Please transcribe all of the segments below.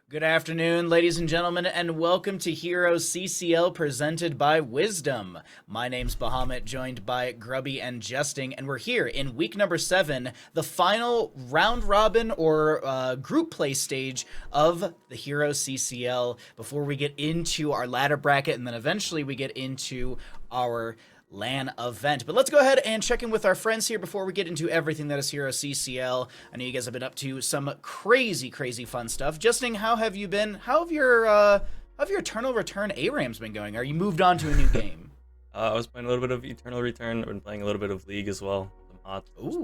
Good afternoon, ladies and gentlemen, and welcome to HeroesCCL presented by Wisdom. My name's Bahamut, joined by Grubby and Justing, and we're here in week number 7, the final round robin or group play stage of the HeroesCCL before we get into our ladder bracket, and then eventually we get into our LAN event. But let's go ahead and check in with our friends here before we get into everything that is HeroesCCL. I know you guys have been up to some crazy fun stuff. Justin, how have you been? How have your Eternal Return ARAMs been going? Are you moved on to a new game? I was playing a little bit of Eternal Return. I've been playing a little bit of League as well. Some HoTS. Just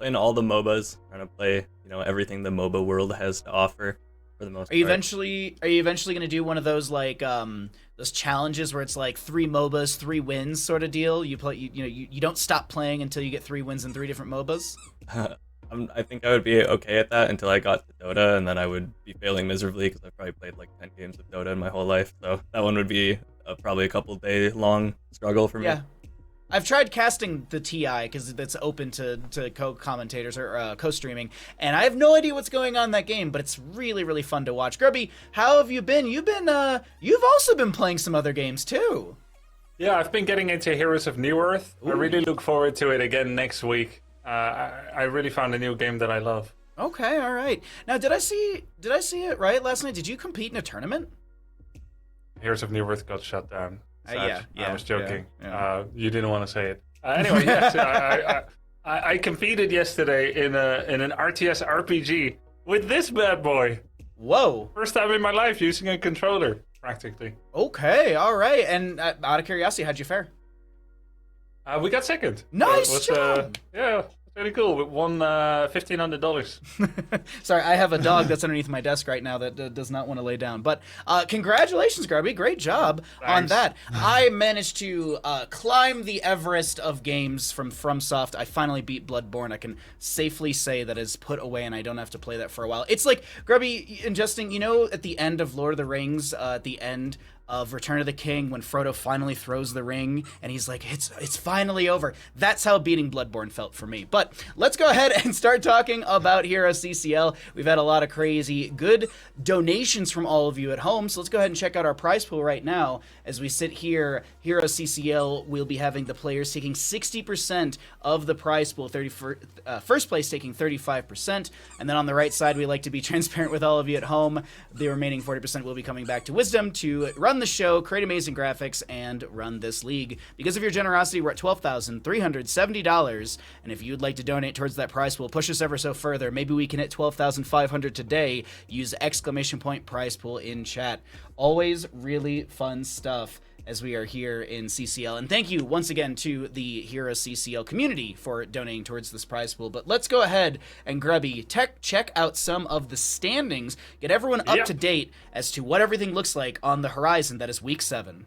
playing all the MOBAs, trying to play, everything the MOBA world has to offer for the most part. Are you eventually going to do one of those those challenges where it's like 3 MOBAs, 3 wins sort of deal? You play, you don't stop playing until you get 3 wins in 3 different MOBAs. I think I would be okay at that until I got to Dota, and then I would be failing miserably because I probably played like 10 games of Dota in my whole life. So that one would be probably a couple day long struggle for me. Yeah. I've tried casting the TI because that's open to co-commentators or co-streaming, and I have no idea what's going on in that game, but it's really fun to watch. Grubby, how have you been? You've also been playing some other games too. Yeah, I've been getting into Heroes of New Earth. Ooh. I really look forward to it again next week. I really found a new game that I love. Okay, all right. Now, did I see it right last night? Did you compete in a tournament? Heroes of New Earth got shut down. Yeah, I was joking. Yeah. You didn't want to say it. Anyway, yes, I competed yesterday in an RTS RPG with this bad boy. Whoa! First time in my life using a controller, practically. Okay, all right. And out of curiosity, how'd you fare? We got second. Nice job. Yeah. Pretty cool. We won $1,500. Sorry, I have a dog that's underneath my desk right now that does not want to lay down. But congratulations, Grubby. Great job on that. I managed to climb the Everest of games from FromSoft. I finally beat Bloodborne. I can safely say that is put away, and I don't have to play that for a while. It's like, Grubby and Justin, at the end of Lord of the Rings, at the end of Return of the King, when Frodo finally throws the ring and he's like, it's finally over. That's how beating Bloodborne felt for me. But let's go ahead and start talking about HeroesCCL. We've had a lot of crazy good donations from all of you at home, so let's go ahead and check out our prize pool right now. As we sit here, HeroesCCL will be having the players taking 60% of the prize pool, first place taking 35%, and then on the right side, we like to be transparent with all of you at home. The remaining 40% will be coming back to Wisdom to run the show, create amazing graphics, and run this league. Because of your generosity, we're at $12,370, and if you'd like to donate towards that prize pool, push us ever so further. Maybe we can hit $12,500 today. Use ! prize pool in chat. Always really fun stuff as we are here in CCL. And thank you once again to the HeroesCCL community for donating towards this prize pool. But let's go ahead and, Grubby, check out some of the standings, get everyone up to date as to what everything looks like on the horizon that is week 7.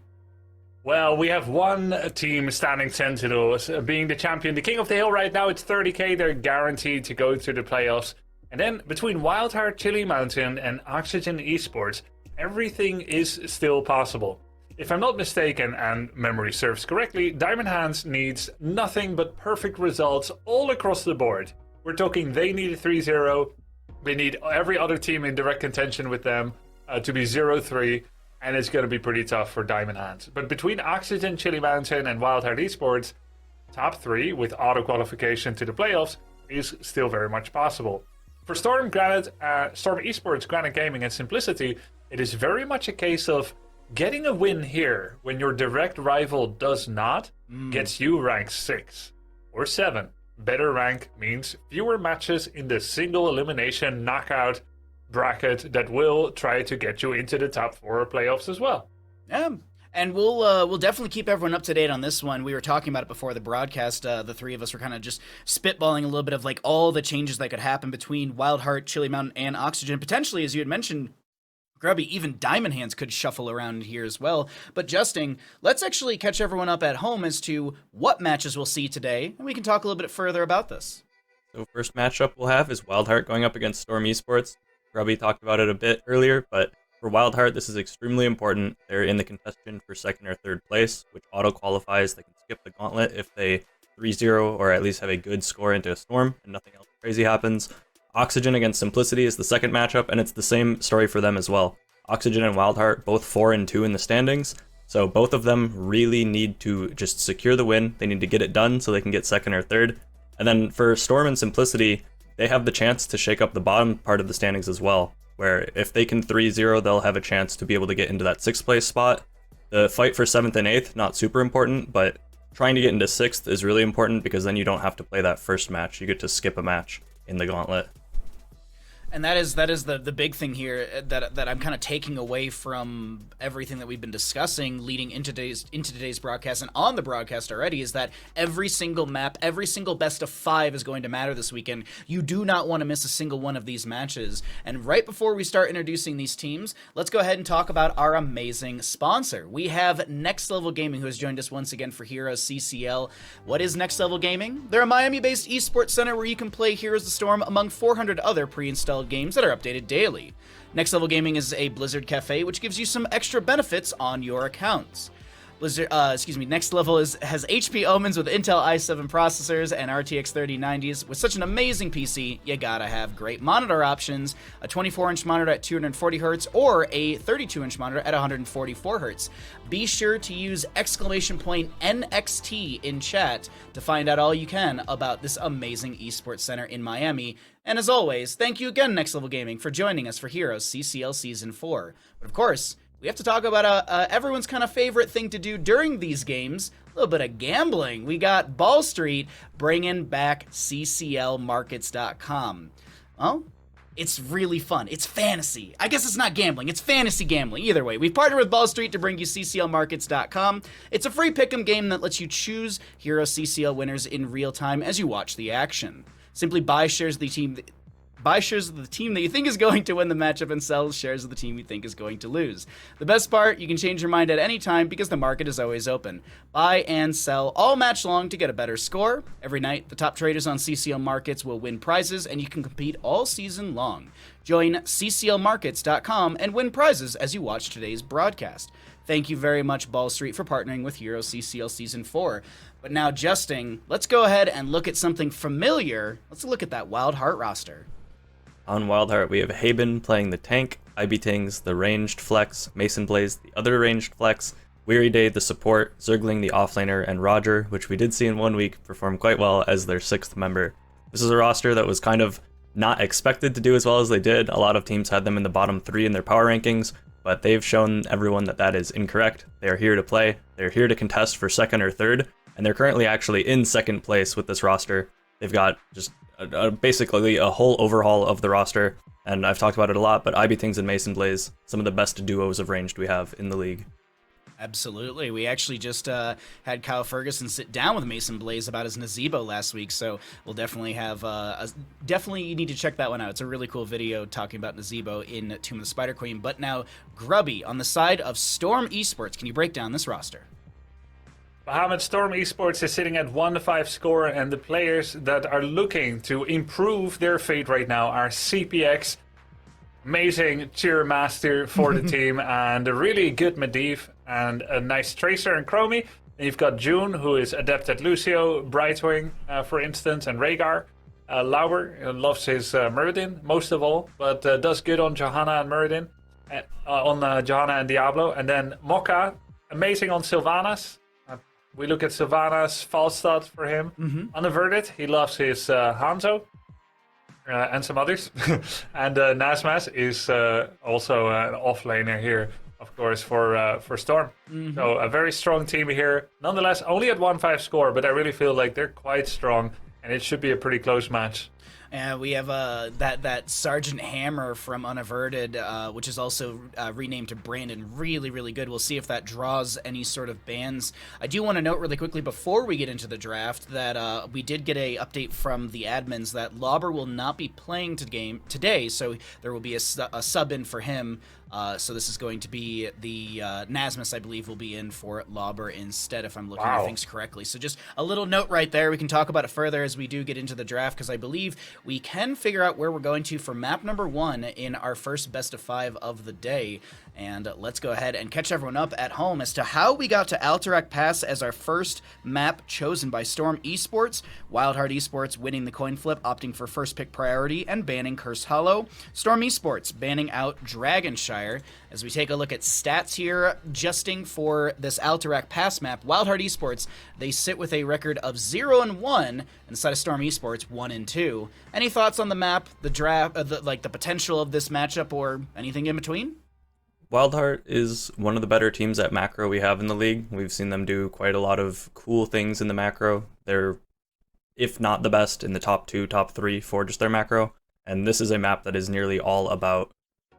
Well, we have one team standing Sentinels, being the champion. The King of the Hill right now, it's 30k. They're guaranteed to go to the playoffs. And then between WildHeart, Chili Mountain, and Oxygen Esports, everything is still possible. If I'm not mistaken, and memory serves correctly, Diamond Hands needs nothing but perfect results all across the board. We're talking they need a 3-0. They need every other team in direct contention with them to be 0-3, and it's going to be pretty tough for Diamond Hands. But between Oxygen, Chili Mountain, and WildHeart Esports, top 3 with auto qualification to the playoffs is still very much possible. For Storm Esports, Granite Gaming, and Simplicity, it is very much a case of getting a win here when your direct rival does not gets you rank 6 or 7. Better rank means fewer matches in the single elimination knockout bracket that will try to get you into the top 4 playoffs as well. And we'll definitely keep everyone up to date on this one. We were talking about it before the broadcast. The 3 of us were kind of just spitballing a little bit of like all the changes that could happen between WildHeart, Chili Mountain, and Oxygen. Potentially, as you had mentioned, Grubby, even Diamond Hands could shuffle around here as well. But Justing, let's actually catch everyone up at home as to what matches we'll see today, and we can talk a little bit further about this. So first matchup we'll have is WildHeart going up against Storm Esports. Grubby talked about it a bit earlier, but for WildHeart, this is extremely important. They're in the contention for 2nd or 3rd place, which auto-qualifies. They can skip the gauntlet if they 3-0 or at least have a good score into a Storm and nothing else crazy happens. Oxygen against Simplicity is the second matchup, and it's the same story for them as well. Oxygen and WildHeart both 4 and 2 in the standings, so both of them really need to just secure the win. They need to get it done so they can get second or third. And then for Storm and Simplicity, they have the chance to shake up the bottom part of the standings as well, where if they can 3-0, they'll have a chance to be able to get into that 6th place spot. The fight for 7th and 8th, not super important, but trying to get into 6th is really important because then you don't have to play that first match. You get to skip a match in the gauntlet. And that is the big thing here that I'm kind of taking away from everything that we've been discussing leading into today's broadcast and on the broadcast already, is that every single map, every single best of 5 is going to matter this weekend. You do not want to miss a single one of these matches. And right before we start introducing these teams, let's go ahead and talk about our amazing sponsor. We have Next Level Gaming, who has joined us once again for HeroesCCL. What is Next Level Gaming? They're a Miami-based esports center where you can play Heroes of the Storm among 400 other pre-installed games that are updated daily. Next Level Gaming is a Blizzard cafe, which gives you some extra benefits on your accounts. Next Level has HP Omens with Intel i7 processors and RTX 3090s. With such an amazing PC, you gotta have great monitor options, a 24-inch monitor at 240Hz or a 32-inch monitor at 144Hz. Be sure to use !NXT in chat to find out all you can about this amazing esports center in Miami. And as always, thank you again, Next Level Gaming, for joining us for HeroesCCL Season 4. But of course, we have to talk about everyone's kind of favorite thing to do during these games, a little bit of gambling. We got Ball Street bringing back CCLmarkets.com. Well, it's really fun. It's fantasy. I guess it's not gambling. It's fantasy gambling. Either way, we've partnered with Ball Street to bring you CCLmarkets.com. It's a free pick'em game that lets you choose HeroesCCL winners in real time as you watch the action. Simply buy shares of the team that you think is going to win the matchup and sell shares of the team you think is going to lose. The best part, you can change your mind at any time because the market is always open. Buy and sell all match long to get a better score. Every night, the top traders on CCL Markets will win prizes and you can compete all season long. Join CCLmarkets.com and win prizes as you watch today's broadcast. Thank you very much, Ball Street, for partnering with HeroesCCL Season 4. But now, jesting, let's go ahead and look at something familiar. Let's look at that WildHeart roster. On WildHeart, we have Haben playing the tank, IBTings the ranged flex, Mason Blaze the other ranged flex, Weary Day the support, Zergling the offlaner, and Roger, which we did see in 1 week, perform quite well as their 6th member. This is a roster that was kind of not expected to do as well as they did. A lot of teams had them in the bottom 3 in their power rankings, but they've shown everyone that that is incorrect. They are here to play, they're here to contest for 2nd or 3rd, and they're currently actually in 2nd place with this roster. They've got just basically a whole overhaul of the roster, and I've talked about it a lot, but IBTings and Mason Blaze, some of the best duos of ranged we have in the league. Absolutely. We actually just had Kyle Ferguson sit down with Mason Blaze about his Nazebo last week, so we'll definitely have definitely you need to check that one out. It's a really cool video talking about Nazebo in Tomb of the Spider Queen. But now, Grubby, on the side of Storm Esports, can you break down this roster? Bahamut Storm Esports is sitting at 1-5 score, and the players that are looking to improve their fate right now are CPX, amazing cheer master for the team, and a really good Medivh, and a nice Tracer and Chromie. And you've got June, who is adept at Lucio, Brightwing, for instance, and Rhaegar. Lauber loves his Muradin most of all, but does good on Johanna and Muradin, Johanna and Diablo. And then Mokka, amazing on Sylvanas. We look at Sylvanas, Falstad for him. Unaverted, he loves his Hanzo and some others. And Nazmas is also an offlaner here, of course, for Storm. So a very strong team here. Nonetheless, only at 1-5 score, but I really feel like they're quite strong, and it should be a pretty close match. We have that Sergeant Hammer from Unaverted, which is also renamed to Brandon. Really, really good. We'll see if that draws any sort of bans. I do want to note really quickly before we get into the draft that we did get a update from the admins that Lauber will not be playing today, so there will be a sub in for him. So this is going to be the Nazmus, I believe, will be in for Lauber instead, if I'm looking at things correctly. So just a little note right there. We can talk about it further as we do get into the draft, because I believe we can figure out where we're going to for map number 1 in our first best of 5 of the day. And let's go ahead and catch everyone up at home as to how we got to Alterac Pass as our first map chosen by Storm Esports. WildHeart Esports winning the coin flip, opting for first pick priority and banning Curse Hollow. Storm Esports banning out Dragonshire. As we take a look at stats here, justing for this Alterac Pass map, WildHeart Esports, they sit with a record of 0-1, inside of Storm Esports 1-2. Any thoughts on the map, the draft, the potential of this matchup, or anything in between? WildHeart is one of the better teams at macro we have in the league. We've seen them do quite a lot of cool things in the macro. They're, if not the best, in the top 2, top 3 for just their macro. And this is a map that is nearly all about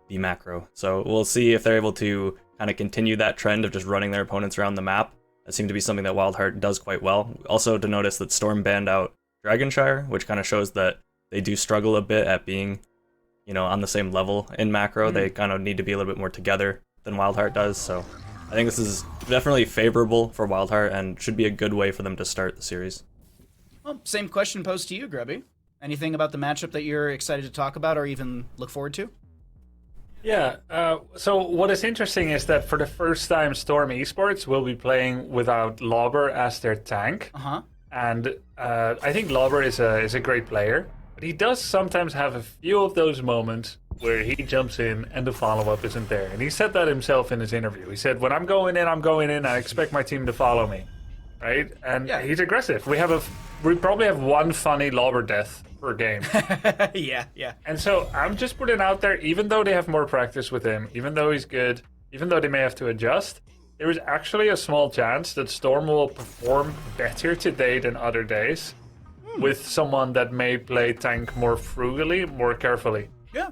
the macro. So we'll see if they're able to kind of continue that trend of just running their opponents around the map. That seems to be something that WildHeart does quite well. Also to notice that Storm banned out Dragonshire, which kind of shows that they do struggle a bit at being, you know, on the same level in macro. They kind of need to be a little bit more together than WildHeart does. So I think this is definitely favorable for WildHeart and should be a good way for them to start the series. Well, same question posed to you, Grubby. Anything about the matchup that you're excited to talk about or even look forward to? Yeah, so what is interesting is that for the first time, Storm Esports will be playing without Lauber as their tank. And I think Lauber is a great player, but he does sometimes have a few of those moments where he jumps in and the follow-up isn't there. And he said that himself in his interview. He said, when I'm going in, I expect my team to follow me, right? And yeah, he's aggressive. We probably have one funny Lauber death per game. Yeah. And so I'm just putting out there, even though they have more practice with him, even though he's good, even though they may have to adjust, there is actually a small chance that Storm will perform better today than other days with someone that may play tank more frugally, more carefully. Yeah,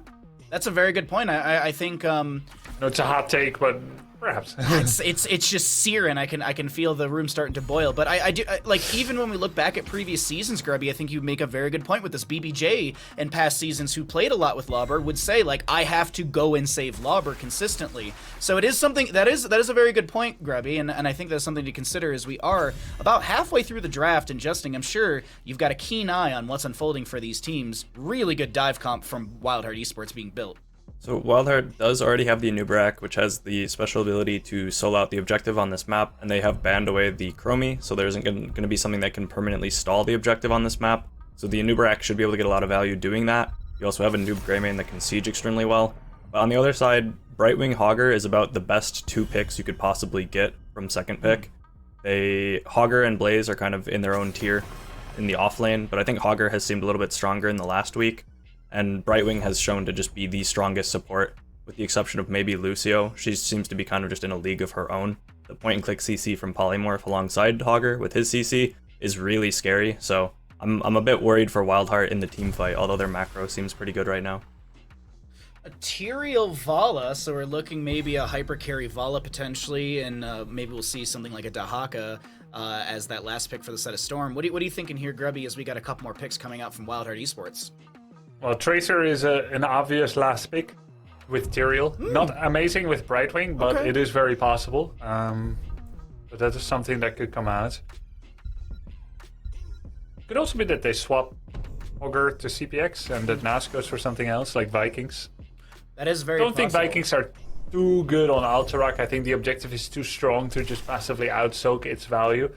that's a very good point. I think no, it's a hot take, but perhaps it's just searing. I can feel the room starting to boil. But I do like, even when we look back at previous seasons, Grubby, I think you make a very good point with this. BBJ in past seasons, who played a lot with Lauber, would say like, I have to go and save Lauber consistently. So it is something that is a very good point, Grubby, and I think that's something to consider as we are about halfway through the draft. And Justin, I'm sure you've got a keen eye on what's unfolding for these teams. Really good dive comp from WildHeart Esports being built. So WildHeart does already have the Anubarak, which has the special ability to solo out the objective on this map, and they have banned away the Chromie, so there isn't going to be something that can permanently stall the objective on this map. So the Anubarak should be able to get a lot of value doing that. You also have a noob Greymane that can siege extremely well. But on the other side, Brightwing Hogger is about the best 2 picks you could possibly get from second pick. Hogger and Blaze are kind of in their own tier in the off lane, but I think Hogger has seemed a little bit stronger in the last week. And Brightwing has shown to just be the strongest support, with the exception of maybe Lucio. She seems to be kind of just in a league of her own. The point-and-click CC from Polymorph alongside Hogger with his CC is really scary, so I'm a bit worried for WildHeart in the team fight, although their macro seems pretty good right now. A Tyrael Vala, so we're looking maybe a hyper carry Vala potentially, and maybe we'll see something like a Dahaka as that last pick for the set of Storm. What are you thinking here, Grubby, as we got a couple more picks coming out from WildHeart Esports? Well, Tracer is an obvious last pick with Tyrael. Not amazing with Brightwing, but it is very possible. But that is something that could come out. Could also be that they swap Hogger to CPX and that Nas goes for something else, like Vikings. That is very I don't possible. think Vikings are too good on Alterac. I think the objective is too strong to just passively outsoak its value.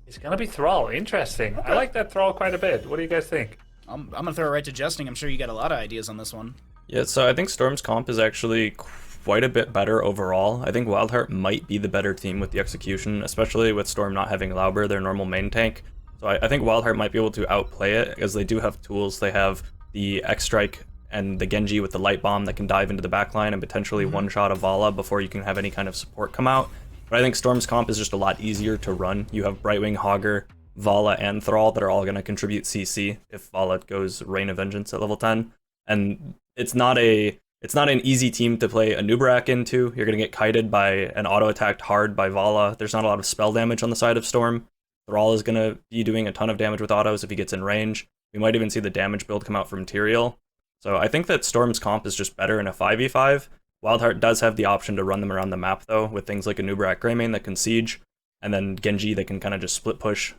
It's going to be Thrall. Interesting. I like that Thrall quite a bit. What do you guys think? I'm going to throw it right to Justin. I'm sure you got a lot of ideas on this one. Yeah, so I think Storm's comp is actually quite a bit better overall. I think WildHeart might be the better team with the execution, especially with Storm not having Lauber, their normal main tank. So I think WildHeart might be able to outplay it, because they do have tools. They have the X-Strike and the Genji with the Light Bomb that can dive into the backline and potentially one-shot a Vala before you can have any kind of support come out. But I think Storm's comp is just a lot easier to run. You have Brightwing, Hogger, Vala, and Thrall that are all going to contribute CC if Vala goes Rain of Vengeance at level 10. And it's not an easy team to play a Nubarak into. You're going to get kited by an auto-attacked hard by Vala. There's not a lot of spell damage on the side of Storm. Thrall is going to be doing a ton of damage with autos if he gets in range. We might even see the damage build come out from Tyrael. So I think that Storm's comp is just better in a 5v5. WildHeart does have the option to run them around the map, though, with things like a Nubarak Greymane that can siege, and then Genji that can kind of just split push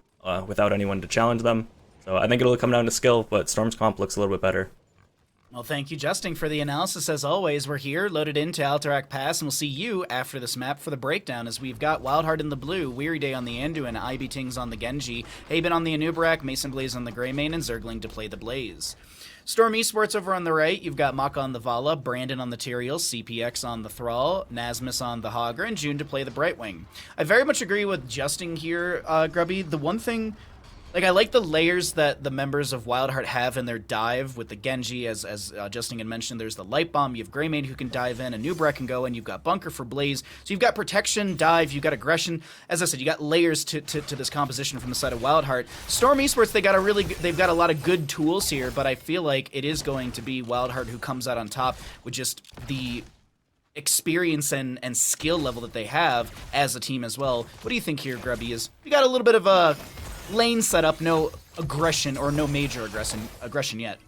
without anyone to challenge them. So I think it'll come down to skill, but Storm's comp looks a little bit better. Well, thank you, Justin, for the analysis. As always, we're here, loaded into Alterac Pass, and we'll see you after this map for the breakdown, as we've got WildHeart in the blue, Weary Day on the Anduin, Ivy Tings on the Genji, Haben on the Anubarak, Mason Blaze on the Greymane, and Zergling to play the Blaze. Storm Esports over on the right, you've got Maka on the Vala, Brandon on the Tyrael, CPX on the Thrall, Nasmus on the Hagra, and June to play the Brightwing. I very much agree with Justin here, Grubby. The one thing... I like the layers that the members of WildHeart have in their dive with the Genji, as Justin had mentioned. There's the Light Bomb, you have Greymane who can dive in, and Nubrak can go in, you've got Bunker for Blaze. So you've got protection, dive, you've got aggression. As I said, you got layers to this composition from the side of WildHeart. Storm Esports, they've got a lot of good tools here, but I feel like it is going to be WildHeart who comes out on top with just the experience and skill level that they have as a team as well. What do you think here, Grubby? We got a little bit of a lane setup, no aggression or no major aggression yet.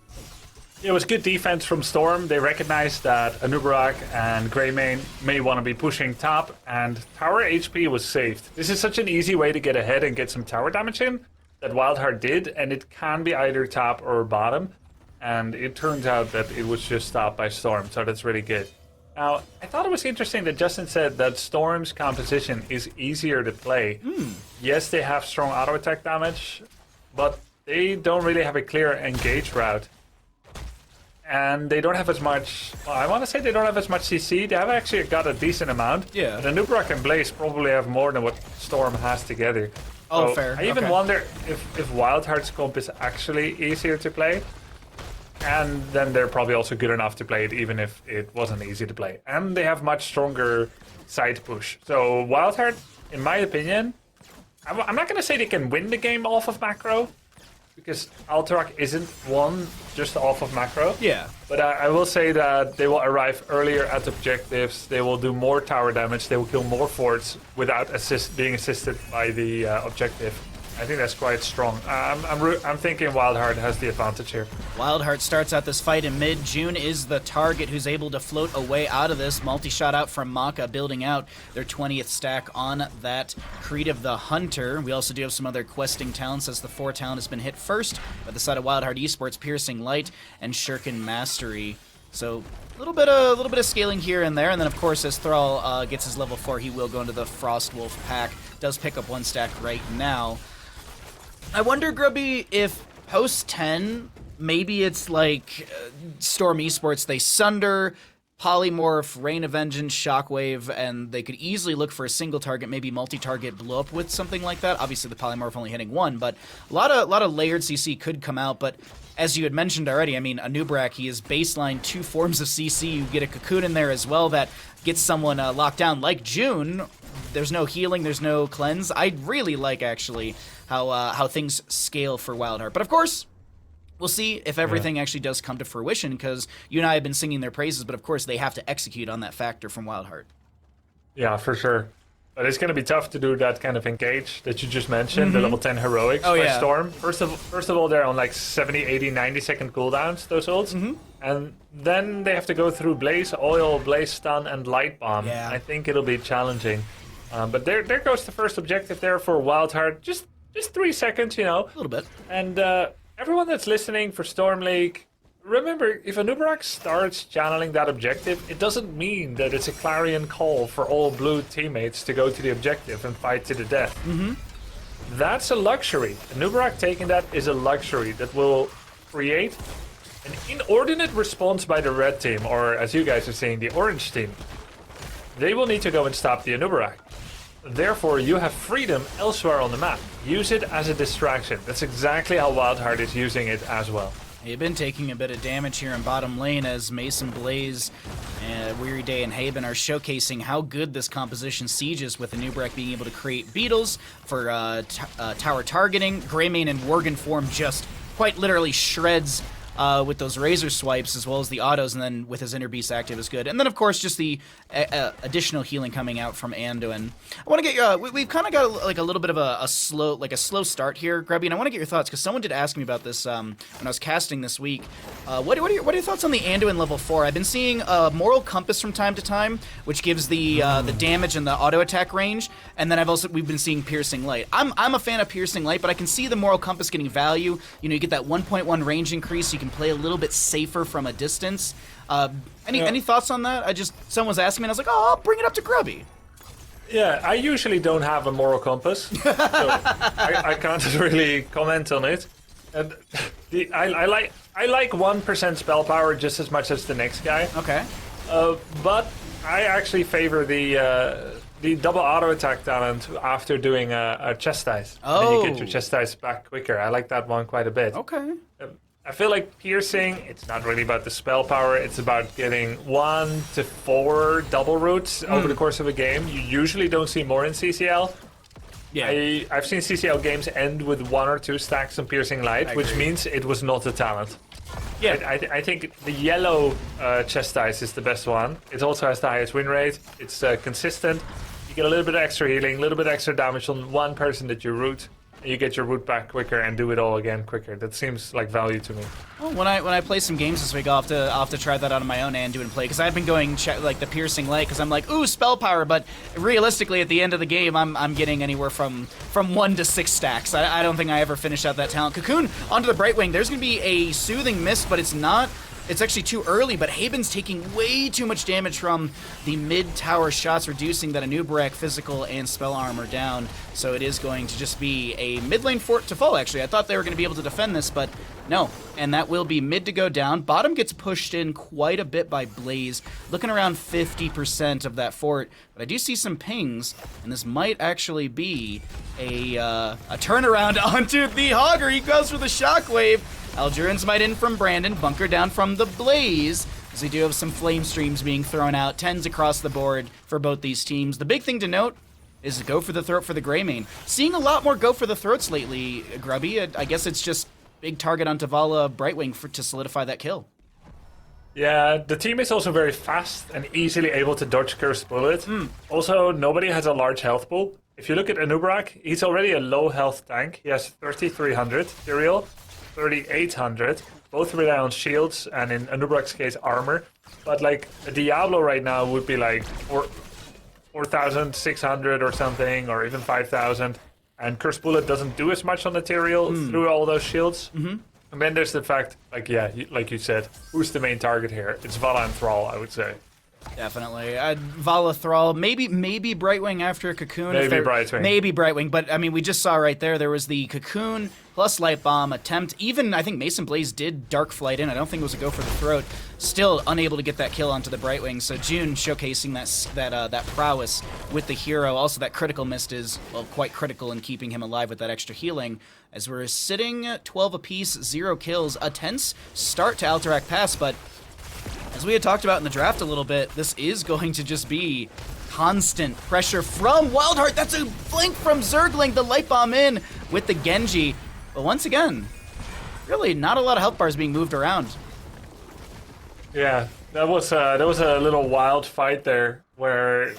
It was good defense from Storm. They recognized that Anubarak and Greymane may want to be pushing top, and tower HP was saved. This is such an easy way to get ahead and get some tower damage in that WildHeart did, and it can be either top or bottom. And it turns out that it was just stopped by Storm, so that's really good. Now, I thought it was interesting that Justin said that Storm's composition is easier to play. Yes, they have strong auto attack damage, but they don't really have a clear engage route. And they don't have as much... Well, I want to say they don't have as much CC. They have actually got a decent amount. Yeah. The Nubrak and Blaze probably have more than what Storm has together. Oh, so fair. I even Okay. wonder if WildHeart's comp is actually easier to play. And then they're probably also good enough to play it even if it wasn't easy to play. And they have much stronger side push. So WildHeart, in my opinion, I'm not going to say they can win the game off of macro, because Alterac isn't one just off of macro. Yeah. But I will say that they will arrive earlier at objectives, they will do more tower damage, they will kill more forts without being assisted by the objective. I think that's quite strong. I'm thinking WildHeart has the advantage here. WildHeart starts out this fight in mid. June is the target who's able to float away out of this. Multi-shot out from Maka, building out their 20th stack on that Creed of the Hunter. We also do have some other questing talents, as the 4 talent has been hit first by the side of WildHeart Esports, Piercing Light and Shuriken Mastery. So a little bit of scaling here and there, and then of course as Thrall gets his level 4, he will go into the Frostwolf pack. Does pick up 1 stack right now. I wonder, Grubby, if post 10, maybe it's like Storm Esports, they Sunder, Polymorph, Rain of Vengeance, Shockwave, and they could easily look for a single target, maybe multi-target blow up with something like that. Obviously the Polymorph only hitting 1, but a lot of layered CC could come out. But as you had mentioned already, I mean, Anubarak, he is baseline 2 forms of CC. You get a Cocoon in there as well that gets someone locked down like June. There's no healing, there's no cleanse. I really like, actually, how things scale for WildHeart. But of course, we'll see if everything actually does come to fruition, because you and I have been singing their praises, but of course they have to execute on that factor from WildHeart. Yeah, for sure. But it's going to be tough to do that kind of engage that you just mentioned, the level 10 heroics by Storm. First of all, they're on like 70, 80, 90 second cooldowns, those ults. And then they have to go through Blaze, Oil, Blaze Stun, and Light Bomb. Yeah. I think it'll be challenging. But there goes the first objective there for WildHeart. Just 3 seconds, you know. A little bit. And everyone that's listening for Storm League, remember, if Anubarak starts channeling that objective, it doesn't mean that it's a clarion call for all blue teammates to go to the objective and fight to the death. That's a luxury. Anubarak taking that is a luxury that will create an inordinate response by the red team, or as you guys are saying, the orange team. They will need to go and stop the Anubarak. Therefore, you have freedom elsewhere on the map. Use it as a distraction. That's exactly how WildHeart is using it as well. They've been taking a bit of damage here in bottom lane as Mason Blaze, Weary Day, and Haben are showcasing how good this composition sieges, with Anubarak being able to create beetles for tower targeting. Greymane in Worgen form just quite literally shreds with those razor swipes as well as the autos, and then with his inner beast active is good. And then of course just the additional healing coming out from Anduin. I want to get your we've kind of got like a little bit of a slow start here, Grubby, and I want to get your thoughts because someone did ask me about this when I was casting this week. What are your thoughts on the Anduin level 4? I've been seeing Moral Compass from time to time, which gives the damage and the auto attack range, and then we've been seeing Piercing Light. I'm a fan of Piercing Light, but I can see the Moral Compass getting value. You know, you get that 1.1 range increase, so you can play a little bit safer from a distance. Any thoughts on that? Someone was asking me, and I was like, oh, I'll bring it up to Grubby. Yeah, I usually don't have a moral compass, so I can't really comment on it. And I like 1% spell power just as much as the next guy. Okay. But I actually favor the double auto attack talent after doing a chastise. Oh. And you get your chastise back quicker. I like that one quite a bit. Okay. I feel like piercing, it's not really about the spell power, it's about getting 1 to 4 double roots over the course of a game. You usually don't see more in CCL. Yeah. I've seen CCL games end with 1 or 2 stacks on Piercing Light, which means it was not a talent. Yeah. I think the yellow chastise is the best one. It also has the highest win rate. It's consistent. You get a little bit extra healing, a little bit extra damage on one person that you root. You get your root back quicker and do it all again quicker. That seems like value to me. Well, when I play some games this week, I'll have to try that out on my own and do it and play, because I've been going like the Piercing Light because I'm like, ooh, spell power, but realistically at the end of the game I'm getting anywhere from 1 to 6 stacks. I don't think I ever finished out that talent. Cocoon onto the Brightwing. There's gonna be a Soothing Mist, but it's not. It's actually too early, but Haben's taking way too much damage from the mid-tower shots, reducing that Anubarak physical and spell armor down. So it is going to just be a mid-lane fort to fall, actually. I thought they were going to be able to defend this, but no. And that will be mid to go down. Bottom gets pushed in quite a bit by Blaze, looking around 50% of that fort. But I do see some pings, and this might actually be a turnaround onto the Hogger. He goes for the Shockwave. Aldurin's might in from Brandon, bunker down from the Blaze, as we do have some flame streams being thrown out, 10s across the board for both these teams. The big thing to note is go for the throat for the Greymane. Seeing a lot more go for the throats lately, Grubby. I guess it's just big target on Tavala Brightwing to solidify that kill. Yeah, the team is also very fast and easily able to dodge Cursed Bullet. Also, nobody has a large health pool. If you look at Anubarak, he's already a low health tank. He has 3,300 material. 3,800. Both rely on shields and in Anubarak's case armor. But like a Diablo right now would be like 4,600 or something, or even 5,000. And Cursed Bullet doesn't do as much on material through all those shields. And then there's the fact, like like you said, who's the main target here? It's Vala and Thrall, I would say. Definitely. Vala, Thrall, maybe Brightwing after a Cocoon. Maybe Brightwing. Maybe Brightwing, but I mean, we just saw right there was the Cocoon plus Light Bomb attempt. Even, I think Mason Blaze did Dark Flight in. I don't think it was a go for the throat. Still unable to get that kill onto the Brightwing. So June showcasing that prowess with the hero. Also, that critical mist is, well, quite critical in keeping him alive with that extra healing. As we're sitting at 12 apiece, 0 kills. A tense start to Alterac Pass, but as we had talked about in the draft a little bit, this is going to just be constant pressure from WildHeart. That's a flank from Zergling, the Light Bomb in with the Genji. But once again, really not a lot of health bars being moved around. Yeah, that was a little wild fight there where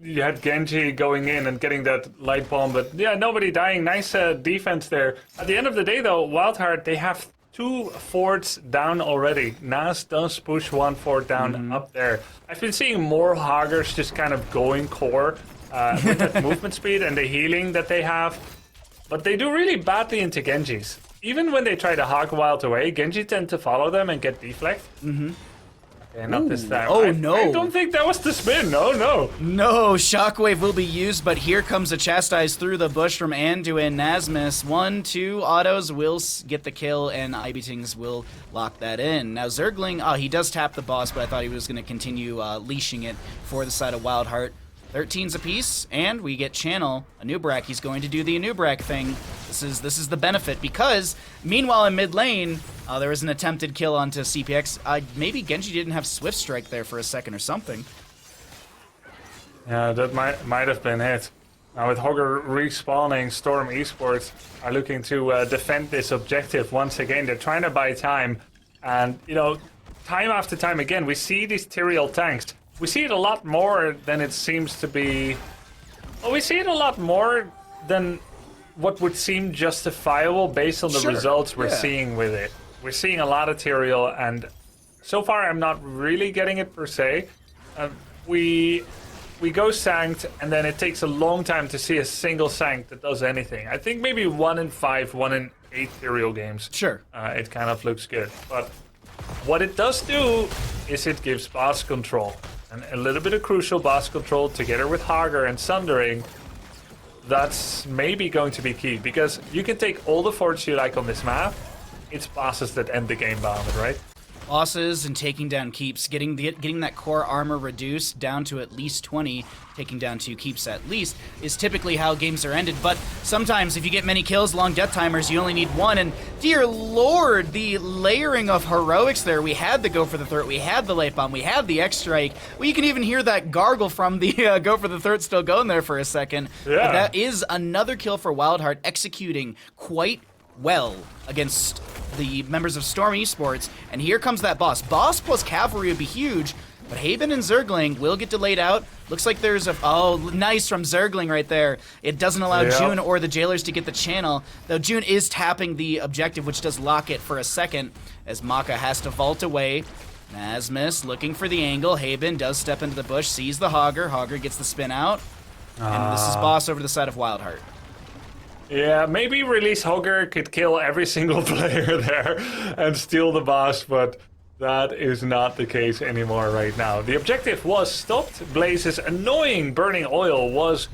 you had Genji going in and getting that Light Bomb, but yeah, nobody dying. Nice defense there. At the end of the day, though, WildHeart, they have 2 forts down already. Nas does push 1 fort down up there. I've been seeing more Hoggers just kind of going core with that movement speed and the healing that they have. But they do really badly into Genjis. Even when they try to hog Wild away, Genji tend to follow them and get deflect. Okay, not this time. Oh, no. I don't think that was the spin. No. No, Shockwave will be used, but here comes a Chastise through the bush from Anduin. Nasmus, 1, 2 autos will get the kill, and Ibetings will lock that in. Now, Zergling, he does tap the boss, but I thought he was going to continue leashing it for the side of WildHeart. 13s apiece, and we get Channel Anubarak. He's going to do the Anubarak thing. This is the benefit, because meanwhile in mid lane, there was an attempted kill onto CPX. Maybe Genji didn't have Swift Strike there for a second or something. Yeah, that might have been it. Now with Hogger respawning, Storm Esports are looking to defend this objective once again. They're trying to buy time. And, time after time again, we see these Tyrael tanks. We see it a lot more than it seems to be. Well, we see it a lot more than what would seem justifiable based on the results we're seeing with it. We're seeing a lot of Tyrael, and so far I'm not really getting it per se. We go Sanct, and then it takes a long time to see a single Sanct that does anything. I think maybe 1 in 5, 1 in 8 Tyrael games. Sure. It kind of looks good. But what it does do is it gives boss control. And a little bit of crucial boss control together with Hager and Sundering. That's maybe going to be key, because you can take all the forts you like on this map. It's bosses that end the game, Bahamut, right? Bosses and taking down keeps, getting that core armor reduced down to at least 20, taking down 2 keeps at least, is typically how games are ended. But sometimes if you get many kills, long death timers, you only need 1. And dear lord, the layering of heroics there. We had the go for the third, we had the late bomb, we had the X strike. Well, you can even hear that gargle from the go for the third still going there for a second. Yeah. But that is another kill for WildHeart, executing quite well against the members of Storm Esports, and here comes that boss. Boss plus cavalry would be huge, but Haben and Zergling will get delayed out. Looks like there's a... Oh, nice from Zergling right there. It doesn't allow June or the Jailers to get the channel, though June is tapping the objective, which does lock it for a second, as Maka has to vault away. Nasmus looking for the angle. Haben does step into the bush, sees the Hager. Hager gets the spin out, and this is boss over to the side of WildHeart. Yeah, maybe release Hogger could kill every single player there and steal the boss, but that is not the case anymore right now. The objective was stopped. Blaze's annoying burning oil was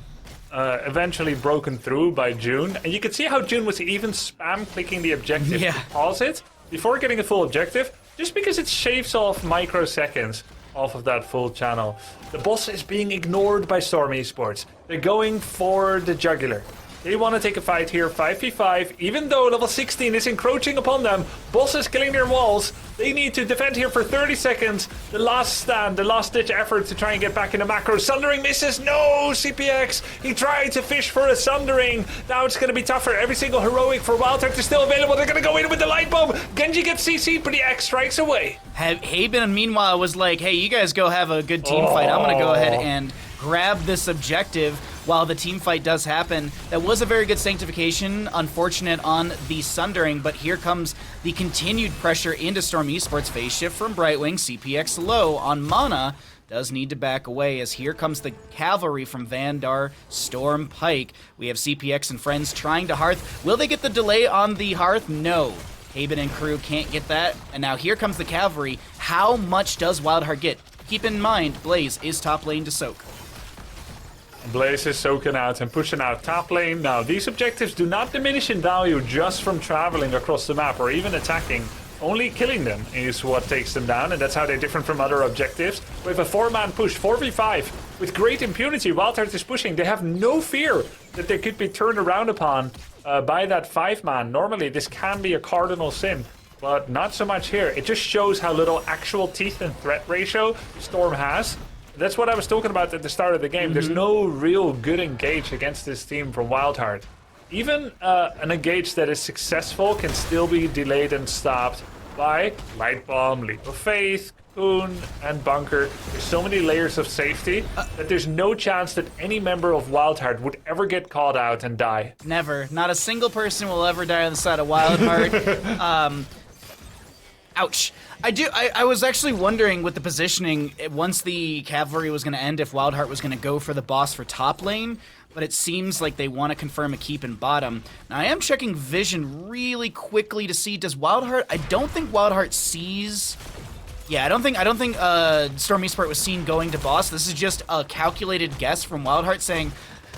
eventually broken through by June. And you can see how June was even spam clicking the objective to pause it before getting a full objective, just because it shaves off microseconds off of that full channel. The boss is being ignored by Storm Esports. They're going for the jugular. They want to take a fight here, 5v5, even though level 16 is encroaching upon them. Boss is killing their walls. They need to defend here for 30 seconds. The last stand, the last ditch effort to try and get back in the macro. Sundering misses. No, CPX. He tried to fish for a Sundering. Now it's going to be tougher. Every single heroic for WildHeart is still available. They're going to go in with the light bomb. Genji gets CC'd, but the X strikes away. Haben, meanwhile, was like, hey, you guys go have a good team fight. I'm going to go ahead and grab this objective while the team fight does happen. That was a very good sanctification, unfortunate on the Sundering, but here comes the continued pressure into Storm Esports. Phase shift from Brightwing, CPX low on mana, does need to back away as here comes the cavalry from Vandar, Storm, Pike. We have CPX and friends trying to Hearth. Will they get the delay on the Hearth? No. Haben and crew can't get that, and now here comes the cavalry. How much does WildHeart get? Keep in mind, Blaze is top lane to soak. Blaze is soaking out and pushing out top lane. Now, these objectives do not diminish in value just from traveling across the map or even attacking. Only killing them is what takes them down, and that's how they're different from other objectives. We have a 4-man push, 4v5, with great impunity. WildHeart is pushing. They have no fear that they could be turned around upon by that 5-man. Normally, this can be a cardinal sin, but not so much here. It just shows how little actual teeth and threat ratio Storm has. That's what I was talking about at the start of the game. There's no real good engage against this team from WildHeart. Even an engage that is successful can still be delayed and stopped by Light Bomb, Leap of Faith, Cocoon, and Bunker. There's so many layers of safety that there's no chance that any member of WildHeart would ever get caught out and die. Never. Not a single person will ever die on the side of WildHeart. Ouch. I was actually wondering with the positioning, once the cavalry was going to end, if WildHeart was going to go for the boss for top lane, but it seems like they want to confirm a keep in bottom. Now, I am checking vision really quickly to see, does WildHeart... I don't think WildHeart sees... Yeah, I don't think Storm Esports was seen going to boss. This is just a calculated guess from WildHeart saying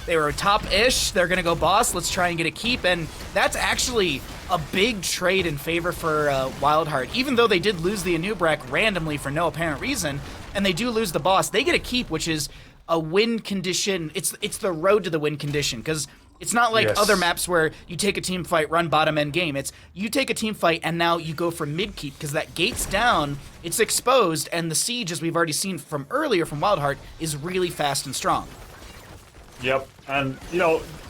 they were top-ish, they're going to go boss, let's try and get a keep, and that's actually a big trade in favor for WildHeart. Even though they did lose the Anubrak randomly for no apparent reason, and they do lose the boss, they get a keep, which is a win condition. It's the road to the win condition, because it's not like other maps where you take a team fight, run bottom end game. It's you take a team fight, and now you go for mid keep, because that gate's down, it's exposed, and the siege, as we've already seen from earlier from WildHeart, is really fast and strong. Yep, and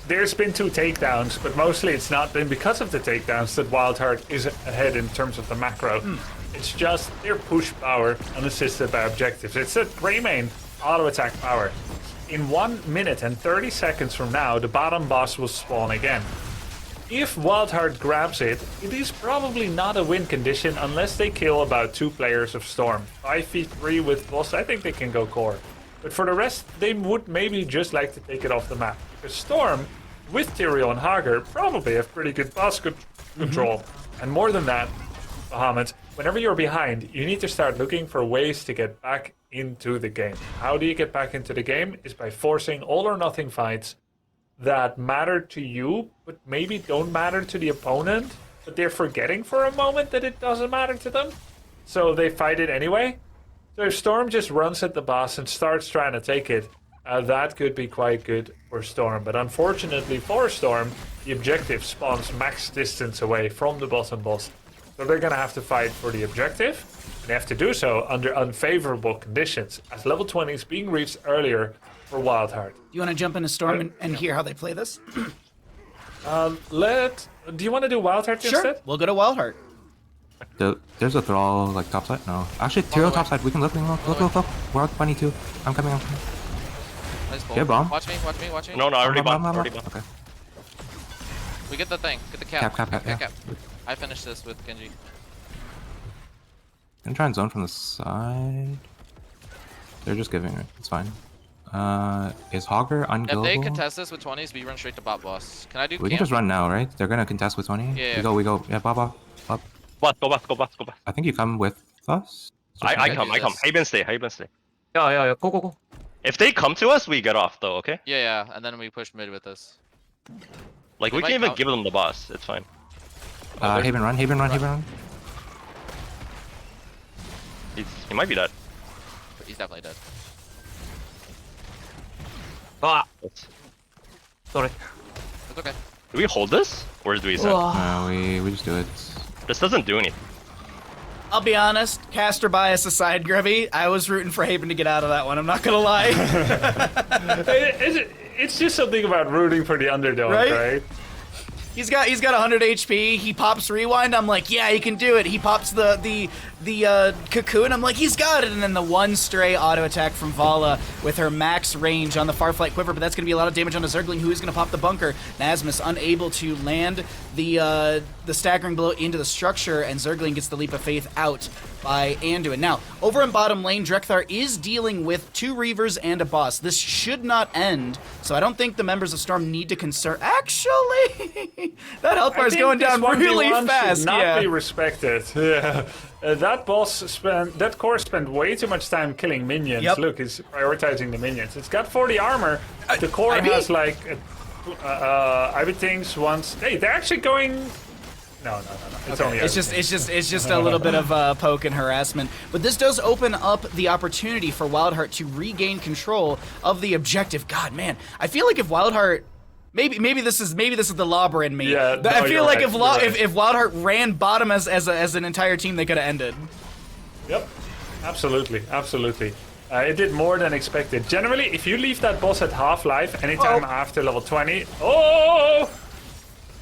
there's been 2 takedowns, but mostly it's not been because of the takedowns that WildHeart is ahead in terms of the macro. It's just their push power unassisted by objectives. It's a Grey main auto attack power. In 1 minute and 30 seconds from now, the bottom boss will spawn again. If WildHeart grabs it, it is probably not a win condition unless they kill about 2 players of Storm. 5v3 with boss, I think they can go core. But for the rest, they would maybe just like to take it off the map. Because Storm, with Tyrael and Hager, probably have pretty good boss control. And more than that, Bahamut, whenever you're behind, you need to start looking for ways to get back into the game. How do you get back into the game? Is by forcing all or nothing fights that matter to you, but maybe don't matter to the opponent, but they're forgetting for a moment that it doesn't matter to them, so they fight it anyway. So if Storm just runs at the boss and starts trying to take it, that could be quite good for Storm. But unfortunately for Storm, the objective spawns max distance away from the bottom boss. So they're gonna have to fight for the objective, and they have to do so under unfavorable conditions, as level 20 is being reached earlier for WildHeart. You want to jump into Storm and hear how they play this? Do you want to do WildHeart Sure. instead? We'll go to WildHeart. There's a thrall like top side. No, actually, Tyrael top side. We can look. Look. We're at 22. I'm coming. Nice pull. Yeah, bomb. Watch me. No, I already Bomb. bought. Okay. We get the thing. Get the cap. Cap, yeah. I finished this with Genji. Gonna try and zone from the side. They're just giving it. It's fine. Is Hogger unkillable? If they contest this with 20s, we run straight to bot boss. Can I do We camp? can just run now, right? They're gonna contest with 20. Yeah. We go. Yeah, Baba. Up. Go back. I think you come with us. I come. Haven stay. Yeah. Go. If they come to us, we get off though, okay? Yeah, and then we push mid with this. Like, They we might can even count- give them the boss, it's fine. Haven run. He might be dead. He's definitely dead. Ah! Sorry. It's okay. Do we hold this? Or do we send? No, we just do it. This doesn't do anything. I'll be honest, caster bias aside, Grubby, I was rooting for Haven to get out of that one. I'm not gonna lie. It's just something about rooting for the underdog, right? He's got 100 HP. He pops rewind. I'm like, yeah, he can do it. He pops the cocoon. I'm like, he's got it. And then the one stray auto attack from Vala with her max range on the Farflight Quiver, but that's gonna be a lot of damage on the Zergling, who is gonna pop the bunker. Nasmus unable to land the staggering blow into the structure, and Zergling gets the leap of faith out by Anduin. Now, over in bottom lane, Drekthar is dealing with 2 Reavers and a boss. This should not end, so I don't think the members of Storm need to concern. Actually, that health bar is going down really fast. Should not be respected. Yeah, that core spent way too much time killing minions. Yep. Look, he's prioritizing the minions. It's got 40 armor. The core has like, I would think once. Hey, they're actually going. No. It's just a little bit of poke and harassment, but this does open up the opportunity for WildHeart to regain control of the objective. God, man, I feel like if WildHeart, maybe this is the lobber in me. Yeah, I feel like if right. WildHeart ran bottom as an entire team, they could have ended. Yep, absolutely. It did more than expected. Generally, if you leave that boss at half life anytime after level 20,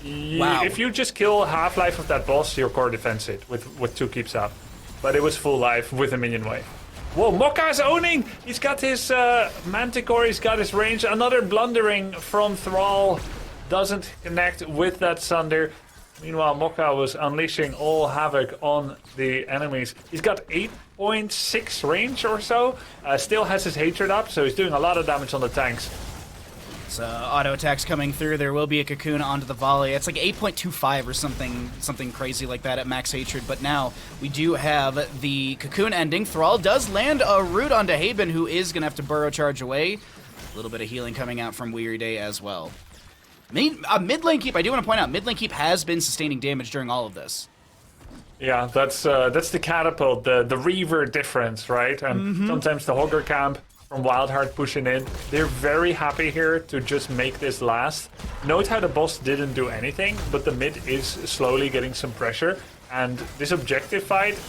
Wow. If you just kill half-life of that boss, your core defends it with 2 keeps up. But it was full life with a minion wave. Whoa, Mokka's owning! He's got his Manticore, he's got his range. Another blundering from Thrall. Doesn't connect with that Sunder. Meanwhile, Mokka was unleashing all havoc on the enemies. He's got 8.6 range or so. Still has his Hatred up, so he's doing a lot of damage on the tanks. So auto attacks coming through. There will be a cocoon onto the volley. It's like 8.25 or something crazy like that at max hatred. But now we do have the cocoon ending. Thrall does land a root onto Haven, who is gonna have to burrow charge away. A little bit of healing coming out from Weary Day as well. Mid lane keep. I do want to point out, mid lane keep has been sustaining damage during all of this. Yeah, that's the catapult, the Reaver difference, right? And sometimes the Hogger camp from WildHeart pushing in. They're very happy here to just make this last. Note how the boss didn't do anything, but the mid is slowly getting some pressure. And this objective fight,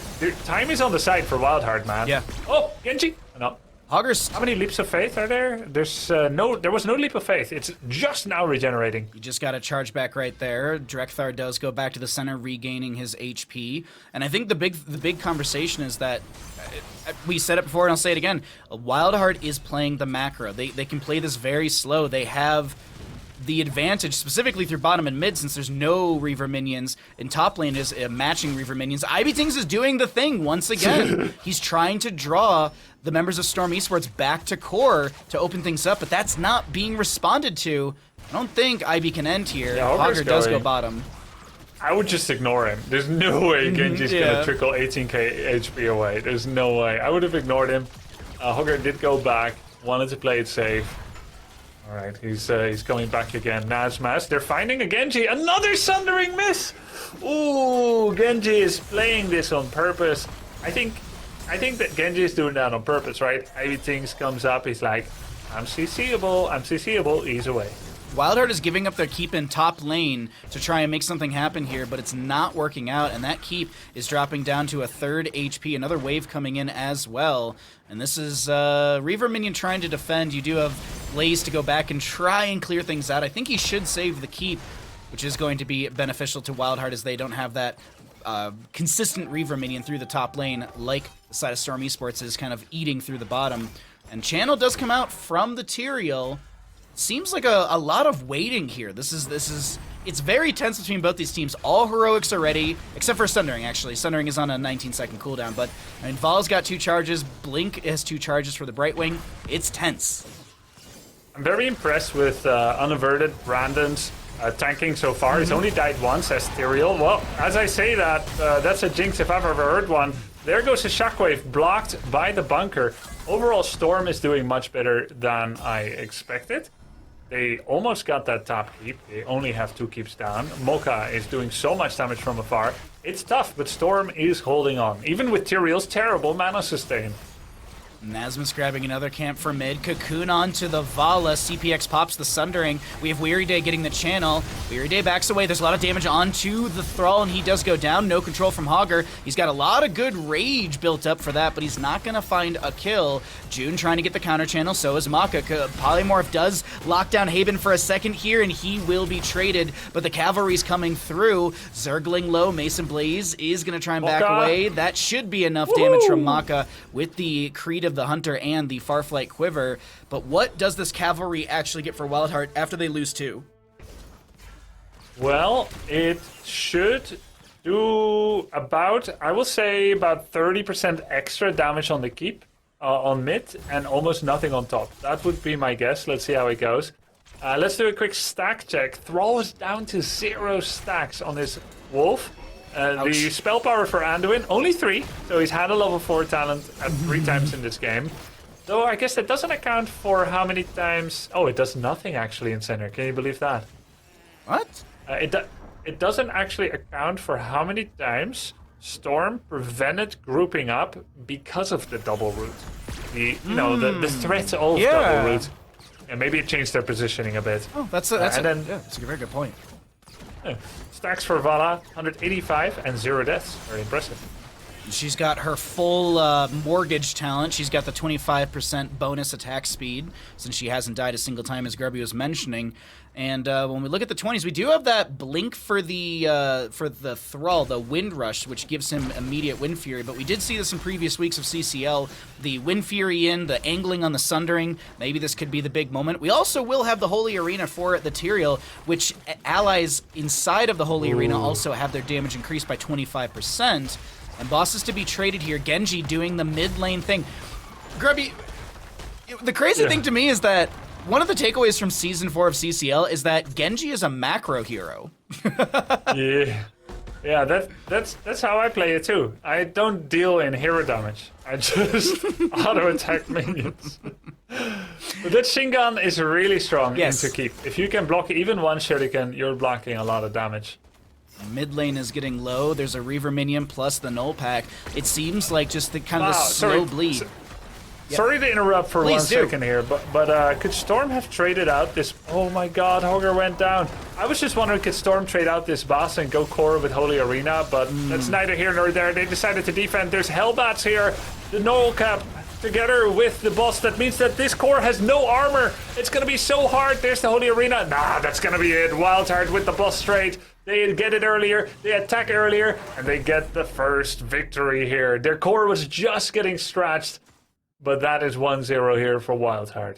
time is on the side for WildHeart, man. Yeah. Oh, Genji! No. Hogger's. How many leaps of faith are there? There was no leap of faith. It's just now regenerating. You just got to charge back right there. Drekthar does go back to the center, regaining his HP. And I think the big conversation is that we said it before, and I'll say it again. WildHeart is playing the macro. They can play this very slow. They have the advantage specifically through bottom and mid, since there's no Reaver minions. In top lane is matching Reaver minions. IBTings is doing the thing once again. He's trying to draw the members of Storm Esports back to core to open things up, but that's not being responded to. I don't think IB can end here. Yeah, Hogger does go bottom. I would just ignore him. There's no way Genji's gonna trickle 18k HP away. There's no way. I would have ignored him. Hogger did go back, wanted to play it safe. All right, he's coming back again. Nazmas, they're finding a Genji. Another Sundering miss. Ooh, Genji is playing this on purpose. I think that Genji is doing that on purpose, right? Everything comes up. He's like, I'm CCable. He's away. WildHeart is giving up their keep in top lane to try and make something happen here, but it's not working out, and that keep is dropping down to a 3rd HP. Another wave coming in as well. And this is Reaver minion trying to defend. You do have Blaze to go back and try and clear things out. I think he should save the keep, which is going to be beneficial to WildHeart, as they don't have that consistent Reaver minion through the top lane like the side of Storm Esports is kind of eating through the bottom. And Channel does come out from the Tyrael. Seems like a lot of waiting here. It's very tense between both these teams. All heroics are ready, except for Sundering, actually. Sundering is on a 19-second cooldown, but I mean, Val's got 2 charges. Blink has 2 charges for the Brightwing. It's tense. I'm very impressed with unaverted Brandon's tanking so far. He's only died once as Tyrael. Well, as I say that, that's a jinx if I've ever heard one. There goes the shockwave, blocked by the bunker. Overall, Storm is doing much better than I expected. They almost got that top keep. They only have 2 keeps down. Mocha is doing so much damage from afar. It's tough, but Storm is holding on. Even with Tyrael's terrible mana sustain. Nazmus grabbing another camp for mid. Cocoon onto the Vala. CPX pops the Sundering. We have Weary Day getting the channel. Weary Day backs away. There's a lot of damage onto the Thrall, and he does go down. No control from Hogger. He's got a lot of good rage built up for that, but he's not going to find a kill. June trying to get the counter channel. So is Maka. Polymorph does lock down Haben for a second here, and he will be traded, but the cavalry's coming through. Zergling low. Mason Blaze is going to try and back away. That should be enough damage from Maka with the Creed of the Hunter and the Farflight Quiver. But what does this cavalry actually get for WildHeart after they lose 2? Well, it should do about, I will say, about 30% extra damage on the keep, on mid, and almost nothing on top. That would be my guess. Let's see how it goes. Let's do a quick stack check. Thrall is down to 0 stacks on his Wolf. The spell power for Anduin, only 3, so he's had a level 4 talent 3 times in this game. Though I guess that doesn't account for how many times... Oh, it does nothing actually in center. Can you believe that? What? It doesn't actually account for how many times Storm prevented grouping up because of the double root. The threat of double root. And maybe it changed their positioning a bit. Oh, that's a very good point. Stacks for Vala, 185 and 0 deaths. Very impressive. She's got her full mortgage talent. She's got the 25% bonus attack speed, since she hasn't died a single time, as Grubby was mentioning. And when we look at the 20s, we do have that blink for the Thrall, the Wind Rush, which gives him immediate Wind Fury. But we did see this in previous weeks of CCL. The Wind Fury in, the angling on the Sundering. Maybe this could be the big moment. We also will have the Holy Arena for the Tyrael, which allies inside of the Holy Arena also have their damage increased by 25%. And bosses to be traded here. Genji doing the mid lane thing. Grubby, the crazy thing to me is that one of the takeaways from Season 4 of CCL is that Genji is a macro hero. Yeah, that's how I play it too. I don't deal in hero damage. I just auto-attack minions. But that Shingan is really strong into keep. If you can block even one shuriken, you're blocking a lot of damage. Mid lane is getting low. There's a Reaver minion plus the null pack. It seems like just the kind of the slow bleed. Sorry to interrupt for Please 1 second here, but could Storm have traded out this... Oh my god, Hogger went down. I was just wondering, could Storm trade out this boss and go core with Holy Arena, but that's neither here nor there. They decided to defend. There's Hellbats here. The null cap together with the boss. That means that this core has no armor. It's going to be so hard. There's the Holy Arena. Nah, that's going to be it. WildHeart with the boss straight. They get it earlier, they attack earlier, and they get the first victory here. Their core was just getting scratched, but that is 1-0 here for WildHeart.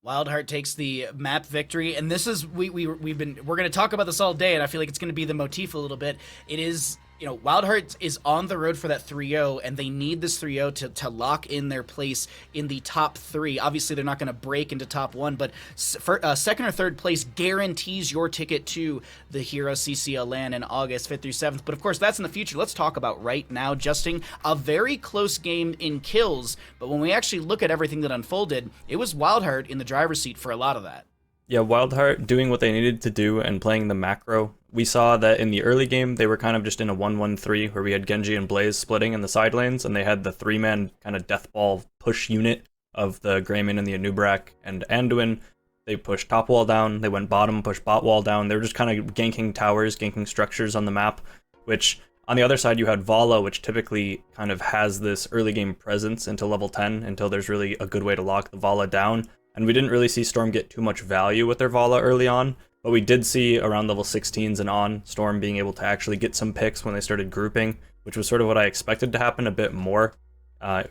WildHeart takes the map victory, and this is we're going to talk about this all day, and I feel like it's going to be the motif a little bit. It is, you know, WildHeart is on the road for that 3-0, and they need this 3-0 to lock in their place in the top 3. Obviously, they're not going to break into top 1, but second or third place guarantees your ticket to the HeroesCCL LAN in August 5th through 7th. But of course, that's in the future. Let's talk about right now, Justin. A very close game in kills, but when we actually look at everything that unfolded, it was WildHeart in the driver's seat for a lot of that. Yeah, WildHeart doing what they needed to do and playing the macro. We saw that in the early game, they were kind of just in a 1-1-3 where we had Genji and Blaze splitting in the side lanes, and they had the 3-man kind of death ball push unit of the Greymane and the Anub'arak and Anduin. They pushed top wall down, they went bottom, pushed bot wall down. They were just kind of ganking towers, ganking structures on the map, which on the other side you had Vala, which typically kind of has this early game presence into level 10 until there's really a good way to lock the Vala down. And we didn't really see Storm get too much value with their Vala early on, but we did see around level 16s and on, Storm being able to actually get some picks when they started grouping, which was sort of what I expected to happen a bit more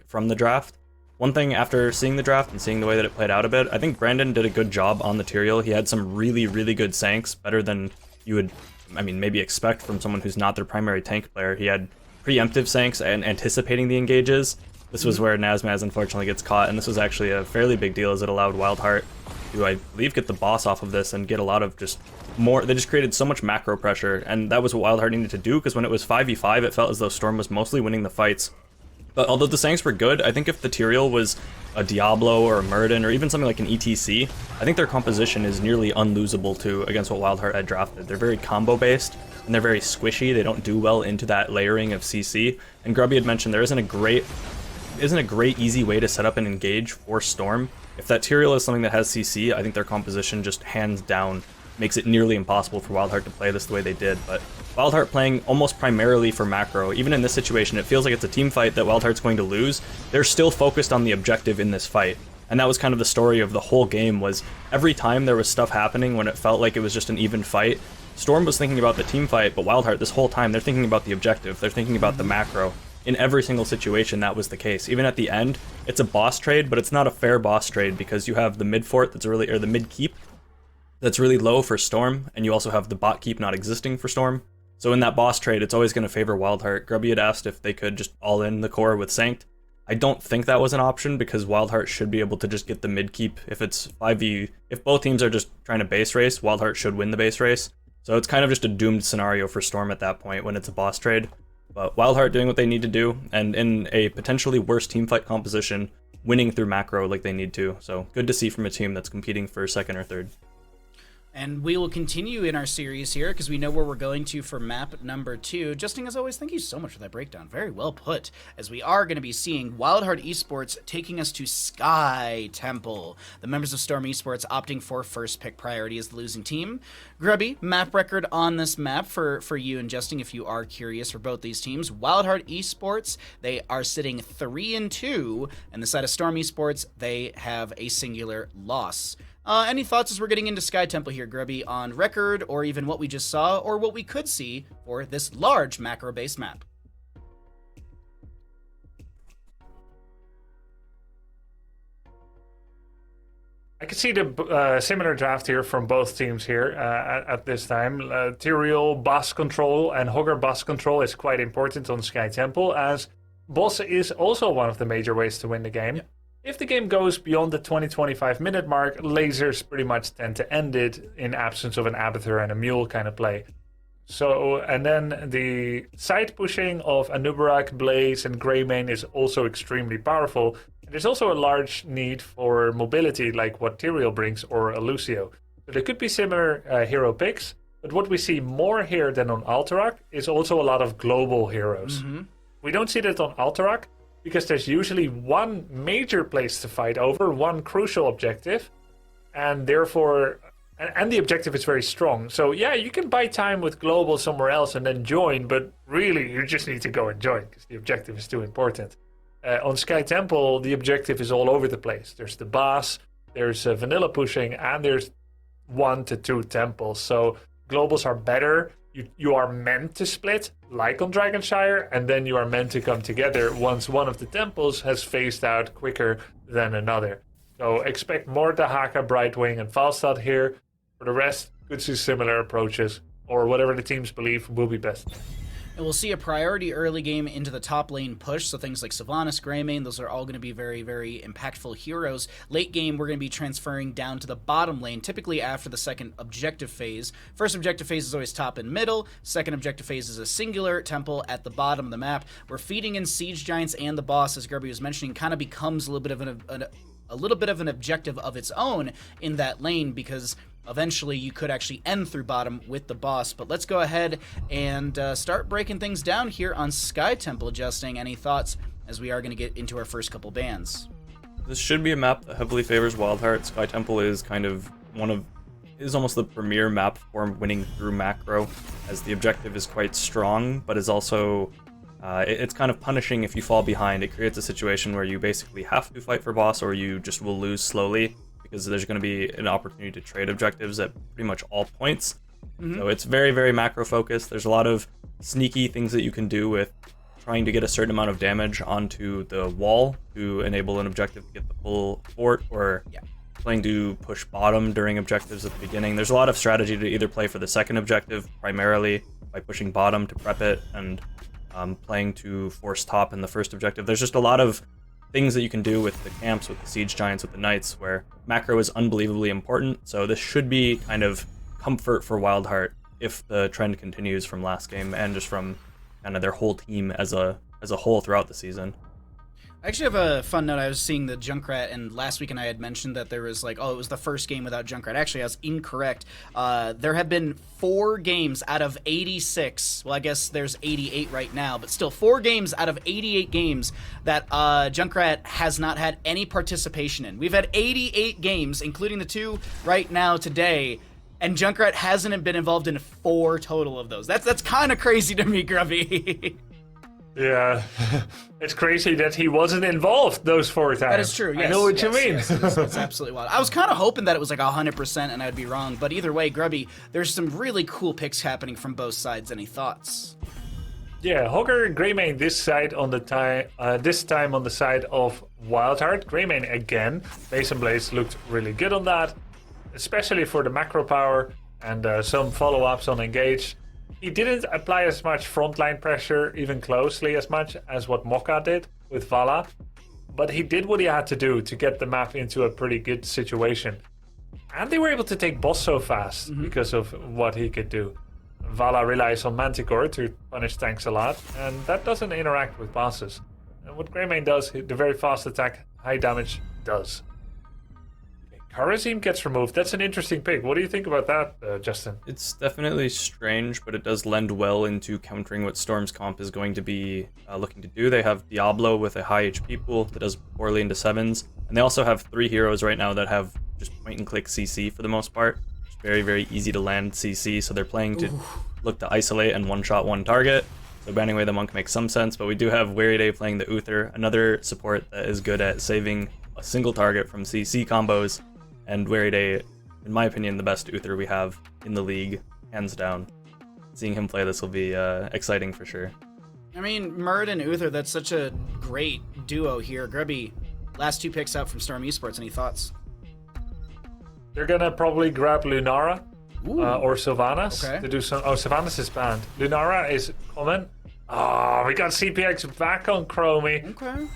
from the draft. One thing after seeing the draft and seeing the way that it played out a bit, I think Brandon did a good job on the Tyrael. He had some really, really good sanks, better than you would, I mean, maybe expect from someone who's not their primary tank player. He had preemptive sanks and anticipating the engages. This was where Nazmaz unfortunately gets caught, and this was actually a fairly big deal as it allowed WildHeart to, I believe, get the boss off of this and get a lot of just more. They just created so much macro pressure, and that was what WildHeart needed to do, because when it was 5v5, it felt as though Storm was mostly winning the fights. But although the Sanks were good, I think if the Tyrael was a Diablo or a Murden or even something like an ETC, I think their composition is nearly unlosable to against what WildHeart had drafted. They're very combo based and they're very squishy. They don't do well into that layering of CC. And Grubby had mentioned there isn't a great easy way to set up and engage for Storm. If that Tyrael is something that has CC, I think their composition just hands down makes it nearly impossible for WildHeart to play this the way they did. But WildHeart playing almost primarily for macro. Even in this situation, it feels like it's a team fight that WildHeart's going to lose. They're still focused on the objective in this fight. And that was kind of the story of the whole game, was every time there was stuff happening when it felt like it was just an even fight, Storm was thinking about the team fight, but WildHeart this whole time, they're thinking about the objective. They're thinking about the macro. In every single situation, that was the case. Even at the end, it's a boss trade, but it's not a fair boss trade because you have the mid fort that's really, or the mid keep that's really low for Storm, and you also have the bot keep not existing for Storm. So in that boss trade, it's always going to favor WildHeart. Grubby had asked if they could just all in the core with Sanct. I don't think that was an option because WildHeart should be able to just get the mid keep. If it's 5v, if both teams are just trying to base race, WildHeart should win the base race. So it's kind of just a doomed scenario for Storm at that point when it's a boss trade. But WildHeart doing what they need to do, and in a potentially worse teamfight composition, winning through macro like they need to. So good to see from a team that's competing for second or third. And we will continue in our series here because we know where we're going to for map number 2. Justin, as always, thank you so much for that breakdown. Very well put, as we are going to be seeing WildHeart Esports taking us to Sky Temple. The members of Storm Esports opting for first pick priority as the losing team. Grubby, map record on this map for you and Justin if you are curious for both these teams. WildHeart Esports, they are sitting 3-2, and the side of Storm Esports, they have a singular loss. Any thoughts as we're getting into Sky Temple here, Grubby, on record, or even what we just saw, or what we could see for this large macro-based map? I can see the similar draft here from both teams here at this time. Tyrael boss control and Hogger boss control is quite important on Sky Temple, as boss is also one of the major ways to win the game. Yeah. If the game goes beyond the 20-25 minute mark, lasers pretty much tend to end it in absence of an Abathur and a Mule kind of play. So, and then the side pushing of Anub'arak, Blaze, and Greymane is also extremely powerful. And there's also a large need for mobility, like what Tyrael brings, or a Lucio. So there could be similar hero picks, but what we see more here than on Alterac is also a lot of global heroes. Mm-hmm. We don't see that on Alterac, because there's usually one major place to fight over, one crucial objective, and therefore, and the objective is very strong. So yeah, you can buy time with global somewhere else and then join, but really you just need to go and join because the objective is too important. On Sky Temple, the objective is all over the place. There's the boss, there's vanilla pushing, and there's 1 to 2 temples. So globals are better. You are meant to split, like on Dragonshire, and then you are meant to come together once one of the temples has phased out quicker than another. So expect more Dahaka, Brightwing, and Falstad here. For the rest, could see similar approaches, or whatever the teams believe will be best. And we'll see a priority early game into the top lane push, so things like Sylvanas, Greymane, those are all going to be very, very impactful heroes. Late game, we're going to be transferring down to the bottom lane, typically after the second objective phase. First objective phase is always top and middle. Second objective phase is a singular temple at the bottom of the map. We're feeding in Siege Giants, and the boss, as Grubby was mentioning, kind of becomes a little bit of an objective of its own in that lane, because eventually you could actually end through bottom with the boss. But let's go ahead and start breaking things down here on Sky Temple. Justin, any thoughts as we are going to get into our first couple bans? This should be a map that heavily favors WildHeart. Sky Temple is kind of is almost the premier map for winning through macro, as the objective is quite strong, but is also it's kind of punishing if you fall behind. It creates a situation where you basically have to fight for boss, or you just will lose slowly, because there's going to be an opportunity to trade objectives at pretty much all points. So it's very, very macro focused. There's a lot of sneaky things that you can do with trying to get a certain amount of damage onto the wall to enable an objective to get the full fort, or playing to push bottom during objectives at the beginning. There's a lot of strategy to either play for the second objective primarily by pushing bottom to prep it, and playing to force top in the first objective. There's just a lot of things that you can do with the camps, with the Siege Giants, with the Knights, where macro is unbelievably important. So this should be kind of comfort for WildHeart if the trend continues from last game, and just from kind of their whole team as a whole throughout the season. I actually have a fun note. I was seeing the Junkrat, and last week I had mentioned that there was like, it was the first game without Junkrat. Actually, I was incorrect. There have been 4 games out of 86. Well, I guess there's 88 right now, but still 4 games out of 88 games that Junkrat has not had any participation in. We've had 88 games, including the 2 right now today, and Junkrat hasn't been involved in 4 total of those. That's kind of crazy to me, Grubby. Yeah, it's crazy that he wasn't involved those 4 times. That is true, yes. I know what you mean. Yes, it's absolutely wild. I was kind of hoping that it was like 100% and I'd be wrong, but either way, Grubby, there's some really cool picks happening from both sides. Any thoughts? Yeah, Hogger and Greymane this time on the side of WildHeart. Greymane again. Mason Blaze looked really good on that, especially for the macro power and some follow-ups on Engage. He didn't apply as much frontline pressure, even closely as much as what Mokka did with Vala, but he did what he had to do to get the map into a pretty good situation. And they were able to take boss so fast because of what he could do. Vala relies on Manticore to punish tanks a lot, and that doesn't interact with bosses. And what Greymane does, the very fast attack, high damage, does. Kharazim gets removed. That's an interesting pick. What do you think about that, Justin? It's definitely strange, but it does lend well into countering what Storm's comp is going to be looking to do. They have Diablo with a high HP pool that does poorly into 7s, and they also have 3 heroes right now that have just point-and-click CC for the most part. It's very, very easy to land CC, so they're playing to look to isolate and one-shot one target. So banning away the Monk makes some sense, but we do have Weary Day playing the Uther, another support that is good at saving a single target from CC combos. And Weary Day, in my opinion, the best Uther we have in the league, hands down. Seeing him play this will be exciting for sure. I mean, Murd and Uther, that's such a great duo here. Grubby, last 2 picks out from Storm Esports. Any thoughts? They're gonna probably grab Lunara or Sylvanas to do some. Oh, Sylvanas is banned. Lunara is common. Oh, we got CPX back on Chromie. Okay.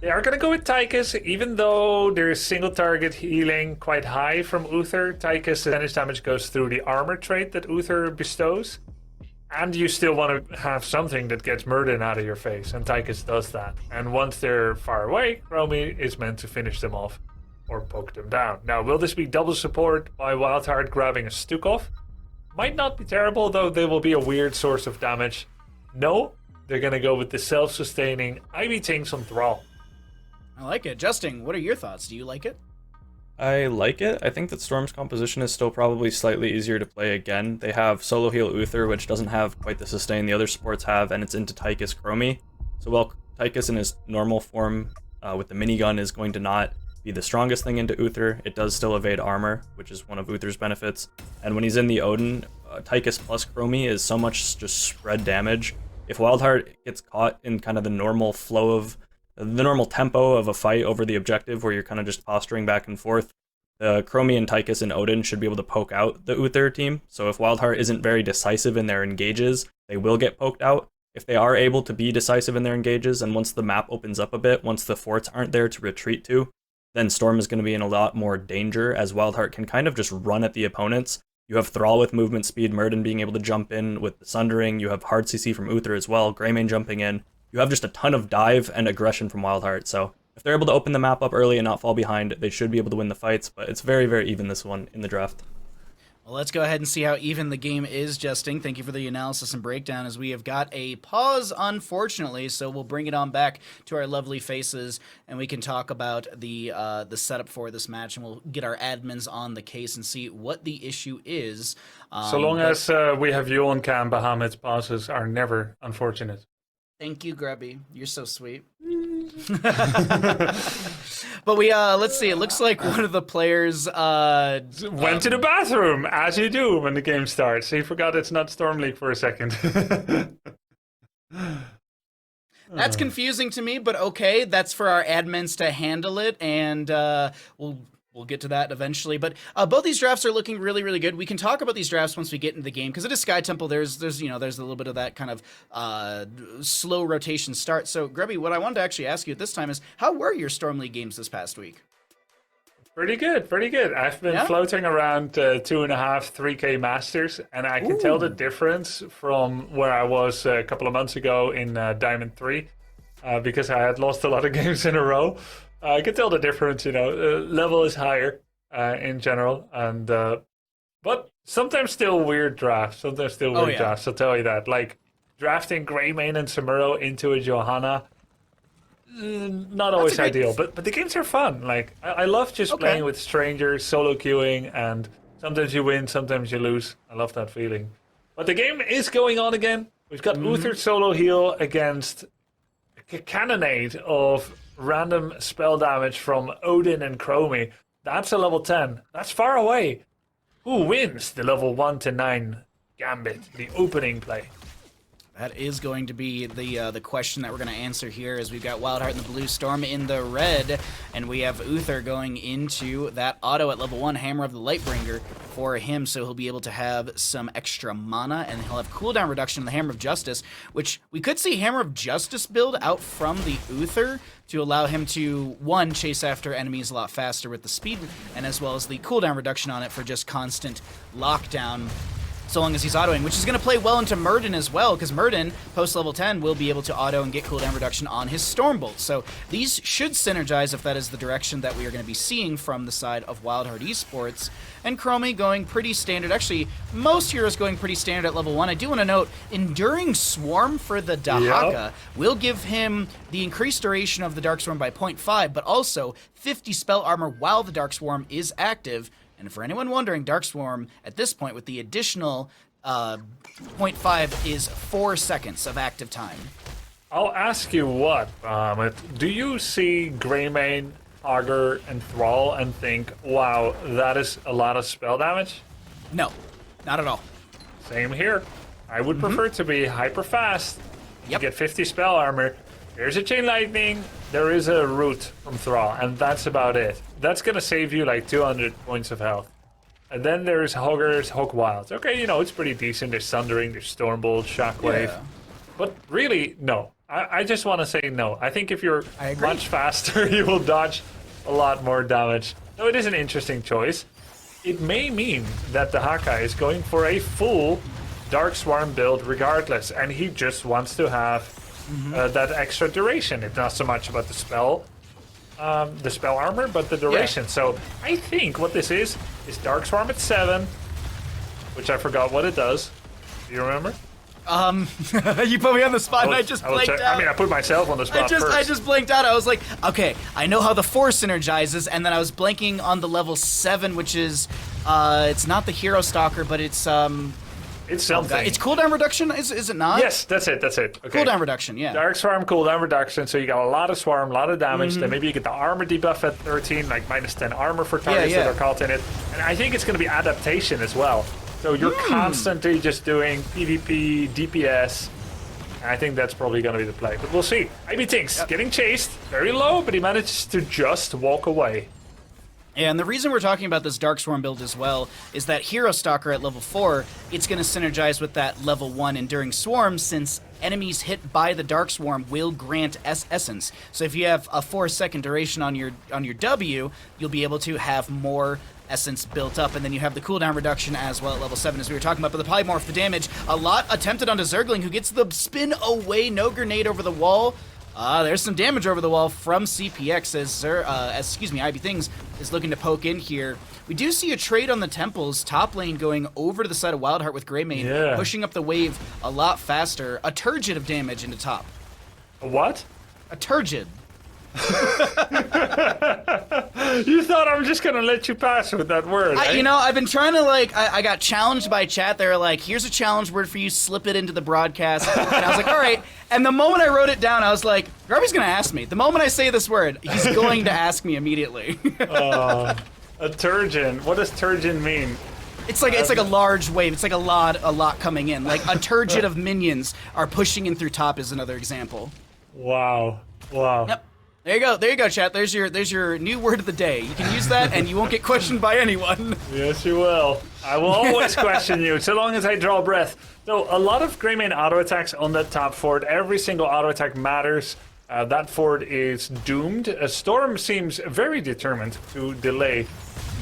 They are going to go with Tychus, even though there's single target healing quite high from Uther. Tychus' percentage damage goes through the armor trait that Uther bestows. And you still want to have something that gets Murden out of your face, and Tychus does that. And once they're far away, Chromie is meant to finish them off or poke them down. Now, will this be double support by WildHeart grabbing a Stukov? Might not be terrible, though they will be a weird source of damage. No, they're going to go with the self-sustaining Ivy Tinks on Thrall. I like it. Justin, what are your thoughts? Do you like it? I like it. I think that Storm's composition is still probably slightly easier to play again. They have solo heal Uther, which doesn't have quite the sustain the other supports have, and it's into Tychus Chromie. So while Tychus in his normal form with the minigun is going to not be the strongest thing into Uther. It does still evade armor, which is one of Uther's benefits. And when he's in the Odin, Tychus plus Chromie is so much just spread damage. If WildHeart gets caught in kind of the normal flow of the normal tempo of a fight over the objective, where you're kind of just posturing back and forth, the Chromie and Tychus and Odin should be able to poke out the Uther team. So if WildHeart isn't very decisive in their engages, they will get poked out. If they are able to be decisive in their engages, and once the map opens up a bit, once the forts aren't there to retreat to, then Storm is going to be in a lot more danger, as WildHeart can kind of just run at the opponents. You have Thrall with movement speed, Murden being able to jump in with the Sundering, you have hard CC from Uther as well, Greymane jumping in. You have just a ton of dive and aggression from WildHeart, so if they're able to open the map up early and not fall behind, they should be able to win the fights, but it's very, very even this one in the draft. Well, let's go ahead and see how even the game is, Justin. Thank you for the analysis and breakdown, as we have got a pause, unfortunately, so we'll bring it on back to our lovely faces, and we can talk about the setup for this match, and we'll get our admins on the case and see what the issue is. So long as we have you on cam, Bahamut's pauses are never unfortunate. Thank you, Grubby. You're so sweet. But we let's see, it looks like one of the players Went to the bathroom, as you do when the game starts. He forgot it's not Storm League for a second. That's confusing to me, but okay, that's for our admins to handle it, and we'll get to that eventually. But both these drafts are looking really, really good. We can talk about these drafts once we get into the game, because it is Sky Temple. There's a little bit of that kind of slow rotation start. So, Grubby, what I wanted to actually ask you at this time is, how were your Storm League games this past week? Pretty good, pretty good. I've been floating around 2.5, 3K Masters, and I can tell the difference from where I was a couple of months ago in Diamond 3, because I had lost a lot of games in a row. I can tell the difference, level is higher in general, and but sometimes still weird drafts, drafts, I'll tell you that. Like, drafting Greymane and Samuro into a Johanna, not always ideal, but the games are fun. Like, I love just playing with strangers, solo queuing, and sometimes you win, sometimes you lose. I love that feeling. But the game is going on again. We've got Uther solo heal against a cannonade of random spell damage from Odin and Chromie. That's a level 10. That's far away. Who wins the level 1 to 9 Gambit, the opening play? That is going to be the question that we're going to answer here, as we've got WildHeart in the blue, Storm in the red, and we have Uther going into that auto at level 1, Hammer of the Lightbringer for him, so he'll be able to have some extra mana, and he'll have cooldown reduction in the Hammer of Justice, which we could see Hammer of Justice build out from the Uther to allow him to, one, chase after enemies a lot faster with the speed, and as well as the cooldown reduction on it for just constant lockdown, so long as he's autoing, which is going to play well into Murden as well, because Murden, post-level 10, will be able to auto and get cooldown reduction on his Stormbolt. So these should synergize if that is the direction that we are going to be seeing from the side of WildHeart Esports. And Chromie going pretty standard. Actually, most heroes going pretty standard at level 1. I do want to note, Enduring Swarm for the Dahaka will give him the increased duration of the Dark Swarm by 0.5, but also 50 spell armor while the Dark Swarm is active. And for anyone wondering, Dark Swarm, at this point, with the additional 0.5, is 4 seconds of active time. I'll ask you what, do you see Greymane, Augur, and Thrall and think, wow, that is a lot of spell damage? No, not at all. Same here. I would prefer to be hyper fast. You get 50 spell armor. There's a Chain Lightning, there is a Root from Thrall, and that's about it. That's gonna save you like 200 points of health. And then there's Hoggers, Hog Wilds. Okay, it's pretty decent. There's Sundering, there's Stormbolt, Shockwave. Yeah. But really, no. I just want to say no. I think if you're much faster, you will dodge a lot more damage. So it is an interesting choice. It may mean that the Haka is going for a full Dark Swarm build regardless, and he just wants to have that extra duration. It's not so much about the spell armor, but the duration. So I think what this is Dark Swarm at 7, which I forgot what it does. Do you remember? You put me on the spot, and I just blanked out. I mean, I put myself on the spot first. I just blanked out. I was like, okay, I know how the 4 synergizes, and then I was blanking on the level 7, which is, it's not the Hero Stalker, but it's, It's something. It's cooldown reduction, is it not? Yes, that's it. Okay. Cooldown reduction, yeah. Dark Swarm cooldown reduction, so you got a lot of swarm, a lot of damage. Then maybe you get the armor debuff at 13, like minus 10 armor for targets that are caught in it. And I think it's going to be adaptation as well. So you're constantly just doing PvP, DPS. And I think that's probably going to be the play. But we'll see. IB Tinks getting chased, very low, but he manages to just walk away. And the reason we're talking about this Dark Swarm build as well is that Hero Stalker at level 4, it's going to synergize with that level 1 Enduring Swarm, since enemies hit by the Dark Swarm will grant Essence. So if you have a 4-second duration on your W, you'll be able to have more Essence built up, and then you have the cooldown reduction as well at level 7, as we were talking about. But the Polymorph, the damage, a lot attempted onto Zergling, who gets the spin away, no grenade over the wall. There's some damage over the wall from CPX as IB Things is looking to poke in here. We do see a trade on the Temples, top lane going over to the side of WildHeart with Greymane, pushing up the wave a lot faster. A turgid of damage into top. A what? A turgid. You thought I was just gonna let you pass with that word, eh? You know, I've been trying to, like, I got challenged by chat. They were like, here's a challenge word for you, slip it into the broadcast. And I was like, all right. And the moment I wrote it down, I was like, Grubby's gonna ask me. The moment I say this word, he's going to ask me immediately. A turgid. What does turgid mean? It's like a large wave. It's like a lot coming in. Like a turgid of minions are pushing in through top is another example. Wow. Yep. There you go, chat. There's your new word of the day. You can use that, and you won't get questioned by anyone. Yes, you will. I will always question you, so long as I draw breath. So, a lot of Greymane auto attacks on that top fort. Every single auto attack matters. That fort is doomed. Storm seems very determined to delay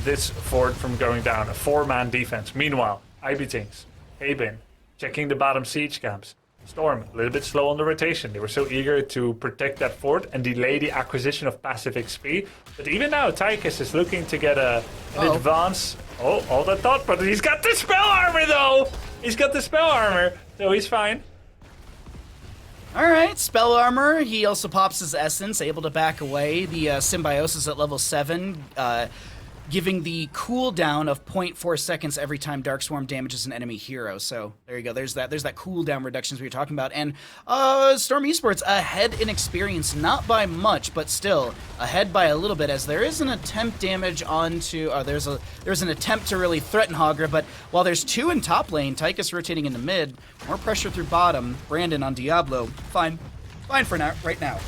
this fort from going down. A 4-man defense. Meanwhile, IB Tinks, Haben, checking the bottom siege camps. Storm, a little bit slow on the rotation. They were so eager to protect that fort and delay the acquisition of passive XP. But even now, Tychus is looking to get an advance. Oh, all that thought, but he's got the spell armor, though! He's got the spell armor, so he's fine. All right, spell armor. He also pops his essence, able to back away. The symbiosis at level 7, giving the cooldown of 0.4 seconds every time Dark Swarm damages an enemy hero. So there you go. There's that cooldown reductions we were talking about. And Storm Esports ahead in experience, not by much, but still ahead by a little bit, as there is an attempt damage onto. There's an attempt to really threaten Hogra, but while there's 2 in top lane, Tychus rotating into mid, more pressure through bottom. Brandon on Diablo, fine for now, right now.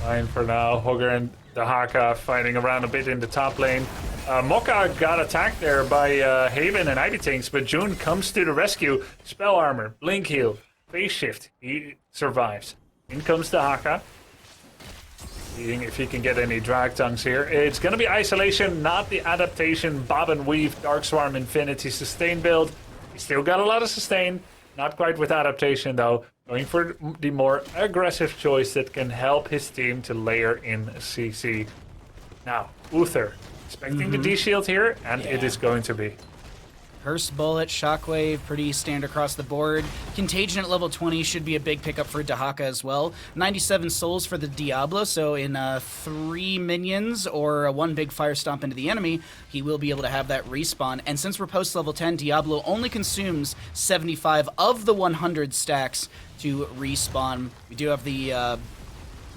Fine for now. Hogra and the Haka fighting around a bit in the top lane. Mokka got attacked there by Haven and IB Tinks, but June comes to the rescue. Spell armor, blink heal, phase shift. He survives. In comes the Haka. Seeing if he can get any drag tongues here. It's going to be isolation, not the adaptation. Bob and Weave, Dark Swarm, Infinity sustain build. He's still got a lot of sustain. Not quite with adaptation though. Going for the more aggressive choice that can help his team to layer in CC. Now, Uther, expecting the D-shield here, and it is going to be. Hearse Bullet, Shockwave, pretty standard across the board. Contagion at level 20 should be a big pickup for Dahaka as well. 97 souls for the Diablo, so in 3 minions or 1 big fire stomp into the enemy, he will be able to have that respawn. And since we're post level 10, Diablo only consumes 75 of the 100 stacks to respawn. We do have the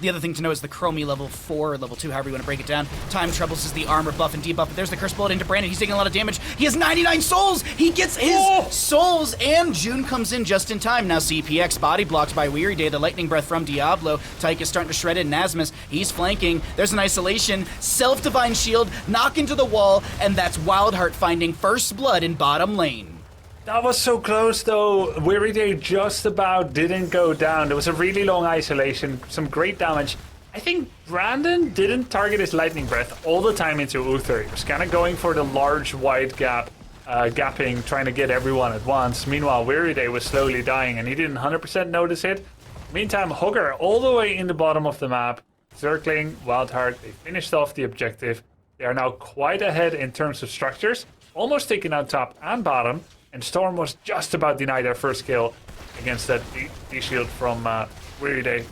other thing to know is the Chromie level 4 or level 2, however you want to break it down. Time Troubles is the armor buff and debuff, but there's the Curse Bullet into Brandon. He's taking a lot of damage. He has 99 souls! He gets his souls, and June comes in just in time. Now CPX body blocked by Weary Day, the Lightning Breath from Diablo. Tyke is starting to shred it, Nasmus, he's flanking. There's an isolation, Self-Divine Shield, knock into the wall, and that's WildHeart finding first blood in bottom lane. That was so close though. Weary Day just about didn't go down. There was a really long isolation, some great damage. I think Brandon didn't target his Lightning Breath all the time into Uther. He was kind of going for the large wide gap, gapping, trying to get everyone at once. Meanwhile, Weary Day was slowly dying and he didn't 100% notice it. Meantime, Hogger all the way in the bottom of the map, circling WildHeart. They finished off the objective. They are now quite ahead in terms of structures, almost taking out top and bottom. And Storm was just about denied their first kill against that D-shield from Weary Day.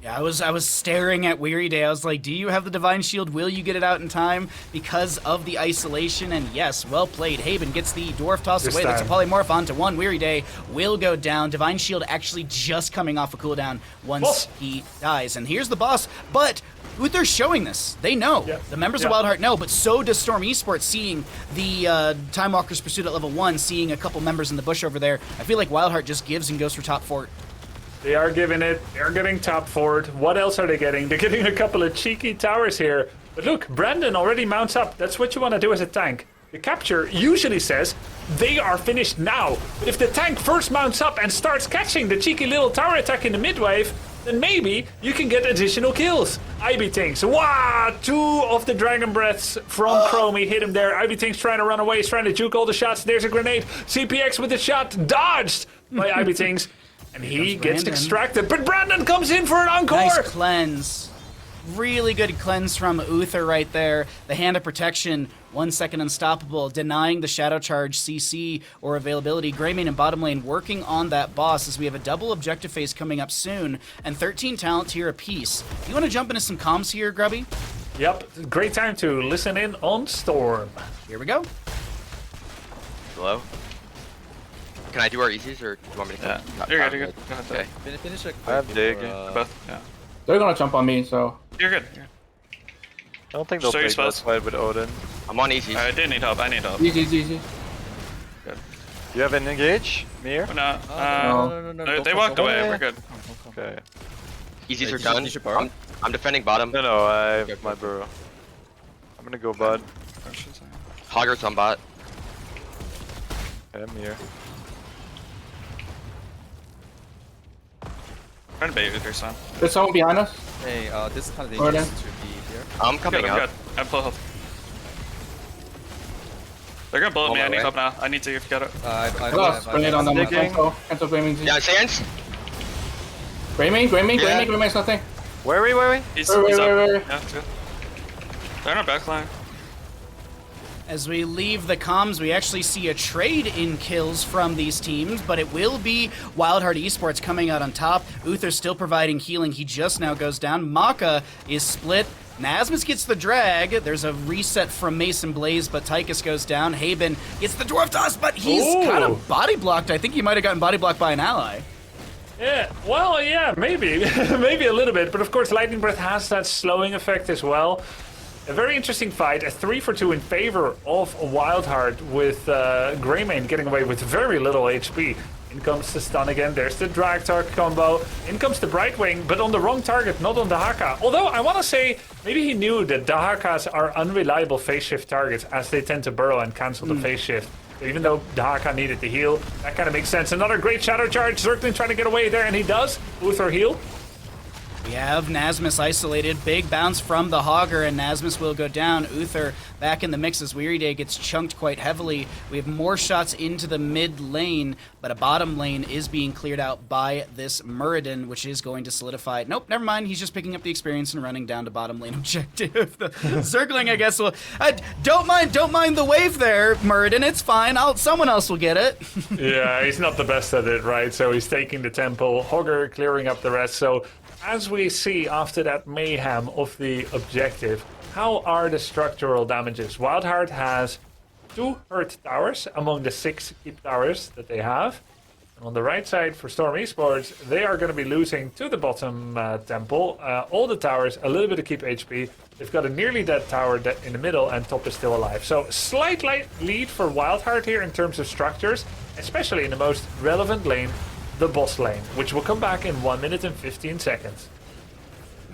Yeah, I was staring at Weary Day. I was like, do you have the Divine Shield? Will you get it out in time because of the isolation? And yes, well played. Haven gets the Dwarf Toss away. That's a Polymorph onto one. Weary Day will go down. Divine Shield actually just coming off a cooldown once he dies. And here's the boss, but Uther's showing this. They know. Yep. The members of WildHeart know, but so does Storm Esports, seeing the Time Walker's Pursuit at level 1, seeing a couple members in the bush over there. I feel like WildHeart just gives and goes for top fort. They are giving it. They're getting top fort. What else are they getting? They're getting a couple of cheeky towers here. But look, Brandon already mounts up. That's what you want to do as a tank. The capture usually says they are finished now. But if the tank first mounts up and starts catching the cheeky little tower attack in the midwave, then maybe you can get additional kills. Ivy Tinks, wow! 2 of the Dragon Breaths from Chromie hit him there. Ivy Tinks trying to run away. He's trying to juke all the shots. There's a grenade. CPX with the shot. Dodged by Ivy Tinks. And he gets extracted, but Brandon comes in for an encore! Nice cleanse. Really good cleanse from Uther right there. The Hand of Protection, 1 second unstoppable, denying the Shadow Charge CC or availability. Greymane and bottom lane working on that boss as we have a double objective phase coming up soon, and 13 talent tier apiece. You want to jump into some comms here, Grubby? Yep, great time to listen in on Storm. Here we go. Hello? Can I do our easies, or do you want me to? Yeah, you're good. Go ahead. Okay. Finish it. I have dig. Both. Yeah. They're gonna jump on me, so. You're good. I don't think they'll Show you play spots. fight with Odin. I'm on easies. I do need help. I need help. Easy. You have an engage? Mir? Oh, no. No. They walked away. We're good. Okay. Easies are done. I'm defending bottom. No, I have my burrow. I'm gonna go bud. Hogger's on bot. Okay, I'm here. Trying to bait with your son. There's someone behind us. Hey, this is kind of Or dangerous then- to be here. I'm coming Good, out. I'm good. I have full health. They're gonna bullet me. I need help now. I need to get it. I lost. Grenade on them. Digging. Cancel Greymane. Yeah, Sands. Greymane's nothing. Where are we? He's Wait. up. Yeah, it's good. They're in our backline. As we leave the comms, we actually see a trade in kills from these teams, but it will be WildHeart Esports coming out on top. Uther still providing healing. He just now goes down. Maka is split. Nasmus gets the drag. There's a reset from Mason Blaze, but Tychus goes down. Haben gets the Dwarf Toss, but he's kind of body blocked. I think he might have gotten body blocked by an ally. Yeah, well, yeah, maybe. Maybe a little bit, but of course Lightning Breath has that slowing effect as well. A very interesting fight, a 3-for-2 in favor of WildHeart, with Greymane getting away with very little HP. In comes the stun again, there's the drag target combo. In comes the Brightwing, but on the wrong target, not on the Haka. Although I want to say, maybe he knew that the Hakas are unreliable phase shift targets, as they tend to burrow and cancel the phase shift. So even though the Haka needed to heal, that kind of makes sense. Another great Shadow Charge, Zerglin trying to get away there, and he does. Uther heal. We have Nasmus isolated. Big bounce from the Hogger, and Nasmus will go down. Uther back in the mix as Weary Day gets chunked quite heavily. We have more shots into the mid lane, but a bottom lane is being cleared out by this Muradin, which is going to solidify. Nope, never mind. He's just picking up the experience and running down to bottom lane objective. The Zergling, I guess, will... don't mind the wave there, Muradin. It's fine. Someone else will get it. Yeah, he's not the best at it, right? So he's taking the temple. Hogger clearing up the rest. So as we see after that mayhem of the objective, how are the structural damages? WildHeart has 2 hurt towers among the 6 keep towers that they have. And on the right side for Storm Esports, they are going to be losing to the bottom temple. All the towers, a little bit of keep HP. They've got a nearly dead tower in the middle, and top is still alive. So slight lead for WildHeart here in terms of structures, especially in the most relevant lane, the boss lane, which will come back in 1 minute and 15 seconds.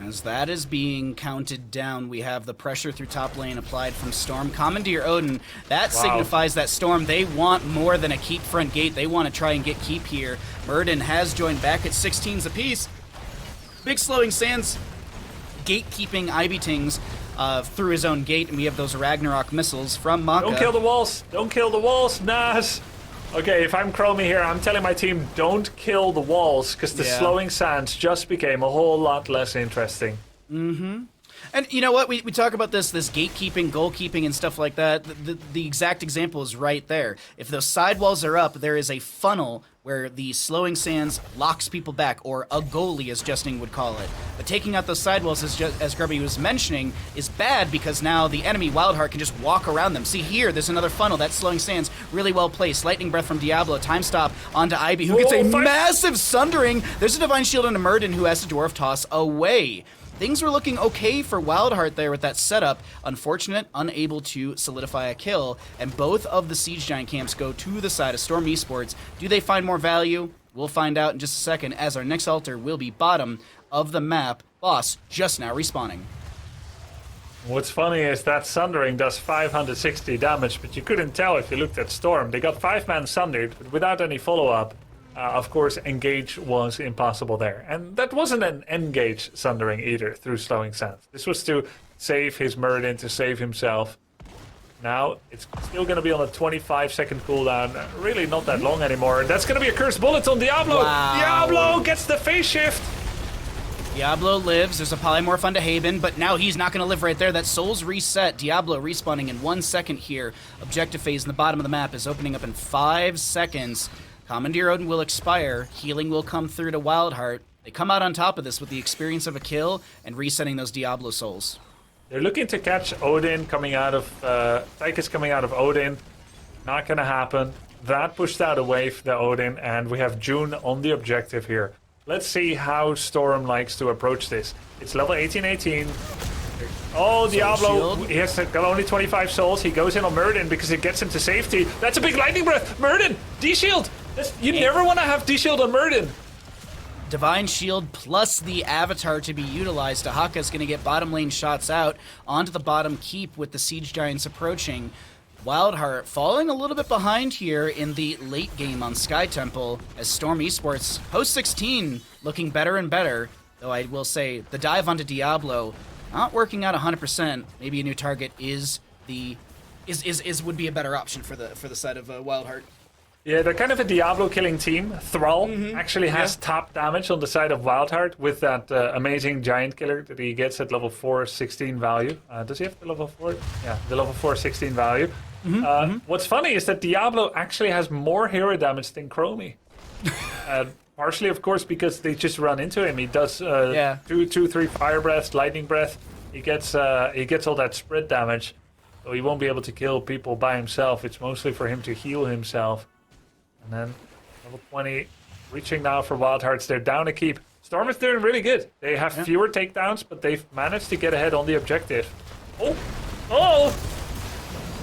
As that is being counted down, we have the pressure through top lane applied from Storm. Commandeer Odin, that signifies that Storm, they want more than a keep front gate. They want to try and get keep here. Muradin has joined back at 16s apiece. Big slowing sands, gatekeeping Ivy Tings through his own gate, and we have those Ragnarok missiles from Maka. Don't kill the walls! Don't kill the walls, Nas! Okay, if I'm Chromie here, I'm telling my team, don't kill the walls, because the slowing sands just became a whole lot less interesting. Mm-hmm. And you know what? We talk about this gatekeeping, goalkeeping, and stuff like that. The exact example is right there. If those sidewalls are up, there is a funnel where the slowing sands locks people back, or a goalie, as Justin would call it. But taking out those sidewalls, as Grubby was mentioning, is bad because now the enemy, WildHeart, can just walk around them. See here, there's another funnel. That slowing sands, really well placed. Lightning Breath from Diablo, time stop onto Ivy, who gets a massive sundering. There's a Divine Shield and a Murden who has to Dwarf Toss away. Things were looking okay for WildHeart there with that setup. Unfortunate, unable to solidify a kill, and both of the Siege Giant camps go to the side of Storm Esports. Do they find more value? We'll find out in just a second, as our next altar will be bottom of the map. Boss just now respawning. What's funny is that Sundering does 560 damage, but you couldn't tell if you looked at Storm. They got 5-man Sundered, but without any follow-up. Of course, Engage was impossible there. And that wasn't an Engage Sundering either, through Slowing Sands. This was to save his Murden, to save himself. Now, it's still going to be on a 25-second cooldown. Really not that long anymore. That's going to be a Cursed Bullet on Diablo! Wow. Diablo gets the phase shift! Diablo lives, there's a polymorph onto Haben, but now he's not going to live right there. That soul's reset. Diablo respawning in 1 second here. Objective phase in the bottom of the map is opening up in 5 seconds. Commandeer Odin will expire. Healing will come through to WildHeart. They come out on top of this with the experience of a kill and resetting those Diablo souls. They're looking to catch Odin coming out of... Tychus coming out of Odin. Not going to happen. That pushed out a wave, the Odin, and we have June on the objective here. Let's see how Storm likes to approach this. It's level 18-18. Oh, Diablo, he has got only 25 souls. He goes in on Murden because it gets him to safety. That's a big lightning breath. Murden, D-Shield. You never want to have D-Shield on Murden. Divine Shield plus the Avatar to be utilized. Dahaka's going to get bottom lane shots out onto the bottom keep with the Siege Giants approaching. WildHeart falling a little bit behind here in the late game on Sky Temple as Storm Esports post 16 looking better and better. Though I will say the dive onto Diablo not working out 100%. Maybe a new target would be a better option for the side of WildHeart. Yeah, they're kind of a Diablo killing team. Thrall actually has top damage on the side of WildHeart with that amazing giant killer that he gets at level 4 16 value. Does he have the level 4? Yeah, the level 4 16 value. What's funny is that Diablo actually has more hero damage than Chromie. Partially, of course, because they just run into him. He does 2, 3 fire breaths, lightning breath. He gets all that spread damage, so he won't be able to kill people by himself. It's mostly for him to heal himself. And then level 20, reaching now for WildHearts. They're down a keep. Storm is doing really good. They have fewer takedowns, but they've managed to get ahead on the objective. Oh!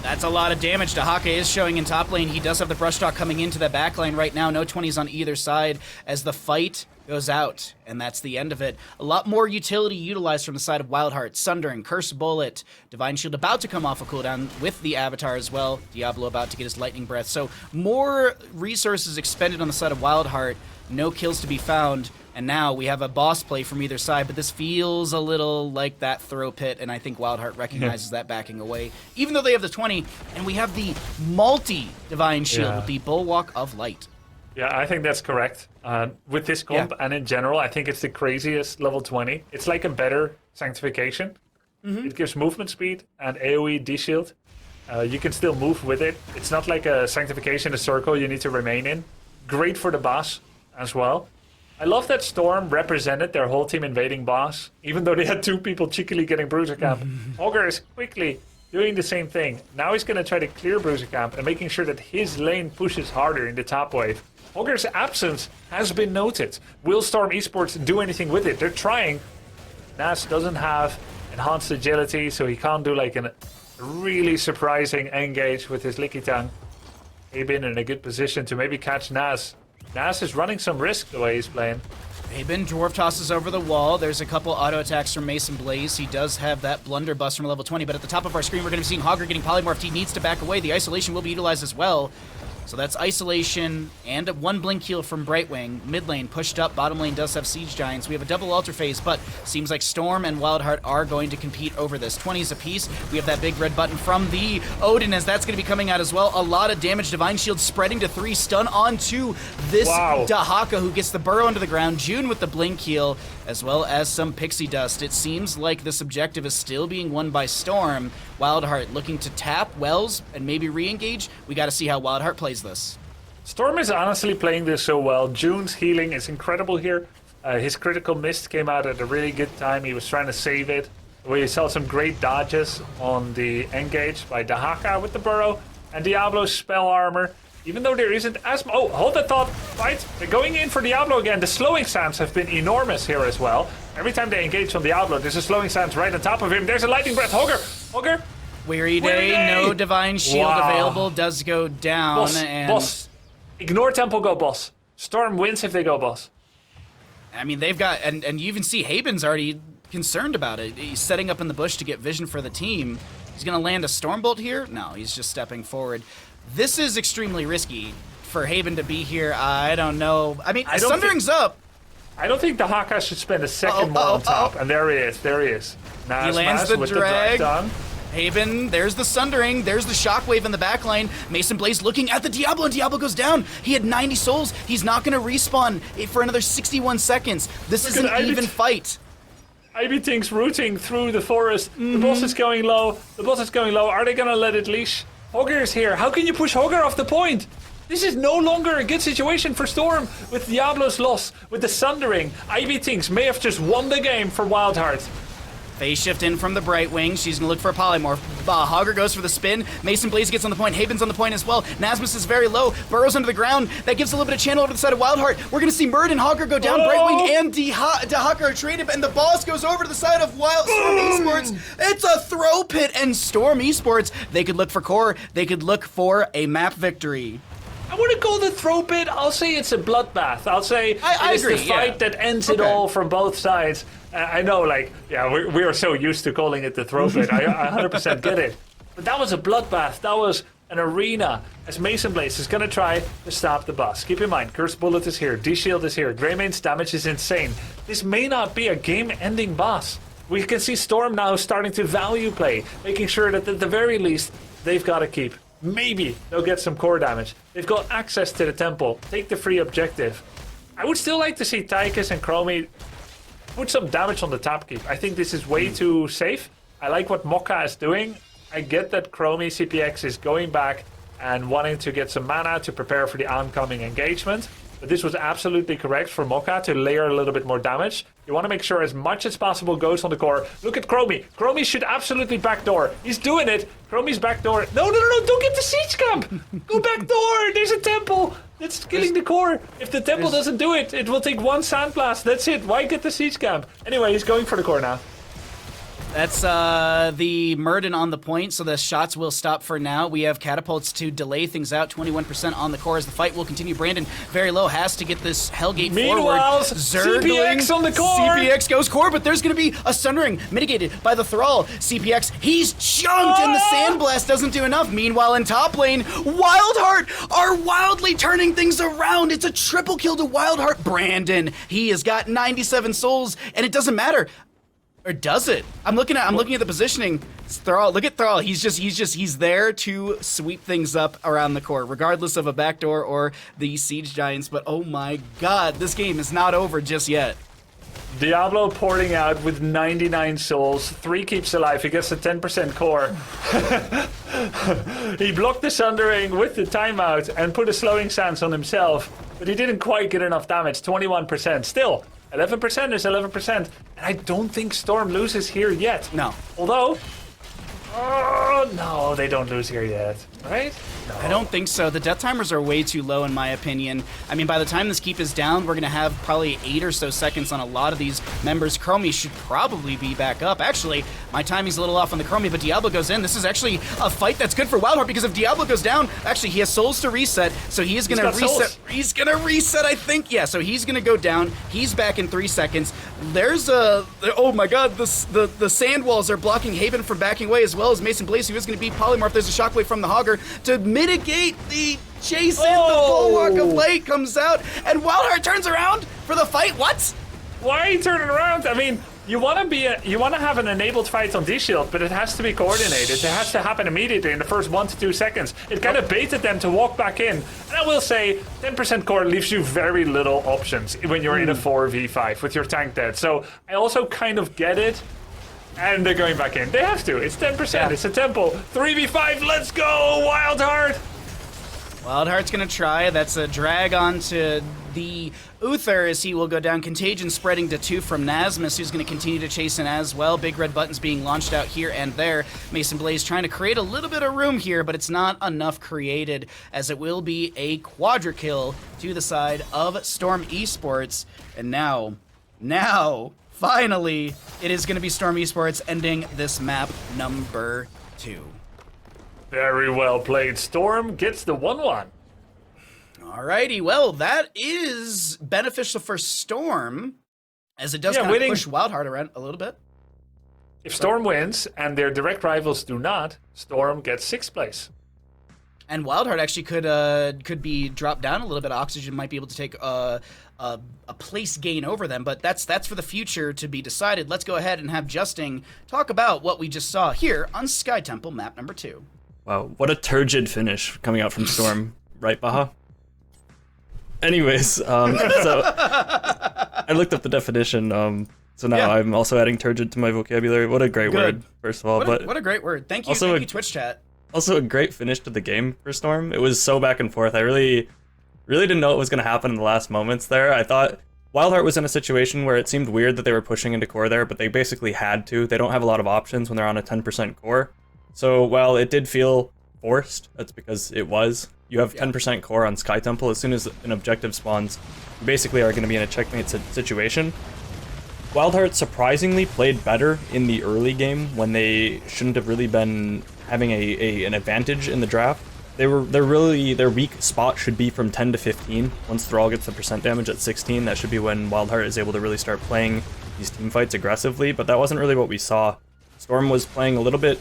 That's a lot of damage. Dahaka is showing in top lane. He does have the brush talk coming into the back line right now. No 20s on either side as the fight goes out, and that's the end of it. A lot more utility utilized from the side of WildHeart. Sundering, Cursed Bullet, Divine Shield about to come off a cooldown with the Avatar as well. Diablo about to get his Lightning Breath. So more resources expended on the side of WildHeart. No kills to be found. And now we have a boss play from either side, but this feels a little like that throw pit, and I think WildHeart recognizes that backing away. Even though they have the 20, and we have the multi-Divine Shield with the Bulwark of Light. Yeah, I think that's correct. With this comp and in general, I think it's the craziest level 20. It's like a better Sanctification. It gives movement speed and AoE D-Shield. You can still move with it. It's not like a Sanctification, a circle you need to remain in. Great for the boss as well. I love that Storm represented their whole team invading boss, even though they had 2 people cheekily getting Bruiser Camp. Augur is quickly doing the same thing. Now he's going to try to clear Bruiser Camp and making sure that his lane pushes harder in the top wave. Augur's absence has been noted. Will Storm Esports do anything with it? They're trying. Nas doesn't have enhanced agility, so he can't do like a really surprising engage with his Licky Tongue. Haben in a good position to maybe catch Nas. Nas is running some risk the way he's playing. Haben dwarf tosses over the wall. There's a couple auto attacks from Mason Blaze. He does have that blunderbuss from level 20, but at the top of our screen we're going to be seeing Hogger getting polymorphed. He needs to back away. The isolation will be utilized as well. So that's isolation and 1 blink heal from Brightwing. Mid lane pushed up. Bottom lane does have Siege Giants. We have a double altar phase, but seems like Storm and WildHeart are going to compete over this. 20s apiece. We have that big red button from the Odin as that's going to be coming out as well. A lot of damage. Divine Shield spreading to 3. Stun onto this Dahaka who gets the burrow into the ground. June with the blink heal as well as some pixie dust. It seems like this objective is still being won by Storm. WildHeart looking to tap Wells and maybe re-engage. We got to see how WildHeart plays this. Storm is honestly playing this so well. June's healing is incredible here. His critical mist came out at a really good time. He was trying to save it. We saw some great dodges on the engage by Dahaka with the burrow and Diablo's spell armor. Even though there isn't as... Oh, hold that thought. Right, they're going in for Diablo again. The slowing sands have been enormous here as well. Every time they engage on Diablo, there's a slowing sands right on top of him. There's a lightning breath. Hogger. Weary day, no divine shield available, does go down. Boss. Ignore tempo, go boss. Storm wins if they go boss. I mean, they've got... And you even see Haben's already concerned about it. He's setting up in the bush to get vision for the team. He's going to land a Stormbolt here? No, he's just stepping forward. This is extremely risky for Haben to be here. I don't know. I mean, Sundering's up. I don't think the Haka should spend a second more on top. And there he is. He lands the drag. Haben, there's the Sundering, there's the Shockwave in the backline. Mason Blaze looking at the Diablo, and Diablo goes down. He had 90 souls. He's not going to respawn for another 61 seconds. This is an even fight. IBTing's rooting through the forest. The boss is going low. Are they going to let it leash? Hogger is here. How can you push Hogger off the point? This is no longer a good situation for Storm with Diablo's loss, with the Sundering. IBTings may have just won the game for WildHeart. Phase shift in from the Brightwing. She's going to look for a polymorph. Hogger goes for the spin. Mason Blaze gets on the point. Haben's on the point as well. Nasmus is very low. Burrows under the ground. That gives a little bit of channel over to the side of WildHeart. We're going to see Murd and Hogger go down. Brightwing and Dahaka are traded, and the boss goes over to the side of Storm Esports. It's a throw pit, and Storm Esports, they could look for core. They could look for a map victory. I wouldn't call the throw pit. I'll say it's a bloodbath. I'll say it's the fight that ends it all from both sides. I know, we are so used to calling it the throw pit. I 100% get it. But that was a bloodbath. That was an arena. As Mason Blaze is going to try to stop the boss. Keep in mind, Curse Bullet is here. D-Shield is here. Greymane's damage is insane. This may not be a game-ending boss. We can see Storm now starting to value play, making sure that at the very least, they've got to keep. Maybe they'll get some core damage. They've got access to the temple. Take the free objective. I would still like to see Tychus and Chromie put some damage on the top keep. I think this is way too safe. I like what Mokka is doing. I get that Chromie CPX is going back and wanting to get some mana to prepare for the oncoming engagement. But this was absolutely correct for Mokka to layer a little bit more damage. You want to make sure as much as possible goes on the core. Look at Chromie. Chromie should absolutely backdoor. He's doing it. Chromie's backdoor. No, don't get the siege camp. Go backdoor. There's a temple. That's killing the core. If the temple doesn't do it, it will take one sandblast. That's it. Why get the siege camp? Anyway, he's going for the core now. That's the Murden on the point, so the shots will stop for now. We have catapults to delay things out, 21% on the core as the fight will continue. Brandon, very low, has to get this Hellgate Meanwhile, forward. CPX on the core! CPX goes core, but there's going to be a Sundering mitigated by the Thrall. CPX, he's chunked, and the Sandblast doesn't do enough. Meanwhile, in top lane, WildHeart are wildly turning things around. It's a triple kill to WildHeart. Brandon, he has got 97 souls, and it doesn't matter. Or does it? I'm looking at the positioning. Thrall, look at Thrall. He's there to sweep things up around the core, regardless of a backdoor or the Siege Giants. But oh my God, this game is not over just yet. Diablo porting out with 99 souls, 3 keeps alive, he gets a 10% core. He blocked the Sundering with the timeout and put a slowing stance on himself, but he didn't quite get enough damage, 21%. Still, 11% is 11%, and I don't think Storm loses here yet. No. Although, oh, no, they don't lose here yet, right? No. I don't think so. The death timers are way too low in my opinion. I mean, by the time this keep is down, we're going to have probably 8 or so seconds on a lot of these members. Chromie should probably be back up. Actually, my timing's a little off on the Chromie, but Diablo goes in. This is actually a fight that's good for WildHeart because if Diablo goes down, actually he has souls to reset, so he is going to reset. Souls. He's going to reset, I think. Yeah, so he's going to go down. He's back in 3 seconds. There's a... Oh my God, the sand walls are blocking Haben from backing away as well as Mason Blaze, who is going to be polymorph. There's a shockwave from the Hogger to mitigate the chase in. The Bulwark of Light comes out, and WildHeart turns around for the fight. What? Why are you turning around? I mean, you want to have an enabled fight on D-Shield, but it has to be coordinated. It has to happen immediately in the first 1 to 2 seconds. It kind of baited them to walk back in. And I will say, 10% core leaves you very little options when you're in a 4v5 with your tank dead. So I also kind of get it. And they're going back in. They have to. It's 10%. Yeah. It's a temple. 3v5. Let's go, WildHeart. WildHeart's going to try. That's a drag onto the Uther as he will go down. Contagion spreading to 2 from Nasmus, who's going to continue to chase in as well. Big red buttons being launched out here and there. Mason Blaze trying to create a little bit of room here, but it's not enough created, as it will be a quadra kill to the side of Storm Esports. And now, finally, it is going to be Storm Esports ending this map number 2. Very well played. Storm gets the 1-1. Alrighty, well, that is beneficial for Storm, as it does kind of push WildHeart around a little bit. If Storm wins and their direct rivals do not, Storm gets 6th place. And WildHeart actually could be dropped down a little bit. Oxygen might be able to take a place gain over them, but that's for the future to be decided. Let's go ahead and have Justin talk about what we just saw here on Sky Temple map number 2. Wow, what a turgid finish coming out from Storm, right, Baha? Anyways, so I looked up the definition, so now I'm also adding turgid to my vocabulary. What a great word, first of all. What a great word. Thank you, Twitch chat. Also a great finish to the game for Storm. It was so back and forth. I really didn't know what was going to happen in the last moments there. I thought WildHeart was in a situation where it seemed weird that they were pushing into core there, but they basically had to. They don't have a lot of options when they're on a 10% core. So while it did feel forced, that's because it was. You have 10% core on Sky Temple. As soon as an objective spawns, you basically are going to be in a checkmate situation. WildHeart surprisingly played better in the early game when they shouldn't have really been having an advantage in the draft. Their weak spot should be from 10 to 15. Once Thrall gets the percent damage at 16, that should be when WildHeart is able to really start playing these team fights aggressively, but that wasn't really what we saw. Storm was playing a little bit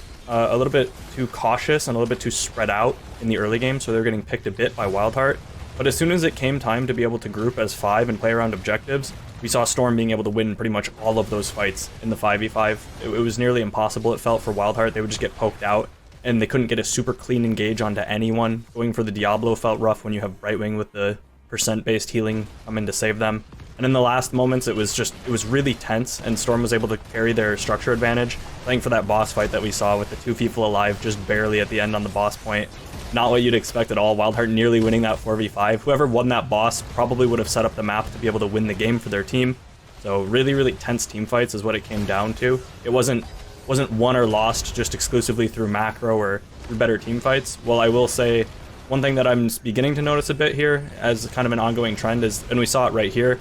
too cautious and a little bit too spread out in the early game, so they were getting picked a bit by WildHeart. But as soon as it came time to be able to group as 5 and play around objectives, we saw Storm being able to win pretty much all of those fights in the 5v5. It was nearly impossible, it felt, for WildHeart. They would just get poked out, and they couldn't get a super clean engage onto anyone. Going for the Diablo felt rough when you have Brightwing with the percent-based healing come in to save them. And in the last moments, it was really tense, and Storm was able to carry their structure advantage, playing for that boss fight that we saw with the 2 people alive just barely at the end on the boss point. Not what you'd expect at all. WildHeart nearly winning that 4v5. Whoever won that boss probably would have set up the map to be able to win the game for their team. So really, really tense team fights is what it came down to. It wasn't won or lost just exclusively through macro or through better team fights. Well, I will say one thing that I'm beginning to notice a bit here as kind of an ongoing trend is, and we saw it right here,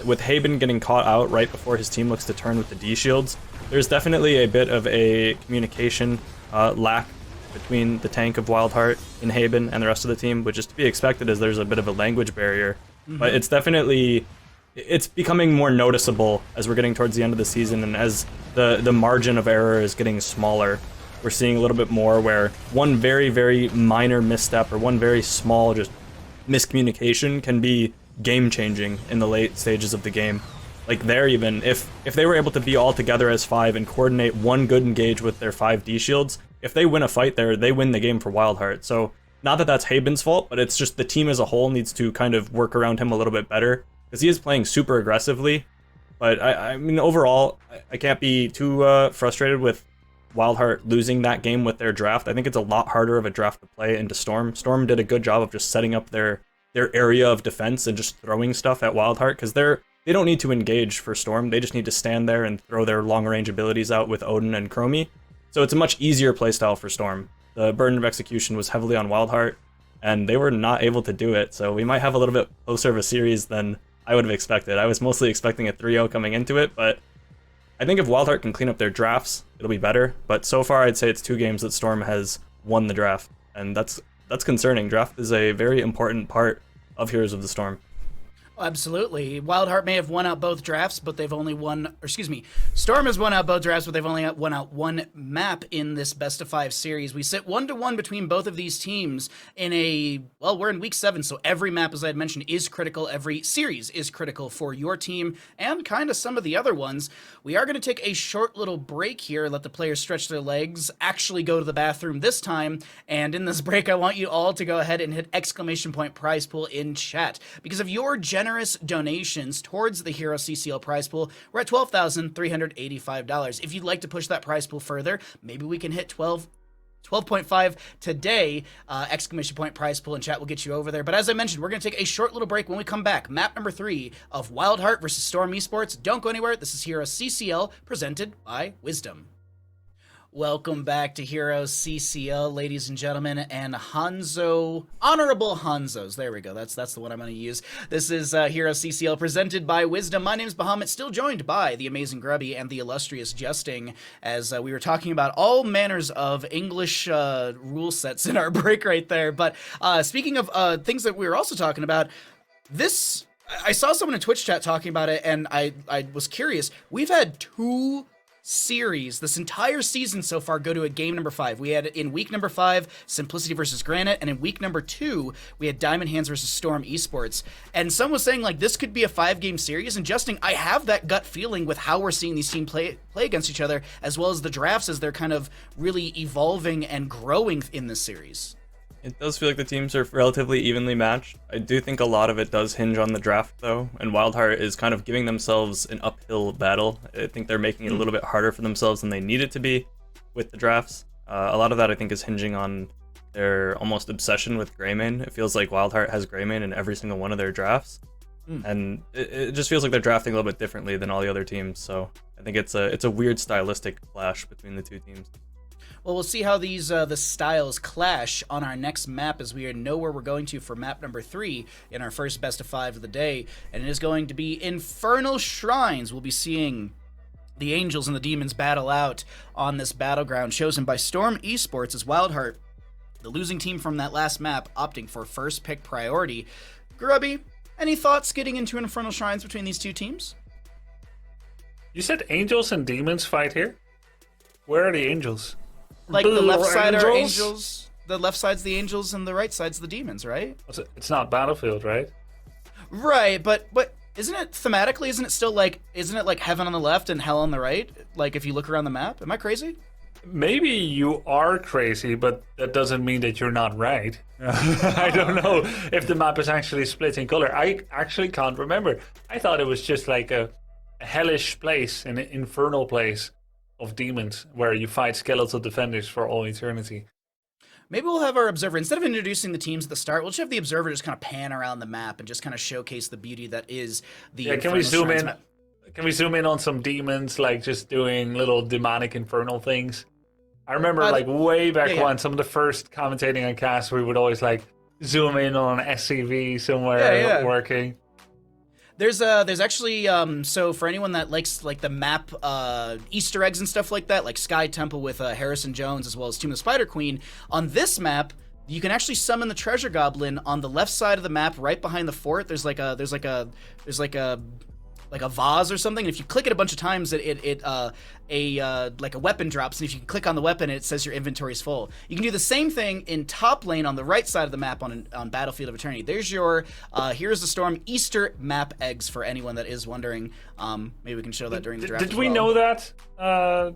with Haben getting caught out right before his team looks to turn with the D shields, there's definitely a bit of a communication lack between the tank of WildHeart and Haben and the rest of the team, which is to be expected as there's a bit of a language barrier. But it's becoming more noticeable as we're getting towards the end of the season, and as the margin of error is getting smaller. We're seeing a little bit more where one very, very minor misstep or one very small just miscommunication can be game-changing in the late stages of the game. Like there, even if they were able to be all together as 5 and coordinate one good engage with their 5 D shields, if they win a fight there, they win the game for WildHeart. So not that that's Haben's fault, but it's just the team as a whole needs to kind of work around him a little bit better, because he is playing super aggressively. But I mean, overall, I can't be too frustrated with WildHeart losing that game with their draft. I think it's a lot harder of a draft to play into Storm. Storm did a good job of just setting up their area of defense and just throwing stuff at WildHeart, because they don't need to engage for Storm. They just need to stand there and throw their long-range abilities out with Odin and Chromie. So it's a much easier playstyle for Storm. The burden of execution was heavily on WildHeart, and they were not able to do it. So we might have a little bit closer of a series than I would have expected. I was mostly expecting a 3-0 coming into it, but I think if WildHeart can clean up their drafts, it'll be better. But so far, I'd say it's 2 games that Storm has won the draft, and that's concerning. Draft is a very important part of Heroes of the Storm. Absolutely. WildHeart may have won out both drafts, but they've only won, or excuse me, Storm has won out both drafts, but they've only won out one map in this best of 5 series. We sit 1-1 between both of these teams we're in week 7, so every map, as I had mentioned, is critical. Every series is critical for your team and kind of some of the other ones. We are going to take a short little break here, let the players stretch their legs, actually go to the bathroom this time, and in this break, I want you all to go ahead and hit ! prize pool in chat, because of your generous donations towards the HeroesCCL prize pool, we're at $12,385. If you'd like to push that prize pool further, maybe we can hit 12.5 today. Exclamation point prize pool and chat will get you over there. But as I mentioned, we're going to take a short little break. When we come back, map number 3 of WildHeart versus Storm Esports. Don't go anywhere. This is HeroesCCL presented by Wisdom. Welcome back to HeroesCCL, ladies and gentlemen, and Hanzo, honorable Hanzos. There we go. That's the one I'm going to use. This is HeroesCCL presented by Wisdom. My name is Bahamut, still joined by the amazing Grubby and the illustrious Justing, as we were talking about all manners of English rule sets in our break right there. But speaking of things that we were also talking about, this, I saw someone in Twitch chat talking about it, and I was curious. We've had 2 series this entire season so far go to a game number 5. We had in week number 5 Simplicity versus Granite, and in week number 2 we had Diamond Hands versus Storm Esports. And some was saying like this could be a 5-game series, and Justin, I have that gut feeling with how we're seeing these teams play against each other, as well as the drafts as they're kind of really evolving and growing in this series. It does feel like the teams are relatively evenly matched. I do think a lot of it does hinge on the draft, though, and WildHeart is kind of giving themselves an uphill battle. I think they're making it a little bit harder for themselves than they need it to be with the drafts. A lot of that, I think, is hinging on their almost obsession with Greymane. It feels like WildHeart has Greymane in every single one of their drafts, and it just feels like they're drafting a little bit differently than all the other teams, so I think it's a weird stylistic clash between the 2 teams. Well, we'll see how these the styles clash on our next map, as we know where we're going to for map number 3 in our first best of 5 of the day, and it is going to be Infernal Shrines. We'll be seeing the Angels and the Demons battle out on this battleground chosen by Storm Esports as WildHeart, the losing team from that last map, opting for first pick priority. Grubby, any thoughts getting into Infernal Shrines between these 2 teams? You said Angels and Demons fight here? Where are the Angels? Like the left side are Angels, the left side's the Angels, and the right side's the Demons, right? It's not Battlefield, right? Right, but isn't it thematically, isn't it like heaven on the left and hell on the right? Like if you look around the map? Am I crazy? Maybe you are crazy, but that doesn't mean that you're not right. I don't know if the map is actually split in color. I actually can't remember. I thought it was just like a hellish place, an infernal place of demons where you fight skeletal defenders for all eternity. Maybe we'll have our observer, instead of introducing the teams at the start, we'll just have the observer just kind of pan around the map and just kind of showcase the beauty that is the can we zoom in? map. Can we zoom in on some demons, like just doing little demonic infernal things? I remember like way back when, some of the first commentating on cast, we would always like zoom in on an SCV somewhere working. There's actually so for anyone that likes like the map Easter eggs and stuff like that, like Sky Temple with Harrison Jones as well as Tomb of the Spider Queen, on this map you can actually summon the Treasure Goblin on the left side of the map, right behind the fort. There's like a vase or something, and if you click it a bunch of times, like a weapon drops, and if you click on the weapon, it says your inventory is full. You can do the same thing in top lane on the right side of the map on Battlefield of Eternity. There's your Here's the Storm Easter map eggs for anyone that is wondering. Maybe we can show that during the draft. Did we know that,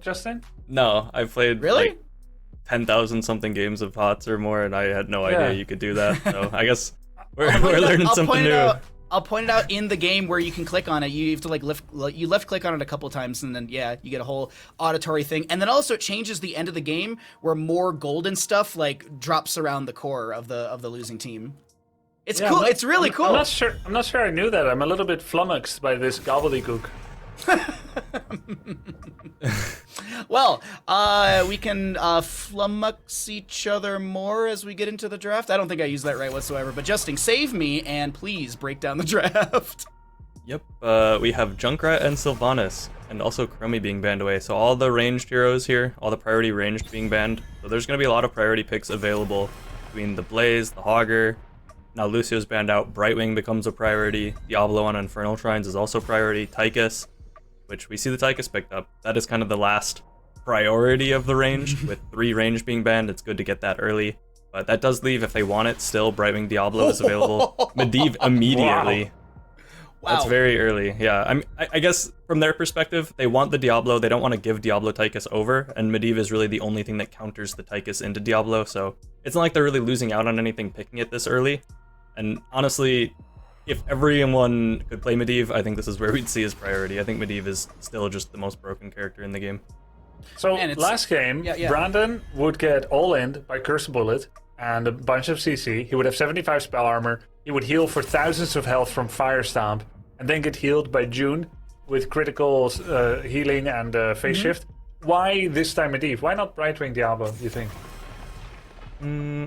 Justin? No, I've played really? like 10,000 something games of HoTS or more, and I had no idea you could do that. So I guess we're learning something new. I'll point it out in the game where you can click on it. You have to like left click on it a couple times, and then you get a whole auditory thing. And then also it changes the end of the game where more golden stuff like drops around the core of the losing team. It's cool. It's really cool. I'm not sure I knew that. I'm a little bit flummoxed by this gobbledygook. Well, we can flummox each other more as we get into the draft. I don't think I used that right whatsoever, but Justin, save me and please break down the draft. Yep, we have Junkrat and Sylvanas, and also Chromie being banned away. So all the ranged heroes here, all the priority ranged being banned. So there's going to be a lot of priority picks available between the Blaze, the Hogger. Now Lucio's banned out, Brightwing becomes a priority. Diablo on Infernal Shrines is also priority. Tychus, which we see the Tychus picked up. That is kind of the last priority of the range. With 3 range being banned, it's good to get that early. But that does leave, if they want it, still Brightwing Diablo is available. Medivh immediately. Wow. That's very early. Yeah, I guess from their perspective, they want the Diablo. They don't want to give Diablo Tychus over, and Medivh is really the only thing that counters the Tychus into Diablo, so it's not like they're really losing out on anything picking it this early. And honestly, if everyone could play Medivh, I think this is where we'd see his priority. I think Medivh is still just the most broken character in the game. So And it's- last game, Yeah. Brandon would get all in by Curse Bullet and a bunch of CC. He would have 75 spell armor. He would heal for thousands of health from Fire Stomp, and then get healed by June with critical healing and phase shift. Why this time Medivh? Why not Brightwing Diablo, do you think?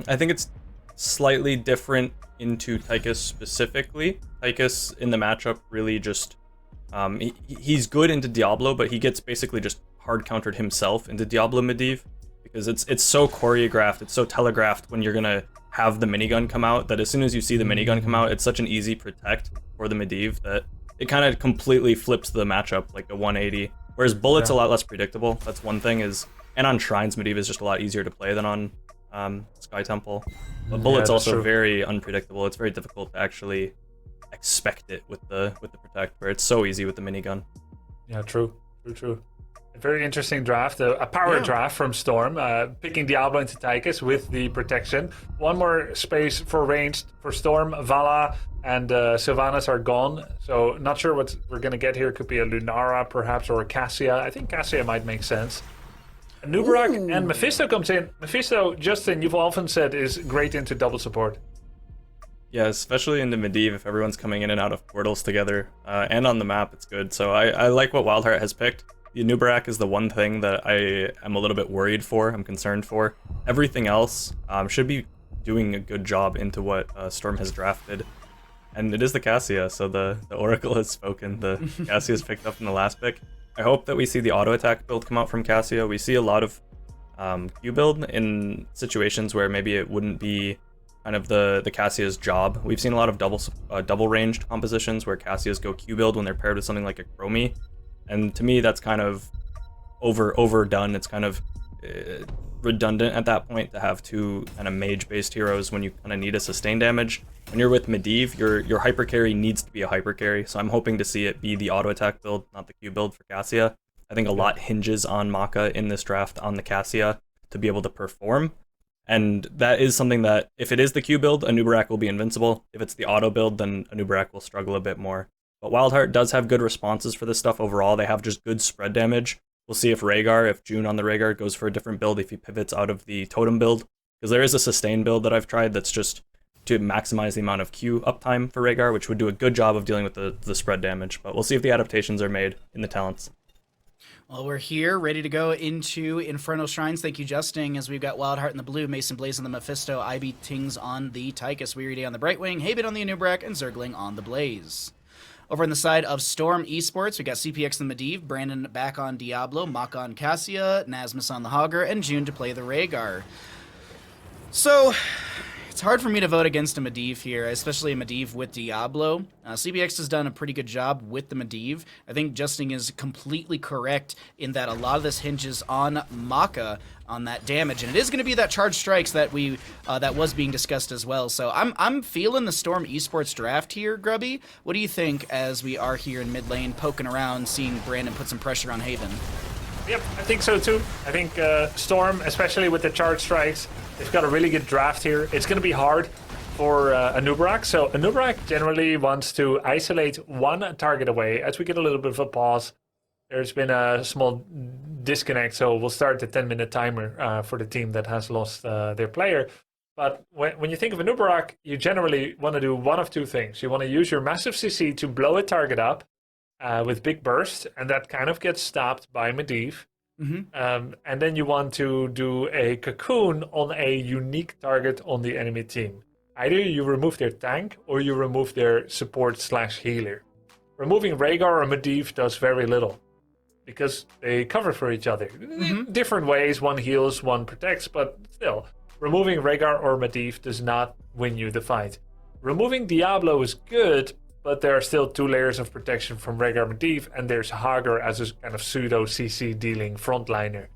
I think it's slightly different into Tychus specifically. Tychus in the matchup really just he's good into Diablo, but he gets basically just hard countered himself into Diablo Medivh because it's so choreographed, it's so telegraphed when you're gonna have the minigun come out that as soon as you see the minigun come out, it's such an easy protect for the Medivh that it kind of completely flips the matchup like a 180. Whereas Bullet's a lot less predictable. That's one thing and on Shrines Medivh is just a lot easier to play than on Sky Temple. But Bullet's also true. very unpredictable. It's very difficult to actually expect it with the protect, where it's so easy with the minigun. Yeah, true. A very interesting draft, a power draft from Storm, picking Diablo into Tychus with the protection. One more space for ranged for Storm. Vala and Sylvanas are gone, so not sure what we're going to get here. Could be a Lunara perhaps, or a Cassia. I think Cassia might make sense. Nubarak and Mephisto comes in. Mephisto, Justin, you've often said, is great into double support. Yeah, especially into Medivh if everyone's coming in and out of portals together, and on the map it's good. So I like what WildHeart has picked. The Nubarak is the one thing that I am a little bit worried for, I'm concerned for. Everything else should be doing a good job into what Storm has drafted. And it is the Cassia, so the Oracle has spoken. The Cassia is picked up in the last pick. I hope that we see the auto attack build come out from Cassia. We see a lot of Q build in situations where maybe it wouldn't be kind of the Cassia's job. We've seen a lot of double ranged compositions where Cassias go Q build when they're paired with something like a Chromie. And to me, that's kind of overdone. It's kind of redundant at that point to have two kind of mage-based heroes when you kind of need a sustain damage. When you're with Medivh, your hyper carry needs to be a hyper carry. So I'm hoping to see it be the auto attack build, not the Q build for Cassia. I think a lot hinges on Maka in this draft on the Cassia to be able to perform. And that is something that, if it is the Q build, Nubarak will be invincible. If it's the auto build, then Nubarak will struggle a bit more. But WildHeart does have good responses for this stuff overall. They have just good spread damage. We'll see if June on the Rhaegar goes for a different build, if he pivots out of the totem build. Because there is a sustain build that I've tried that's just to maximize the amount of Q uptime for Rhaegar, which would do a good job of dealing with the spread damage. But we'll see if the adaptations are made in the talents. Well, we're here, ready to go into Infernal Shrines. Thank you, Justin, as we've got WildHeart in the blue, Mason Blaze on the Mephisto, IB Tings on the Tychus, Weary Day on the Brightwing, Haven on the Anubarak, and Zergling on the Blaze. Over on the side of Storm Esports, we got CPX and Medivh, Brandon back on Diablo, Maka on Cassia, Nasmus on the Hogger, and June to play the Rhaegar. So, it's hard for me to vote against a Medivh here, especially a Medivh with Diablo. CPX has done a pretty good job with the Medivh. I think Justin is completely correct in that a lot of this hinges on Maka on that damage, and it is going to be that charge strikes that that was being discussed as well. So I'm feeling the Storm Esports draft here, Grubby. What do you think as we are here in mid lane poking around, seeing Brandon put some pressure on Haven? Yep, I think so too. I think Storm, especially with the charge strikes, they've got a really good draft here. It's going to be hard for Anubarak. So Anubarak generally wants to isolate one target away. As we get a little bit of a pause, there's been a small disconnect, so we'll start the 10-minute timer for the team that has lost their player. But when you think of Anubarak, you generally want to do one of two things. You want to use your massive CC to blow a target up with big burst, and that kind of gets stopped by Medivh. And then you want to do a cocoon on a unique target on the enemy team. Either you remove their tank or you remove their support/healer. Removing Rhaegar or Medivh does very little because they cover for each other. Different ways, one heals, one protects, but still, removing Rhaegar or Medivh does not win you the fight. Removing Diablo is good, but there are still two layers of protection from Rhaegar Medivh, and there's Hagar as a kind of pseudo CC dealing frontliner.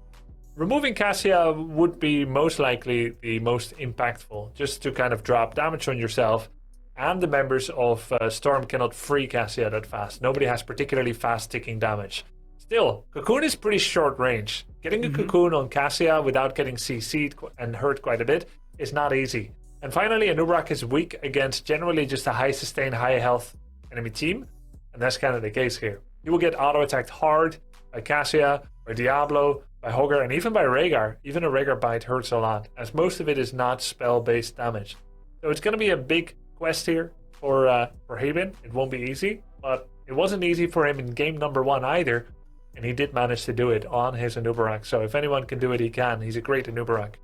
Removing Cassia would be most likely the most impactful, just to kind of drop damage on yourself, and the members of Storm cannot free Cassia that fast. Nobody has particularly fast ticking damage. Still, Cocoon is pretty short range. Getting a Cocoon on Cassia without getting CC'd and hurt quite a bit is not easy. And finally, Anubarak is weak against generally just a high sustain, high health enemy team, and that's kind of the case here. You will get auto-attacked hard by Cassia or Diablo, by Hogger, and even by Rhaegar. Even a Rhaegar bite hurts a lot, as most of it is not spell-based damage. So it's going to be a big quest here for Haben. It won't be easy, but it wasn't easy for him in game number 1 either, and he did manage to do it on his Anubarak. So if anyone can do it, he can. He's a great Anubarak.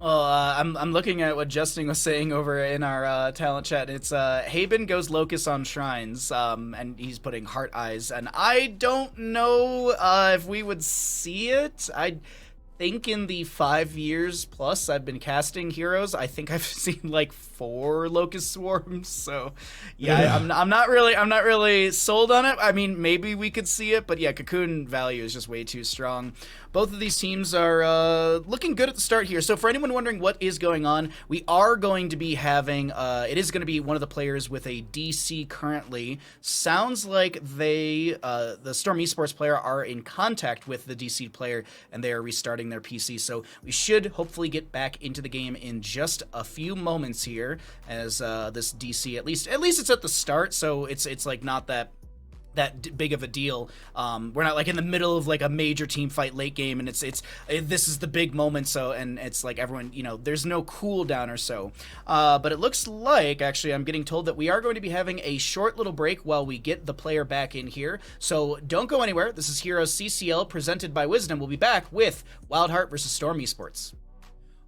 Well, I'm looking at what Justin was saying over in our talent chat. It's Haben goes Locust on Shrines, and he's putting Heart Eyes, and I don't know if we would see it. I think in the 5 years plus I've been casting Heroes, I think I've seen like 4 Locust Swarms. So yeah, I'm not really sold on it. I mean, maybe we could see it, but yeah, Cocoon value is just way too strong. Both of these teams are looking good at the start here. So for anyone wondering what is going on, we are going to be having, it is going to be one of the players with a DC currently. Sounds like they, the Storm Esports player, are in contact with the DC player, and they are restarting their PC. So we should hopefully get back into the game in just a few moments here, as this DC, at least it's at the start, so it's like not that big of a deal. We're not like in the middle of like a major team fight late game, and this is the big moment. So, and it's like everyone, there's no cooldown or so. But it looks like, actually, I'm getting told that we are going to be having a short little break while we get the player back in here. So don't go anywhere. This is HeroesCCL presented by Wisdom. We'll be back with WildHeart versus Storm Esports.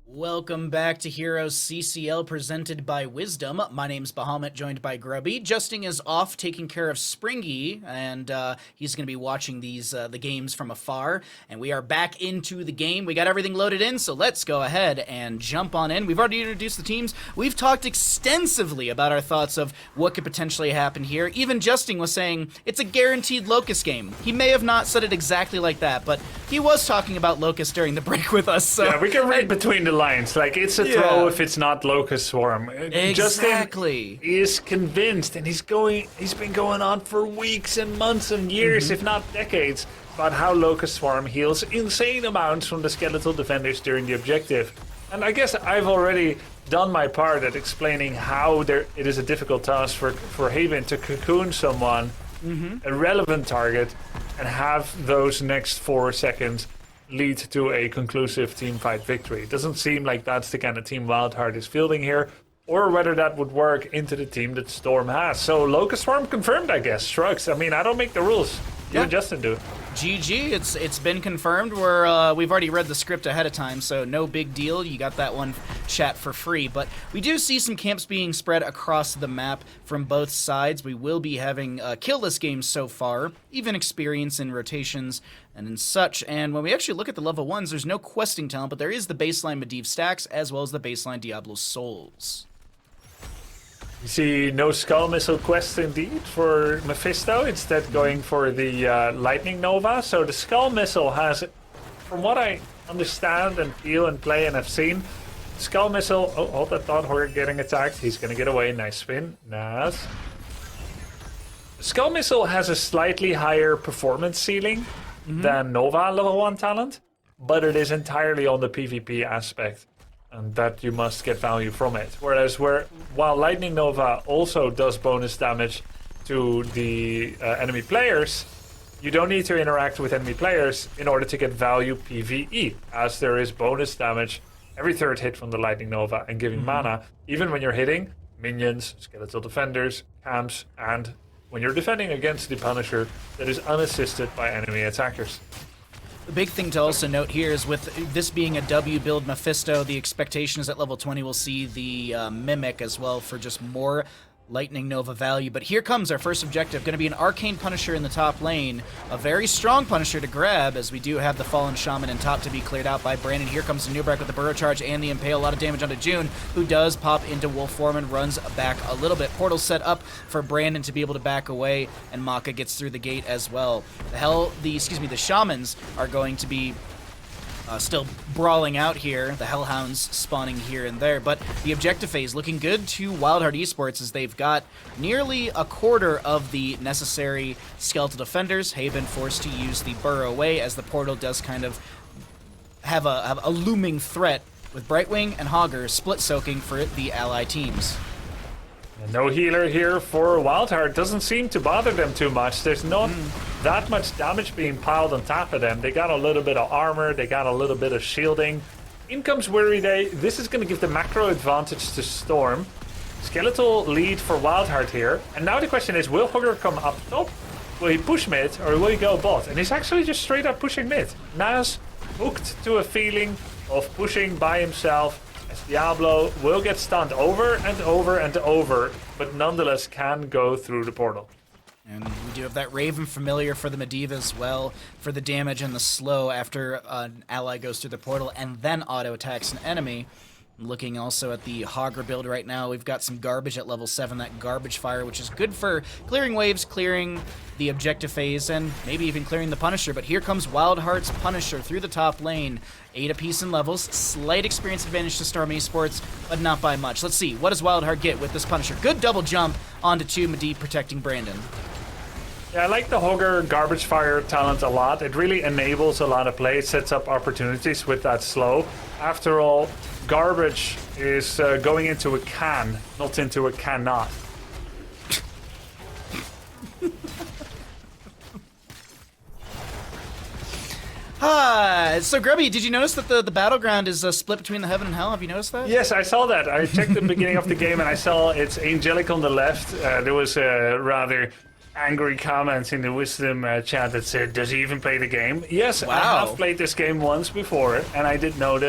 Welcome back to HeroesCCL presented by Wisdom. My name's Bahamut, joined by Grubby. Justin is off taking care of Springy, and he's going to be watching the games from afar. And we are back into the game. We got everything loaded in, so let's go ahead and jump on in. We've already introduced the teams. We've talked extensively about our thoughts of what could potentially happen here. Even Justin was saying it's a guaranteed Locust game. He may have not said it exactly like that, but he was talking about Locust during the break with us. So yeah, we can read between the lines. Like, it's a throw if it's not Locust Swarm. Exactly. Justin is convinced, and he's been going on for weeks and months and years, if not decades, about how Locust Swarm heals insane amounts from the skeletal defenders during the objective. And I guess I've already done my part at explaining how it is a difficult task for Haven to cocoon someone, a relevant target, and have those next 4 seconds lead to a conclusive team fight victory. It doesn't seem like that's the kind of team WildHeart is fielding here, or whether that would work into the team that Storm has. So Locust Swarm confirmed, I guess. Shrugs. I mean, I don't make the rules. You and Justin do. GG, it's been confirmed. We've already read the script ahead of time, so no big deal. You got that one chat for free. But we do see some camps being spread across the map from both sides. We will be having killless games so far, even experience in rotations and in such. And when we actually look at the level 1s, there's no questing talent, but there is the baseline Medivh stacks as well as the baseline Diablo souls. You see no Skull Missile quest indeed for Mephisto, instead going for the Lightning Nova. So the Skull Missile has, from what I understand and feel and play and have seen, Skull Missile, oh, hold that thought, Horror getting attacked, he's gonna get away, nice spin, nice. Skull Missile has a slightly higher performance ceiling than Nova level 1 talent, but it is entirely on the PvP aspect, and that you must get value from it. Whereas while Lightning Nova also does bonus damage to the enemy players, you don't need to interact with enemy players in order to get value PvE, as there is bonus damage every 3rd hit from the Lightning Nova and giving mana, even when you're hitting minions, skeletal defenders, camps, and when you're defending against the Punisher that is unassisted by enemy attackers. The big thing to also note here is with this being a W build Mephisto, the expectation is at level 20 we'll see the Mimic as well for just more Lightning Nova value. But here comes our first objective, going to be an Arcane Punisher in the top lane. A very strong Punisher to grab, as we do have the Fallen Shaman in top to be cleared out by Brandon. Here comes the Nubrak with the Burrow Charge and the Impale. A lot of damage onto June, who does pop into Wolf Form and runs back a little bit. Portal set up for Brandon to be able to back away, and Maka gets through the gate as well. The Shamans are going to be still brawling out here, the Hellhounds spawning here and there, but the objective phase looking good to WildHeart Esports as they've got nearly a quarter of the necessary skeletal defenders. Haben forced to use the Burrow away as the portal does kind of have a looming threat with Brightwing and Hogger split soaking for the ally teams. No healer here for WildHeart. Doesn't seem to bother them too much. There's not that much damage being piled on top of them. They got a little bit of armor. They got a little bit of shielding. In comes Weary Day. This is going to give the macro advantage to Storm. Skeletal lead for WildHeart here. And now the question is, will Hugger come up top? Will he push mid or will he go bot? And he's actually just straight up pushing mid. Nas hooked to a feeling of pushing by himself. As Diablo will get stunned over and over and over, but nonetheless can go through the portal. And we do have that Raven familiar for the Medivh as well, for the damage and the slow after an ally goes through the portal and then auto attacks an enemy. Looking also at the Hogger build right now, we've got some garbage at level 7, that garbage fire, which is good for clearing waves, clearing the objective phase, and maybe even clearing the Punisher. But here comes WildHeart's Punisher through the top lane. 8 apiece in levels, slight experience advantage to Storm Esports, but not by much. Let's see, what does WildHeart get with this Punisher? Good double jump onto 2 Medivh protecting Brandon. Yeah, I like the Hogger garbage fire talent a lot. It really enables a lot of play. It sets up opportunities with that slow. After all, garbage is going into a can, not into a cannot. So Grubby, did you notice that the battleground is split between the heaven and hell? Have you noticed that? Yes, I saw that. I checked the beginning of the game and I saw it's angelic on the left. There was a rather angry comment in the wisdom chat that said, does he even play the game? Yes, Wow. I have played this game once before, and I did not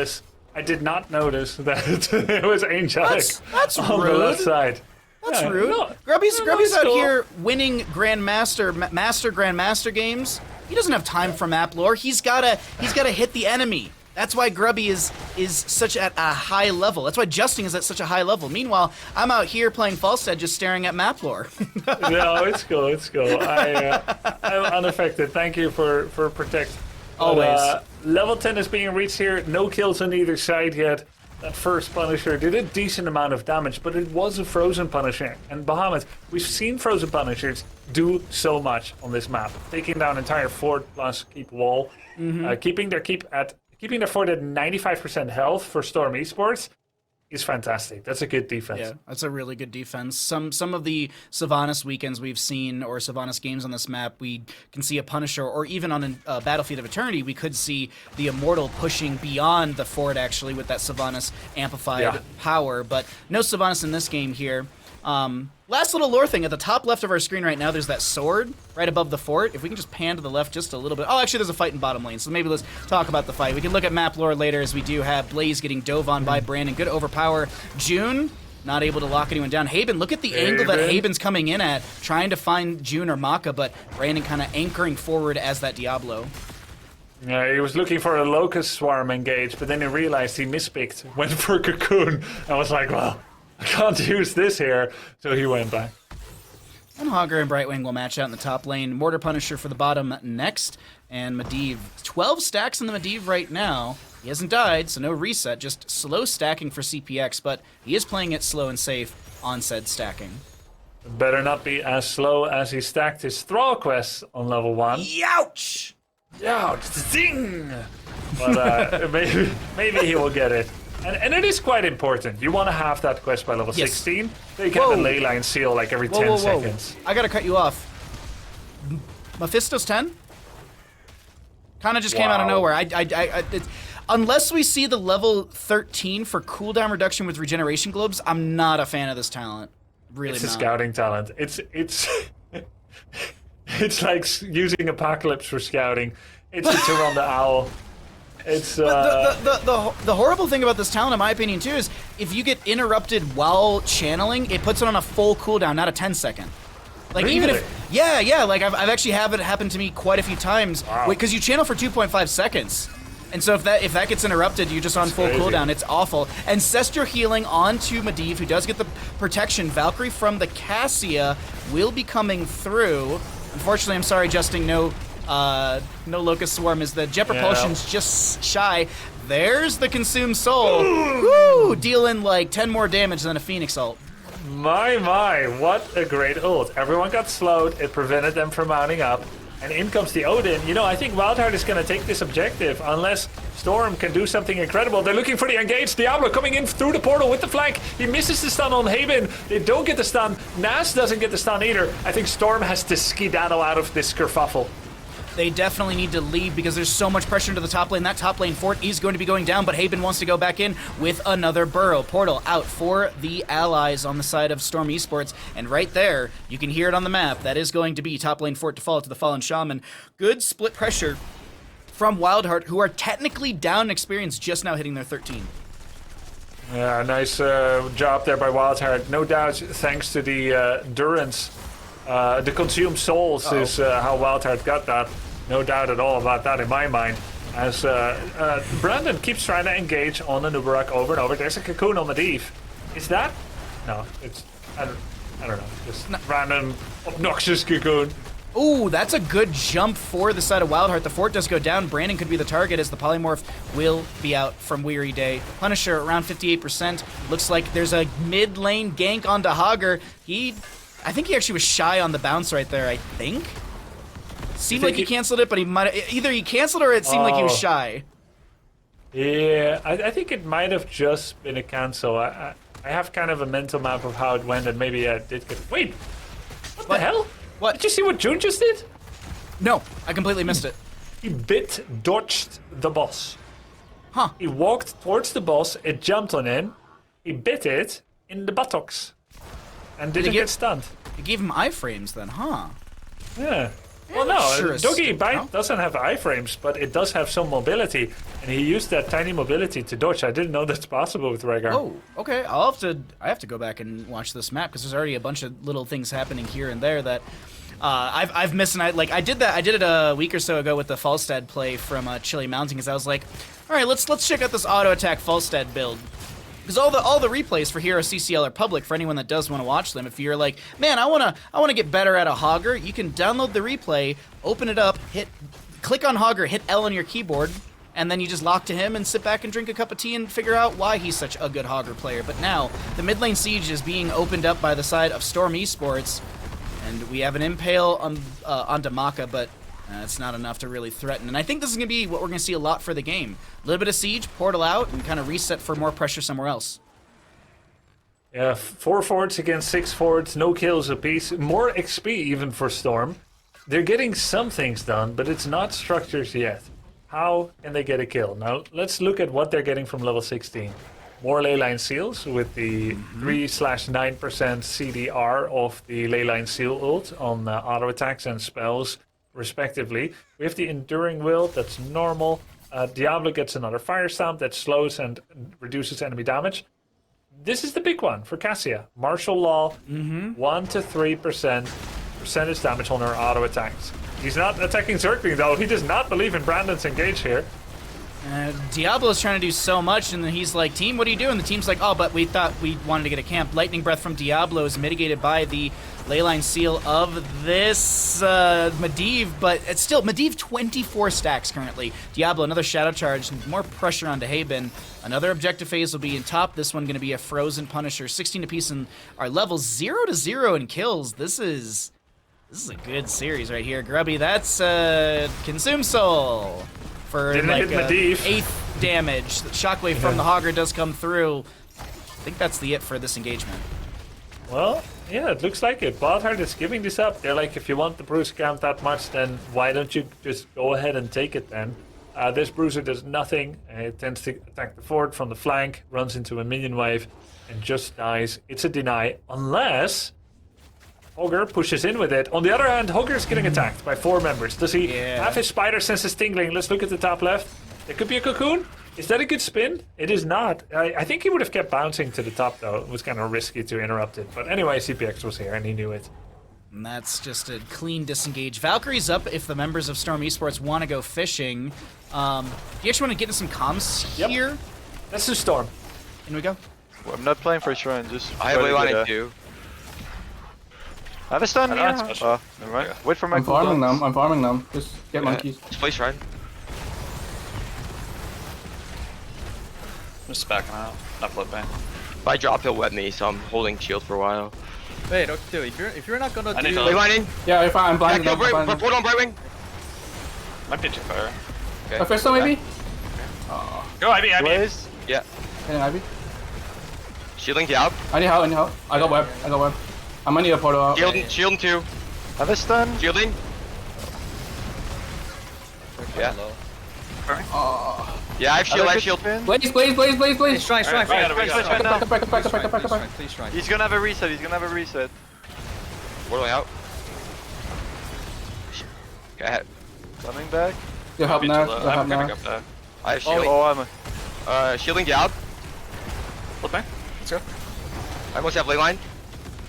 notice that it was angelic That's on rude. the left side. That's Yeah, rude. no, Grubby's it's out cool. here winning Grandmaster games. He doesn't have time for map lore. He's gotta hit the enemy. That's why Grubby is such at a high level. That's why Justing is at such a high level. Meanwhile, I'm out here playing Falstead just staring at map lore. No, it's cool. It's cool. I'm unaffected. Thank you for protect. Always. Level 10 is being reached here. No kills on either side yet. That first Punisher did a decent amount of damage, but it was a frozen Punisher. And Bahamut, we've seen frozen Punishers do so much on this map. Taking down entire fort plus keep wall. Keeping their fort at 95% health for Storm Esports is fantastic. That's a good defense. Yeah, that's a really good defense. Some of the Sylvanas weekends we've seen, or Sylvanas games on this map, we can see a Punisher, or even on a Battlefield of Eternity, we could see the Immortal pushing beyond the fort, actually, with that Sylvanas amplified power, but no Sylvanas in this game here. Last little lore thing, at the top left of our screen right now, there's that sword right above the fort. If we can just pan to the left just a little bit. Oh, actually, there's a fight in bottom lane, so maybe let's talk about the fight. We can look at map lore later, as we do have Blaze getting dove on by Brandon. Good overpower. June, not able to lock anyone down. Haben, look at the angle that Haben's coming in at, trying to find June or Maka, but Brandon kind of anchoring forward as that Diablo. Yeah, he was looking for a Locust Swarm engage, but then he realized he mispicked, went for Cocoon, and was like, well, I can't use this here, so he went back. And Hogger and Brightwing will match out in the top lane. Mortar Punisher for the bottom next, and Medivh. 12 stacks in the Medivh right now. He hasn't died, so no reset, just slow stacking for CPX, but he is playing it slow and safe on said stacking. Better not be as slow as he stacked his Thrall quest on level 1. Youch! Yeah, zing! But maybe he will get it. And it is quite important. You want to have that quest by level 16. So you can have a ley line seal like every 10 seconds. I gotta cut you off. Mephisto's 10? Kind of just came out of nowhere. Unless we see the level 13 for cooldown reduction with regeneration globes, I'm not a fan of this talent. Really It's not. a scouting talent. It's it's like using Apocalypse for scouting. It's a Tyrande Owl. It's the horrible thing about this talent, in my opinion, too, is if you get interrupted while channeling, it puts it on a full cooldown, not a 10-second. Like really? even if like I've actually had it happen to me quite a few times. Because you channel for 2.5 seconds. And so if that gets interrupted, you're just on full cooldown. It's awful. Ancestor healing onto Medivh, who does get the protection. Valkyrie from the Cassia will be coming through. Unfortunately, I'm sorry, Justin, no Locust Swarm, is the Jet Propulsion's just shy. There's the Consumed Soul. Woo! Dealing like 10 more damage than a Phoenix ult. My, what a great ult. Everyone got slowed. It prevented them from mounting up. And in comes the Odin. You know, I think WildHeart is going to take this objective unless Storm can do something incredible. They're looking for the engage. Diablo coming in through the portal with the flank. He misses the stun on Haben. They don't get the stun. Nas doesn't get the stun either. I think Storm has to skedaddle out of this kerfuffle. They definitely need to leave because there's so much pressure into the top lane. That top lane fort is going to be going down, but Haben wants to go back in with another burrow. Portal out for the allies on the side of Storm Esports, and right there, you can hear it on the map. That is going to be top lane fort to fall to the Fallen Shaman. Good split pressure from WildHeart, who are technically down in experience, just now hitting their 13. Yeah, nice job there by WildHeart. No doubt, thanks to the Durance. The consumed souls is how WildHeart got that. No doubt at all about that in my mind. As Brandon keeps trying to engage on the Nubarak over and over. There's a cocoon on Medivh. Is that? No, it's I don't know. Just random obnoxious cocoon. Ooh, that's a good jump for the side of WildHeart. The fort does go down. Brandon could be the target as the polymorph will be out from Weary Day. Punisher around 58%. Looks like there's a mid lane gank onto Hager. I think he actually was shy on the bounce right there, I think. Seemed like he canceled it, but he might either he canceled or it seemed like he was shy. Yeah, I think it might have just been a cancel. I have kind of a mental map of how it went, and maybe I did get... Wait! What the hell? What? Did you see what June just did? No, I completely missed it. He dodged the boss. Huh. He walked towards the boss, it jumped on him, he bit it in the buttocks. And didn't get stunned. It gave him iframes then, huh? Yeah. Well, no, Sure Doggy is- Bite no? doesn't have iframes, but it does have some mobility. And he used that tiny mobility to dodge. I didn't know that's possible with Rhaegar. Oh, okay. I have to go back and watch this map because there's already a bunch of little things happening here and there that I've missed. And I did it a week or so ago with the Falstad play from Chili Mountain because I was like, all right, let's check out this auto attack Falstad build. Because all the replays for HeroesCCL are public for anyone that does want to watch them. If you're like, man, I wanna get better at a Hogger, you can download the replay, open it up, click on Hogger, hit L on your keyboard, and then you just lock to him and sit back and drink a cup of tea and figure out why he's such a good Hogger player. But now the mid lane siege is being opened up by the side of Storm Esports, and we have an impale onto Maka, but it's not enough to really threaten. And I think this is going to be what we're going to see a lot for the game. A little bit of siege, portal out, and kind of reset for more pressure somewhere else. Yeah, 4 forts against 6 forts, no kills apiece. More XP even for Storm. They're getting some things done, but it's not structures yet. How can they get a kill? Now, let's look at what they're getting from level 16. More leyline seals with the 3/9% CDR of the leyline seal ult on auto attacks and spells, respectively. We have the Enduring Will, that's normal. Diablo gets another Fire Stamp that slows and reduces enemy damage. This is the big one for Cassia. Martial Law, 1 to 3% percentage damage on her auto attacks. He's not attacking Zergling though. He does not believe in Brandon's engage here. Diablo's trying to do so much, and then he's like, team, what are you doing? The team's like, oh, but we thought we wanted to get a camp. Lightning Breath from Diablo is mitigated by the leyline seal of this Medivh, but it's still Medivh 24 stacks currently. Diablo, another Shadow Charge, more pressure onto Haben. Another objective phase will be in top. This one going to be a Frozen Punisher, 16 apiece in our levels, 0 to 0 in kills. This is a good series right here. Grubby, that's Consume Soul for Didn't like hit Medivh. 8th damage. The Shockwave from the Hogger does come through. I think that's the it for this engagement. Well, yeah, it looks like it. WildHeart is giving this up. They're like, if you want the Bruiser camp that much, then why don't you just go ahead and take it then? This Bruiser does nothing. It tends to attack the fort from the flank, runs into a minion wave, and just dies. It's a deny, unless Hogger pushes in with it. On the other hand, Hogger is getting attacked by 4 members. Does he have his spider senses tingling? Let's look at the top left. There could be a cocoon. Is that a good spin? It is not. I think he would have kept bouncing to the top, though. It was kind of risky to interrupt it. But anyway, CPX was here, and he knew it. And that's just a clean disengage. Valkyrie's up if the members of Storm Esports want to go fishing. Do you actually want to get into some comms here? Let's do Storm. In we go. Well, I'm not playing for shrine, just... I really wanted to. I have a stun I know here. it's special. Oh, never mind. Wait for my I'm farming cooldowns. them. I'm farming them. Just get monkeys. Just play shrine. I'm just backing out. Not flipping. If I drop, he'll wet me, so I'm holding shield for a while. Wait, okay, if you're not gonna I need do... to- Wait, mine in. Yeah, if I'm blinding Back them. over, I'm blinding them. hold on, Brightwing. Might be too far. A first one maybe? Go, Ivy. Blaze. Yeah. Hitting Ivy. Shielding Diab. I need help, I got web, I'm gonna need a portal out. Shielding 2. Have a stun. Shielding. Yeah. Yeah, I have shield. Blaze. Shrine. Back up. Please shrine. He's gonna have a reset. Whirling out. Go ahead. Coming back. You help Be too now, low. you help I'm coming now. up there. I have shield. Oh, I'm. Shielding Diab. Flip back. Let's go. I almost have ley line.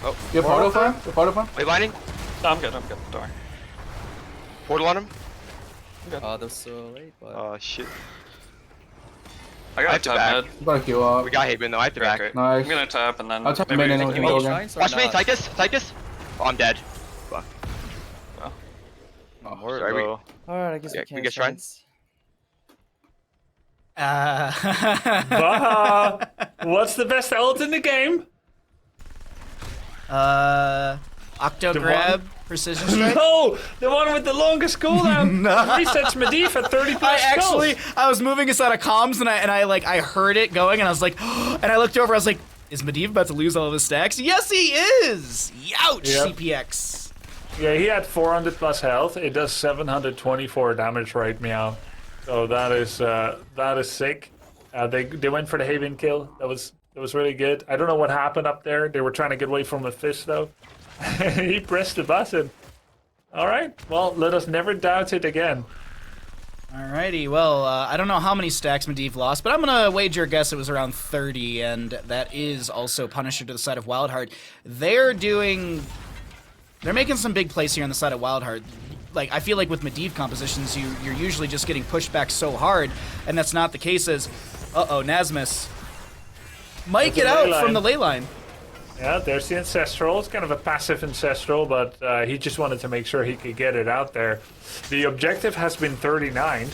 You have portal for him? Ley lining. No, I'm good. Don't worry. Portal on him. That was so late, but... Oh shit. I I got have to top back. mid. I'm gonna queue up. We got Haven though. I have to back. Great. Nice. I'm gonna tap and then I'll tap maybe mid and we then can we go can go Shrines or Watch me, not? Tychus. Oh, I'm dead. Fuck. Word sorry, though. Alright, I guess Yeah, we can can we get shrines? Baha, what's the best ult in the game? Octo The grab, precision strike. No, the one with the longest cooldown. Resets Medivh at 30 plus I was moving us out of comms and I heard it going and I was like, and I looked over, I was like, is Medivh about to lose all of his stacks? Yes, he is! Youch, Yep. CPX. Yeah, he had 400 plus health. It does 724 damage right now. So that is sick. They went for the Haven kill. That was really good. I don't know what happened up there. They were trying to get away from a fish though. He pressed the button. All right. Well, let us never doubt it again. Alrighty, well, I don't know how many stacks Medivh lost, but I'm gonna wager a guess it was around 30, and that is also Punisher to the side of WildHeart. They're making some big plays here on the side of WildHeart. Like, I feel like with Medivh compositions, you're usually just getting pushed back so hard, and that's not the case as, Nasmus might get out from the ley line. Yeah, there's the Ancestral. It's kind of a passive Ancestral, but he just wanted to make sure he could get it out there. The objective has been 39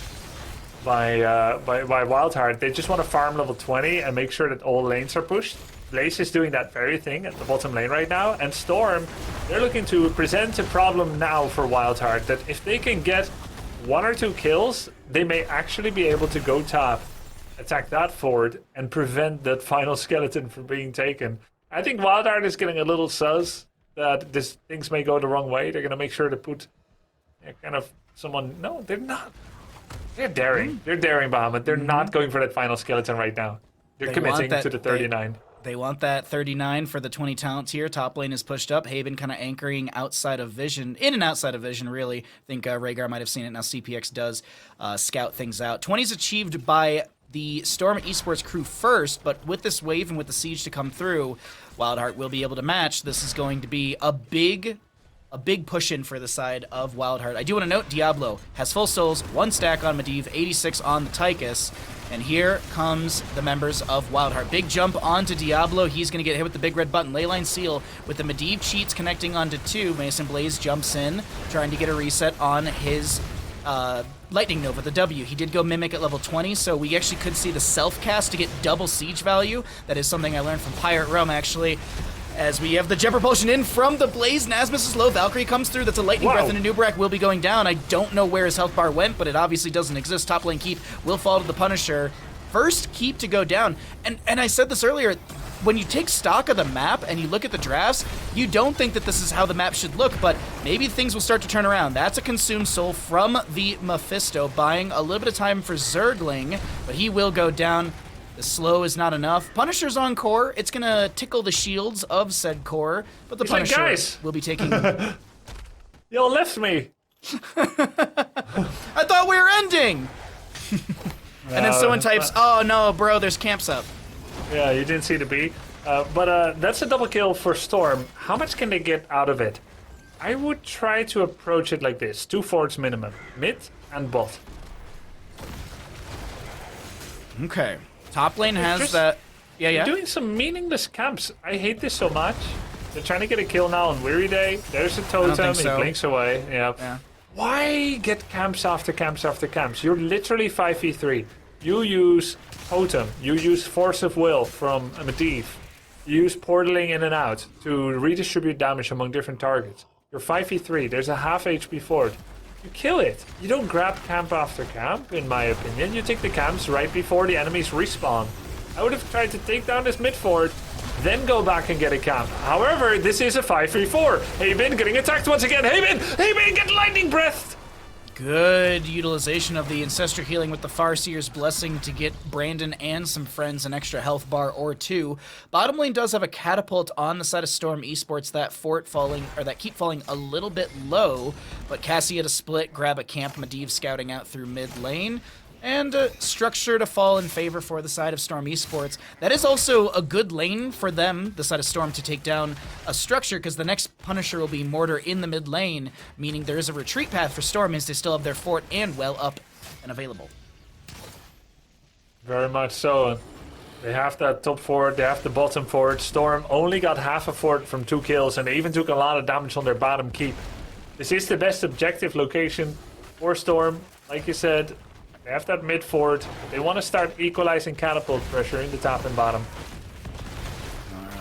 by WildHeart. They just want to farm level 20 and make sure that all lanes are pushed. Blaze is doing that very thing at the bottom lane right now, and Storm, they're looking to present a problem now for WildHeart, that if they can get 1 or 2 kills, they may actually be able to go top, attack that forward, and prevent that final skeleton from being taken. I think WildHeart is getting a little sus that things may go the wrong way. They're going to make sure to put kind of someone... No, they're not. They're daring. They're daring, Bahamut. They're not going for that final skeleton right now. They're committing to the 39. They want that 39 for the 20 talent tier. Top lane is pushed up. Haven kind of anchoring outside of vision, in and outside of vision, really. I think Rhaegar might have seen it. Now CPX does scout things out. 20 is achieved by the Storm Esports crew first, but with this wave and with the siege to come through, WildHeart will be able to match. This is going to be a big push in for the side of WildHeart. I do want to note Diablo has full souls, 1 stack on Medivh, 86 on the Tychus. And here comes the members of WildHeart. Big jump onto Diablo. He's going to get hit with the big red button. Leyline seal with the Medivh cheats connecting onto 2. Mason Blaze jumps in, trying to get a reset on his Lightning Nova, the W. He did go Mimic at level 20, so we actually could see the self-cast to get double siege value. That is something I learned from Pirate Realm, actually. As we have the Jet Propulsion in from the Blaze, Nasmus is low, Valkyrie comes through, that's a Lightning Breath, and a Nubrak will be going down. I don't know where his health bar went, but it obviously doesn't exist. Top lane keep will fall to the Punisher. First keep to go down, and I said this earlier, when you take stock of the map and you look at the drafts, you don't think that this is how the map should look, but maybe things will start to turn around. That's a consumed soul from the Mephisto, buying a little bit of time for Zergling, but he will go down. The slow is not enough. Punisher's on core. It's going to tickle the shields of said core, but the Punisher guys, will be taking... Y'all left me. I thought we were ending! And then someone types, oh no, bro, there's camps up. Yeah, you didn't see the B. But that's a double kill for Storm. How much can they get out of it? I would try to approach it like this. 2 forwards minimum. Mid and bot. Okay. Top lane has that... Yeah. Doing some meaningless camps. I hate this so much. They're trying to get a kill now on Weary Day. There's a totem. He blinks away. Yeah. Why get camps after camps after camps? You're literally 5v3. You use Totem. You use Force of Will from Medivh. You use portaling in and out to redistribute damage among different targets. You're 5v3. There's a half HP forward. you kill it. You don't grab camp after camp, in my opinion. You take the camps right before the enemies respawn. I would have tried to take down this mid fort, then go back and get a camp. However, this is a 5-3-4. Haven getting attacked once again. Haven, get lightning breath. Good utilization of the Ancestor Healing with the Farseer's Blessing to get Brandon and some friends an extra health bar or two. Bottom lane does have a catapult on the side of Storm Esports, that keep falling a little bit low, but Cassia to split, grab a camp, Medivh scouting out through mid lane. And structure to fall in favor for the side of Storm Esports. That is also a good lane for them, the side of Storm, to take down a structure, because the next Punisher will be Mortar in the mid lane, meaning there is a retreat path for Storm as they still have their fort and well up and available. Very much so. They have that top fort, they have the bottom fort. Storm only got half a fort from 2 kills, and they even took a lot of damage on their bottom keep. This is the best objective location for Storm, like you said. They have that mid fort. They want to start equalizing catapult pressure in the top and bottom.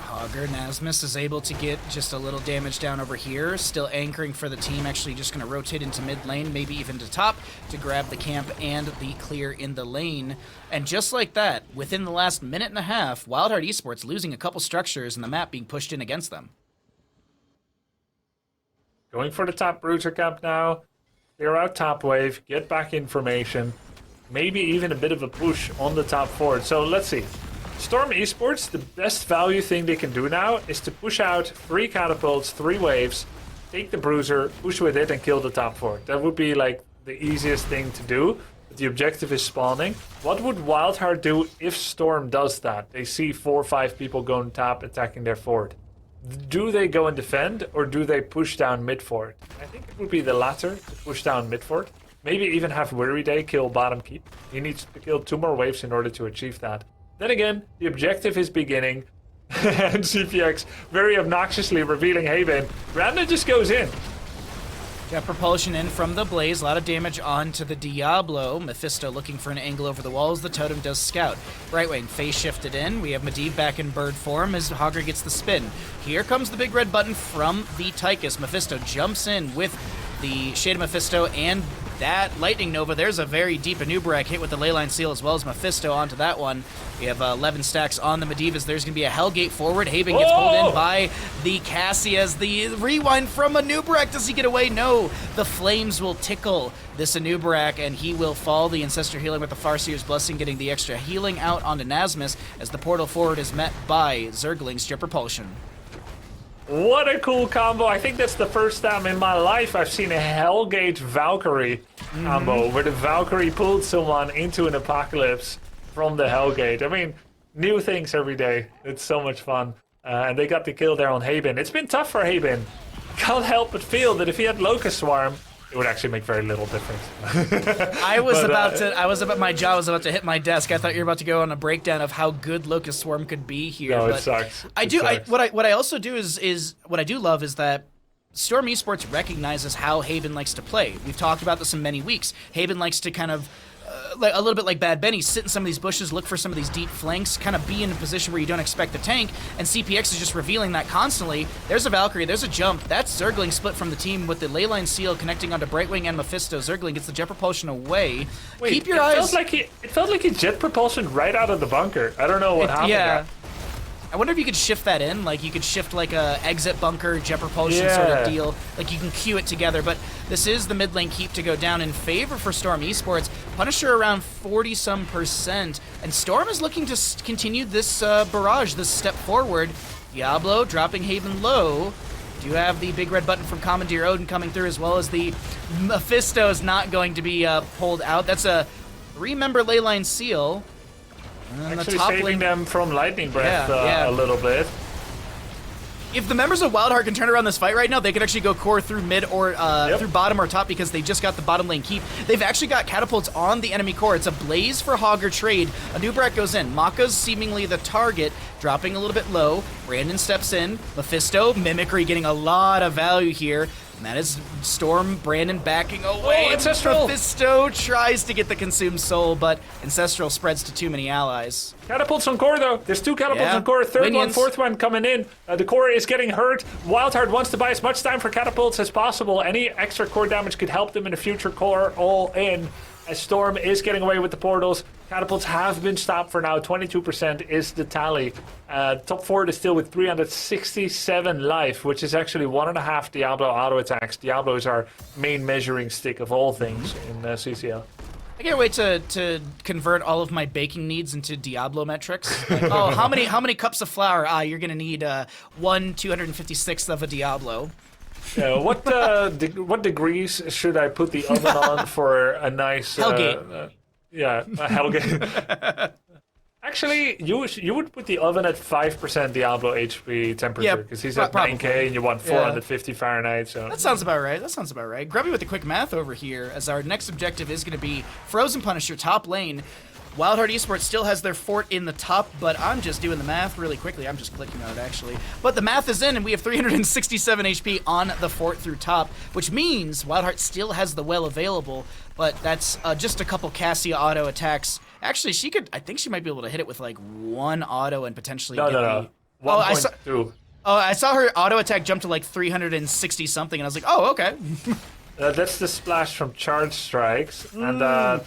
Hogger, Nasmus is able to get just a little damage down over here. Still anchoring for the team. Actually just going to rotate into mid lane, maybe even to top, to grab the camp and the clear in the lane. And just like that, within the last minute and a half, WildHeart Esports losing a couple structures and the map being pushed in against them. Going for the top bruiser camp now. Clear out top wave, get back information. Maybe even a bit of a push on the top fort. So let's see. Storm Esports, the best value thing they can do now is to push out 3 catapults, 3 waves, take the bruiser, push with it and kill the top fort. That would be like the easiest thing to do. But the objective is spawning. What would WildHeart do if Storm does that? They see 4 or 5 people going top attacking their fort. Do they go and defend, or do they push down mid fort? I think it would be the latter, to push down mid fort. Maybe even have Weary Day kill bottom keep. He needs to kill 2 more waves in order to achieve that. Then again, the objective is beginning. And CPX very obnoxiously revealing Haven. Brandon just goes in. Got propulsion in from the Blaze, a lot of damage onto the Diablo. Mephisto looking for an angle over the walls. The Totem does scout. Right wing, phase shifted in. We have Medivh back in bird form as Hogger gets the spin. Here comes the big red button from the Tychus. Mephisto jumps in with the Shade of Mephisto and that Lightning Nova. There's a very deep Anubarak hit with the Leyline Seal as well as Mephisto onto that one. We have 11 stacks on the Medivh. There's going to be a Hellgate forward. Haven gets pulled in by the Cassias. The rewind from Anubarak. Does he get away? No. The flames will tickle this Anubarak, and he will fall. The Ancestor Healing with the Farseer's Blessing, getting the extra healing out onto Nasmus as the portal forward is met by Zergling's Jet Propulsion. What a cool combo. I think that's the first time in my life I've seen a Hellgate Valkyrie combo where the Valkyrie pulled someone into an apocalypse from the Hellgate. I mean, new things every day. It's so much fun. And they got the kill there on Haven. It's been tough for Haven. Can't help but feel that if he had Locust Swarm, it would actually make very little difference. My jaw was about to hit my desk. I thought you were about to go on a breakdown of how good Locust Swarm could be here. No, but it sucks. What I also do is what I do love is that Storm Esports recognizes how Haven likes to play. We've talked about this in many weeks. Haven likes to kind of like a little bit like Bad Benny, sit in some of these bushes, look for some of these deep flanks, kind of be in a position where you don't expect the tank, and CPX is just revealing that constantly. There's a Valkyrie, there's a jump. That's Zergling split from the team with the Leyline Seal connecting onto Brightwing and Mephisto. Zergling gets the Jet Propulsion away. Wait, Keep your eyes... It felt like he Jet Propulsion right out of the bunker. I don't know what happened there. I wonder if you could shift that in, like you could shift like a exit bunker, Jet Propulsion sort of deal, like you can queue it together, but this is the mid lane keep to go down in favor for Storm Esports. Punisher around 40-some%, and Storm is looking to continue this barrage, this step forward. Diablo dropping Haven low. Do have the big red button from Commandeer Odin coming through, as well as the Mephisto is not going to be pulled out. That's a 3-member Leyline Seal. Actually saving them from Lightning Breath a little bit. If the members of WildHeart can turn around this fight right now, they could actually go core through mid or through bottom or top because they just got the bottom lane keep. They've actually got catapults on the enemy core. It's a Blaze for Hogger trade. Anubarak goes in. Maka's seemingly the target, dropping a little bit low. Brandon steps in. Mephisto, Mimicry getting a lot of value here. And that is Storm Brandon backing away. Oh, Ancestral! Mephisto tries to get the Consumed Soul, but Ancestral spreads to too many allies. Catapults on core though. There's 2 catapults Yeah. on core. Third one, Minions. fourth one coming in. The core is getting hurt. WildHeart wants to buy as much time for catapults as possible. Any extra core damage could help them in the future core all in. As Storm is getting away with the portals. Catapults have been stopped for now. 22% is the tally. Top 4 is still with 367 life, which is actually 1.5 Diablo auto attacks. Diablo is our main measuring stick of all things in CCL. I can't wait to convert all of my baking needs into Diablo metrics. Like, oh, how many cups of flour? You're gonna need 1/256th of a Diablo. What degrees should I put the oven on for a nice Hellgate? Hellgate. Actually, you would put the oven at 5% Diablo HP temperature because he's at 9K and you want 450 Fahrenheit. So That sounds about right. Grubby with the quick math over here, as our next objective is going to be Frozen Punisher top lane. WildHeart Esports still has their fort in the top, but I'm just doing the math really quickly. I'm just clicking on it, actually. But the math is in, and we have 367 HP on the fort through top, which means WildHeart still has the well available, but that's just a couple Cassia auto attacks. Actually, I think she might be able to hit it with, like, 1 auto and potentially get No. 1.2. I saw her auto attack jump to, like, 360-something, and I was like, oh, okay. That's the splash from charge strikes. And, oh,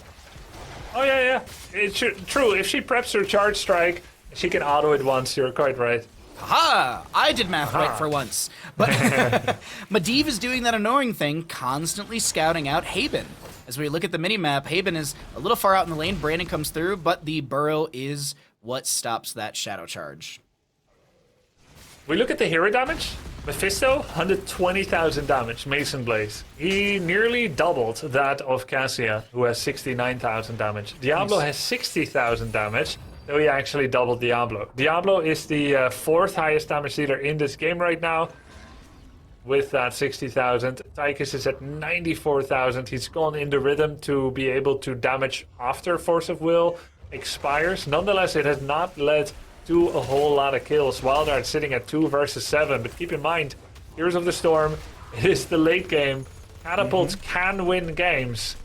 yeah. It's true. If she preps her charge strike, she can auto it once. You're quite right. Aha! I did math right for once. But Medivh is doing that annoying thing, constantly scouting out Haben. As we look at the minimap, Haben is a little far out in the lane. Brandon comes through, but the burrow is what stops that shadow charge. We look at the hero damage. Mephisto, 120,000 damage, Mason Blaze. He nearly doubled that of Cassia, who has 69,000 damage. Diablo has 60,000 damage, though he actually doubled Diablo. Diablo is the 4th highest damage dealer in this game right now, with that 60,000. Tychus is at 94,000. He's gone in the rhythm to be able to damage after Force of Will expires. Nonetheless, it has not led to a whole lot of kills. WildHeart sitting at 2 versus 7, but keep in mind, Heroes of the Storm is the late game. Catapults can win games.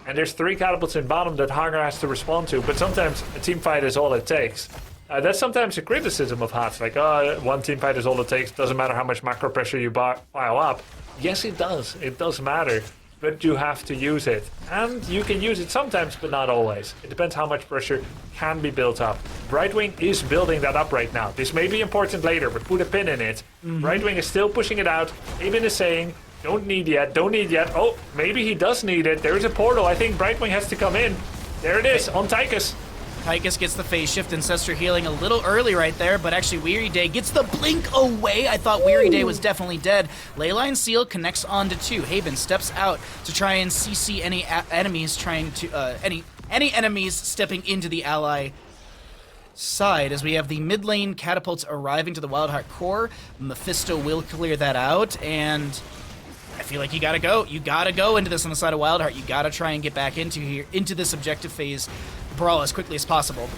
And there's 3 catapults in bottom that Hagar has to respond to, but sometimes a team fight is all it takes. That's sometimes a criticism of HoTS, like, one team fight is all it takes, doesn't matter how much macro pressure you pile up. Yes, it does matter, but you have to use it. And you can use it sometimes, but not always. It depends how much pressure can be built up. Brightwing is building that up right now. This may be important later, but put a pin in it. Brightwing is still pushing it out. Aben is saying, don't need yet. Oh, maybe he does need it. There's a portal. I think Brightwing has to come in. There it is, on Tychus. Tychus gets the phase shift, Ancestor healing a little early right there, but actually Weary Day gets the blink away. I thought Weary Day was definitely dead. Leyline Seal connects onto 2. Haben steps out to try and CC any enemies trying to any enemies stepping into the ally side, as we have the mid lane catapults arriving to the WildHeart core. Mephisto will clear that out, and I feel like you gotta go. You gotta go into this on the side of WildHeart. You gotta try and get back into this objective phase brawl as quickly as possible.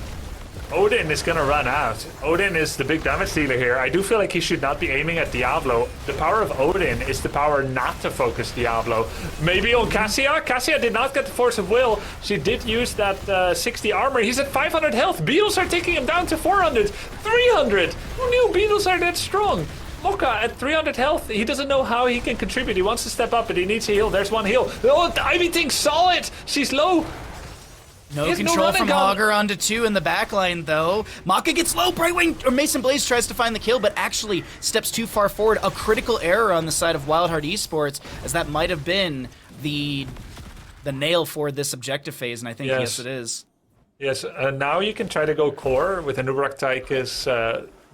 Odin is gonna run out. Odin is the big damage dealer here. I do feel like he should not be aiming at Diablo. The power of Odin is the power not to focus Diablo. Maybe on Cassia? Cassia did not get the Force of Will. She did use that 60 armor. He's at 500 health. Beetles are taking him down to 400. 300! Who knew Beetles are that strong? Mocha at 300 health. He doesn't know how he can contribute. He wants to step up, but he needs to heal. There's one heal. Oh, the Ivy Thing saw it! She's low. No control from Hagar onto 2 in the backline, though. Maka gets low. Brightwing or Mason Blaze tries to find the kill, but actually steps too far forward. A critical error on the side of WildHeart Esports, as that might have been the nail for this objective phase, and I think yes it is. Yes, now you can try to go core with a Nubrak Tychus.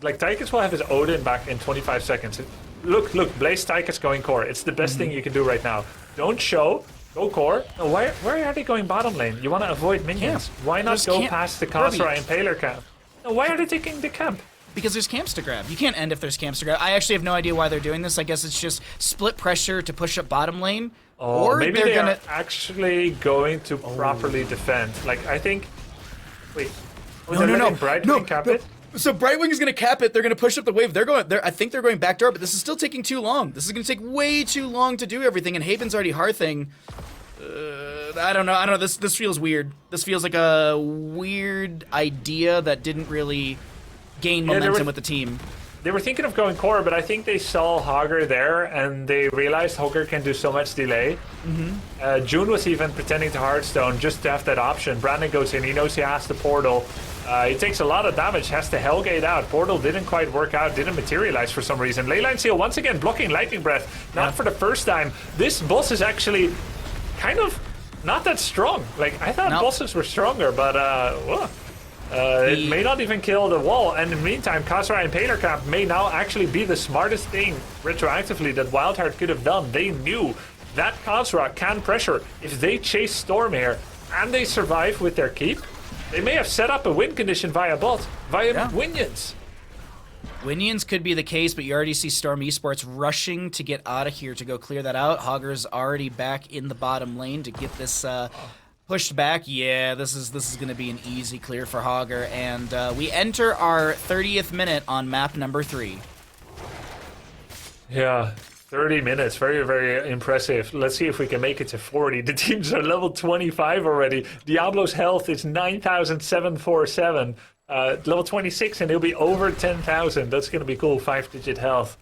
Like, Tychus will have his Odin back in 25 seconds. Look, Blaze Tychus going core. It's the best thing you can do right now. Don't show. Go core. No, why are they going bottom lane? You want to avoid minions. Why not go past the Khasra Impaler camp? No, why are they taking the camp? Because there's camps to grab. You can't end if there's camps to grab. I actually have no idea why they're doing this. I guess it's just split pressure to push up bottom lane. Oh, or maybe they're are actually going to properly defend. Like, I think... Wait. No. Brightwing cap it? So Brightwing is going to cap it. They're going to push up the wave. I think they're going backdoor, but this is still taking too long. This is going to take way too long to do everything, and Haven's already hearthing. I don't know. This feels weird. This feels like a weird idea that didn't really gain momentum with the team. They were thinking of going core, but I think they saw Hogger there, and they realized Hogger can do so much delay. June was even pretending to Hearthstone just to have that option. Brandon goes in, he knows he has the portal. He takes a lot of damage, has to Hellgate out. Portal didn't quite work out, didn't materialize for some reason. Leyline Seal once again blocking Lightning Breath, not for the first time. This boss is actually kind of not that strong. Like, I thought bosses were stronger, but it may not even kill the wall, and in the meantime, Khazra and Paler Camp may now actually be the smartest thing retroactively that WildHeart could have done. They knew that Khazra can pressure. If they chase Storm here and they survive with their keep, they may have set up a win condition via bot, via Winions. Winions could be the case, but you already see Storm Esports rushing to get out of here to go clear that out. Hogger's already back in the bottom lane to get this pushed back. Yeah, this is going to be an easy clear for Hogger, and we enter our 30th minute on map number 3. Yeah, 30 minutes. Very, very impressive. Let's see if we can make it to 40. The teams are level 25 already. Diablo's health is 9,747. Level 26, and he'll be over 10,000. That's going to be cool. 5-digit health.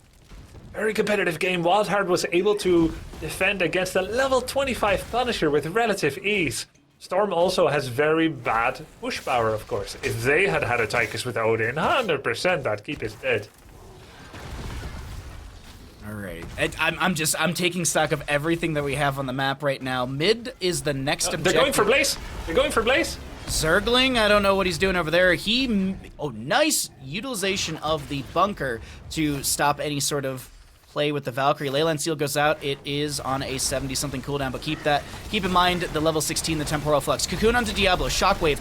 Very competitive game. WildHeart was able to defend against a level 25 Punisher with relative ease. Storm also has very bad push power, of course. If they had a Tychus with Odin, 100% that keep is dead. All right, I'm taking stock of everything that we have on the map right now. Mid is the next objective. They're going for Blaze. They're going for Blaze. Zergling, I don't know what he's doing over there. Nice utilization of the bunker to stop any sort of play with the Valkyrie. Leyline Seal goes out. It is on a 70-something cooldown, but keep in mind the level 16, the Temporal Flux. Cocoon onto Diablo. Shockwave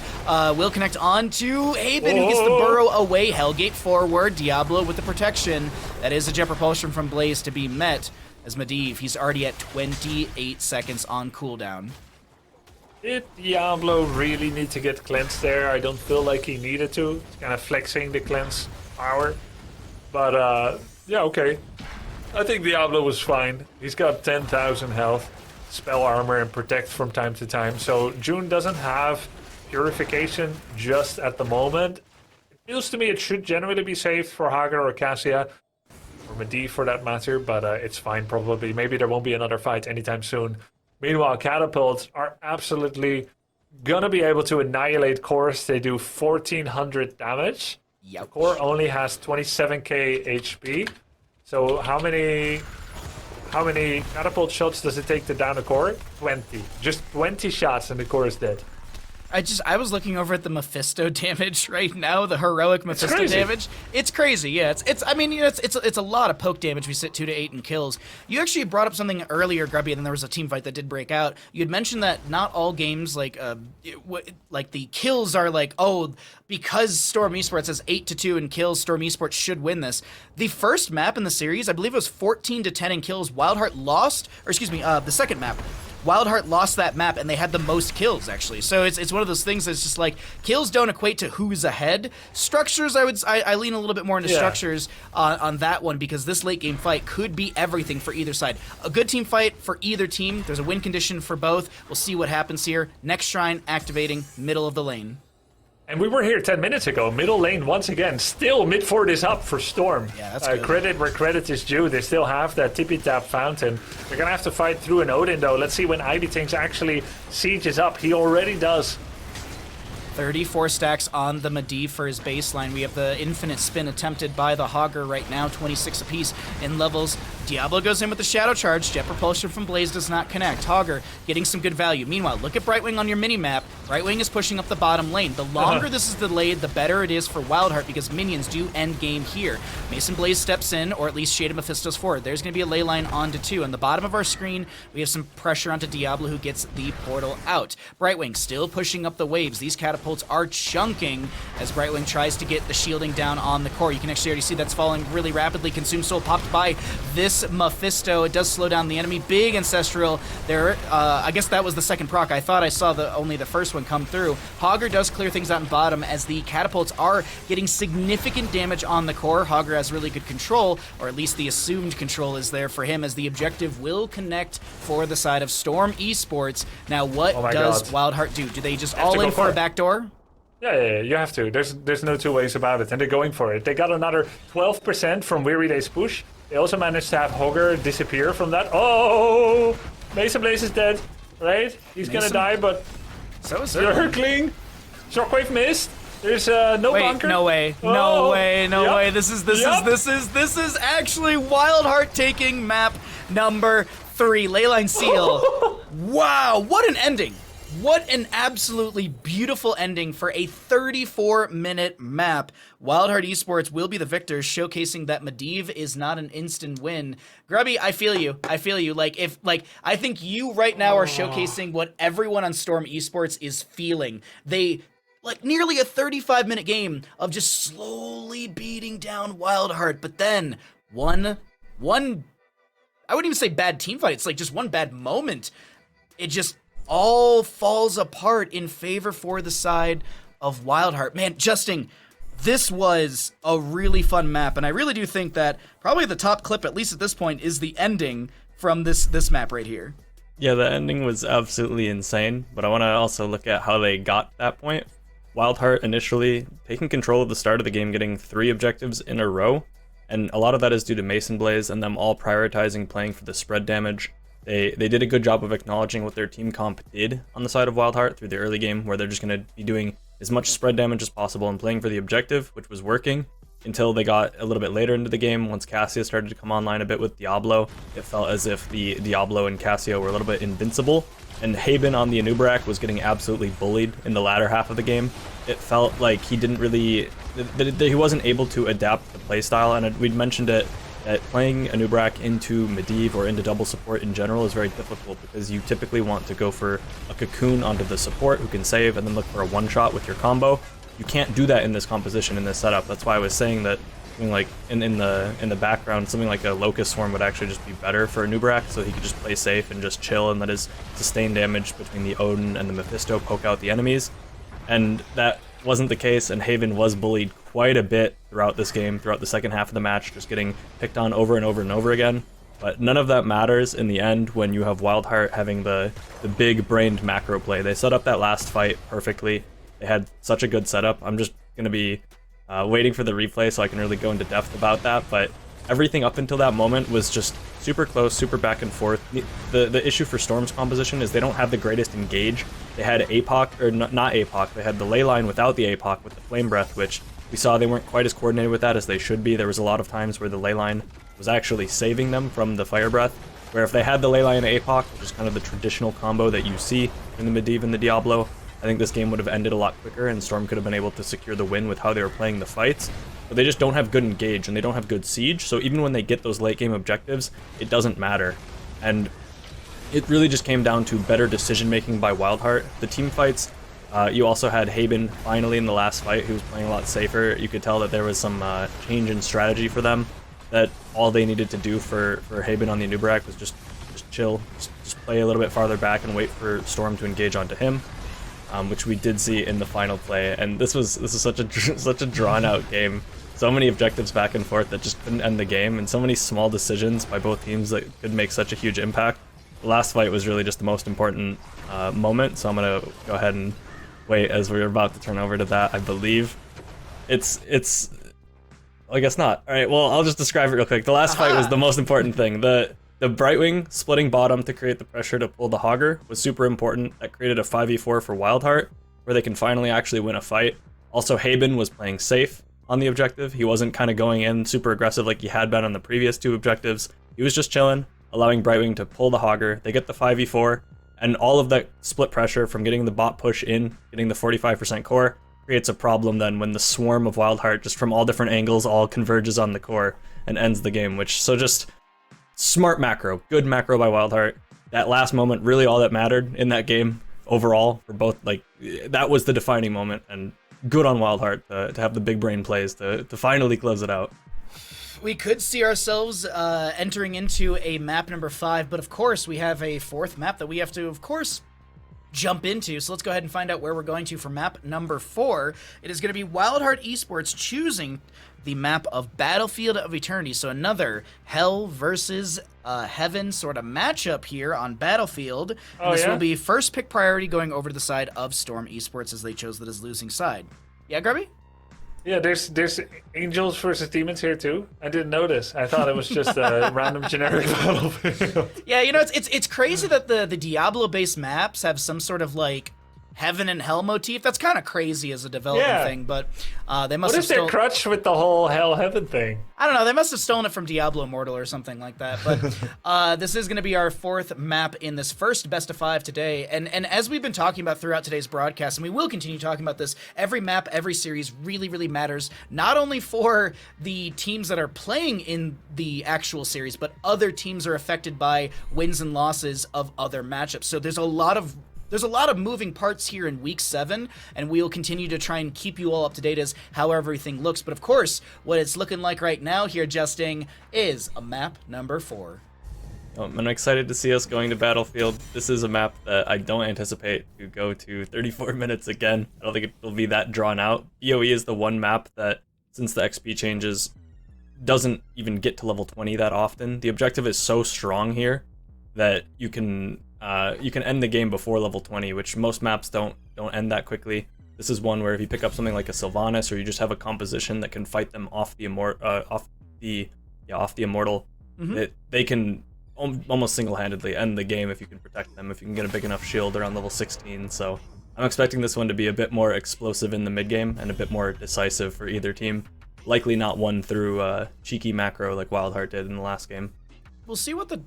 will connect on to Haven, who gets the burrow away. Hellgate forward. Diablo with the protection. That is a jet propulsion from Blaze to be met as Medivh. He's already at 28 seconds on cooldown. Did Diablo really need to get cleansed there? I don't feel like he needed to. It's kind of flexing the cleanse power. But, yeah, okay. I think Diablo was fine. He's got 10,000 health, spell armor, and protect from time to time. So June doesn't have purification just at the moment. It feels to me it should generally be saved for Hagar or Cassia, or Medivh for that matter, but it's fine probably. Maybe there won't be another fight anytime soon. Meanwhile, catapults are absolutely gonna be able to annihilate cores. They do 1,400 damage. Yep. The core only has 27k HP. So how many catapult shots does it take to down a core? 20. Just 20 shots and the core is dead. I was looking over at the Mephisto damage right now, the heroic Mephisto damage. It's crazy, yeah. It's a lot of poke damage. We sit 2 to 8 in kills. You actually brought up something earlier, Grubby, and then there was a team fight that did break out. You had mentioned that not all games like the kills are like, oh, because Storm Esports has 8-2 in kills, Storm Esports should win this. The first map in the series, I believe it was 14-10 in kills. WildHeart lost, or excuse me, the second map. WildHeart lost that map, and they had the most kills, actually. So it's one of those things that's just like, kills don't equate to who's ahead. Structures, I lean a little bit more into structures on that one, because this late game fight could be everything for either side. A good team fight for either team. There's a win condition for both. We'll see what happens here. Next shrine activating, middle of the lane. And we were here 10 minutes ago. Middle lane once again. Still mid-fort is up for Storm. Yeah, that's good. Credit where credit is due. They still have that tippy-tap fountain. They're going to have to fight through an Odin, though. Let's see when Ivy Tinks actually sieges up. He already does. 34 stacks on the Medivh for his baseline. We have the infinite spin attempted by the Hogger right now, 26 apiece in levels. Diablo goes in with the Shadow Charge. Jet Propulsion from Blaze does not connect. Hogger getting some good value. Meanwhile, look at Brightwing on your mini-map. Brightwing is pushing up the bottom lane. The longer this is delayed, the better it is for WildHeart, because minions do end game here. Mason Blaze steps in, or at least Shade of Mephisto's forward. There's going to be a ley line onto 2. On the bottom of our screen, we have some pressure onto Diablo, who gets the portal out. Brightwing still pushing up the waves. These catapults catapults are chunking as Brightwing tries to get the shielding down on the core. You can actually already see that's falling really rapidly. Consume Soul popped by this Mephisto. It does slow down the enemy. Big Ancestral there. I guess that was the second proc. I thought I saw only the first one come through. Hogger does clear things out in bottom as the catapults are getting significant damage on the core. Hogger has really good control, or at least the assumed control is there for him, as the objective will connect for the side of Storm Esports. Now, what does WildHeart do? Do they just all in for a backdoor? Yeah, you have to. There's no two ways about it, and they're going for it. They got another 12% from Weary Day's push. They also managed to have Hogger disappear from that. Oh! Mason Blaze is dead, right? He's gonna die, but so is Circling. Shockwave missed. There's no bunker. No way. No way. No way. This is actually WildHeart taking map number 3. Leyline Seal. Wow, what an ending. What an absolutely beautiful ending for a 34-minute map. WildHeart Esports will be the victors, showcasing that Medivh is not an instant win. Grubby, I feel you. I feel you. I think you right now are showcasing what everyone on Storm Esports is feeling. Nearly a 35-minute game of just slowly beating down WildHeart, but then one, I wouldn't even say bad team fight, it's like just one bad moment. It just all falls apart in favor for the side of WildHeart. Man, Justin, this was a really fun map, and I really do think that probably the top clip, at least at this point, is the ending from this map right here. Yeah, the ending was absolutely insane, but I want to also look at how they got to that point. WildHeart initially taking control of the start of the game, getting 3 objectives in a row, and a lot of that is due to Mason Blaze and them all prioritizing playing for the spread damage. They did a good job of acknowledging what their team comp did on the side of WildHeart through the early game, where they're just going to be doing as much spread damage as possible and playing for the objective, which was working, until they got a little bit later into the game. Once Cassia started to come online a bit with Diablo, it felt as if the Diablo and Cassio were a little bit invincible, and Haben on the Anubarak was getting absolutely bullied in the latter half of the game. It felt like he didn't really, that he wasn't able to adapt the playstyle, and we'd mentioned it, that playing Anubarak into Medivh or into double support in general is very difficult, because you typically want to go for a cocoon onto the support who can save and then look for a one-shot with your combo. You can't do that in this composition, in this setup. That's why I was saying that something like in the background, something like a Locust Swarm would actually just be better for Anubarak, so he could just play safe and just chill and let his sustained damage between the Odin and the Mephisto poke out the enemies. And that wasn't the case, and Haven was bullied quite a bit throughout this game, throughout the second half of the match, just getting picked on over and over and over again. But none of that matters in the end when you have WildHeart having the big-brained macro play. They set up that last fight perfectly. They had such a good setup. I'm just going to be waiting for the replay so I can really go into depth about that, but everything up until that moment was just super close, super back and forth. The issue for Storm's composition is they don't have the greatest engage. They had APOC, or not APOC, they had the ley line without the APOC with the Flame Breath, which we saw they weren't quite as coordinated with that as they should be. There was a lot of times where the ley line was actually saving them from the Fire Breath, where if they had the ley line and APOC, which is kind of the traditional combo that you see in the Medivh and the Diablo, I think this game would have ended a lot quicker and Storm could have been able to secure the win with how they were playing the fights. But they just don't have good engage and they don't have good siege, so even when they get those late game objectives, it doesn't matter. And it really just came down to better decision making by WildHeart. The team fights, you also had Haben finally in the last fight, who was playing a lot safer. You could tell that there was some change in strategy for them, that all they needed to do for Haben on the Anubarak was just chill, just play a little bit farther back and wait for Storm to engage onto him. Which we did see in the final play, and this is such a drawn out game. So many objectives back and forth that just couldn't end the game, and so many small decisions by both teams that could make such a huge impact. The last fight was really just the most important moment, so I'm gonna go ahead and wait as we're about to turn over to that. I believe it's well, I guess not. All right, well, I'll just describe it real quick. The last fight was the most important thing. The Brightwing splitting bottom to create the pressure to pull the Hogger was super important. That created a 5v4 for WildHeart, where they can finally actually win a fight. Also, Haben was playing safe on the objective. He wasn't kind of going in super aggressive like he had been on the previous 2 objectives. He was just chilling, allowing Brightwing to pull the Hogger. They get the 5v4, and all of that split pressure from getting the bot push in, getting the 45% core, creates a problem then when the swarm of WildHeart, just from all different angles, all converges on the core and ends the game, just smart macro, good macro by WildHeart. That last moment, really all that mattered in that game overall for both, like, that was the defining moment, and good on WildHeart to have the big brain plays to finally close it out. We could see ourselves entering into a map number 5, but of course we have a 4th map that we have to, of course, jump into. So let's go ahead and find out where we're going to for map number 4. It is going to be WildHeart Esports choosing the map of Battlefield of Eternity. So another Hell versus Heaven sort of matchup here on Battlefield. And this will be first pick priority going over to the side of Storm Esports as they chose that as losing side. Yeah, Grubby? Yeah, there's angels versus demons here too. I didn't notice. I thought it was just a random generic battlefield. Yeah, you know, it's crazy that the Diablo-based maps have some sort of like heaven and hell motif. That's kind of crazy as a development thing, but they must have their crutch with the whole hell heaven thing? I don't know. They must have stolen it from Diablo Immortal or something like that. But this is going to be our 4th map in this first best of 5 today. And as we've been talking about throughout today's broadcast, and we will continue talking about this, every map, every series really, really matters, not only for the teams that are playing in the actual series, but other teams are affected by wins and losses of other matchups. So there's a lot of moving parts here in Week 7, and we'll continue to try and keep you all up to date as how everything looks. But of course, what it's looking like right now here, Justin, is a map number 4. I'm excited to see us going to Battlefield. This is a map that I don't anticipate to go to 34 minutes again. I don't think it will be that drawn out. BOE is the one map that, since the XP changes, doesn't even get to level 20 that often. The objective is so strong here that you can end the game before level 20, which most maps don't end that quickly. This is one where if you pick up something like a Sylvanas, or you just have a composition that can fight them off the immortal, they can almost single-handedly end the game if you can protect them, if you can get a big enough shield around level 16. So I'm expecting this one to be a bit more explosive in the mid game and a bit more decisive for either team. Likely not won through cheeky macro like WildHeart did in the last game. We'll see what the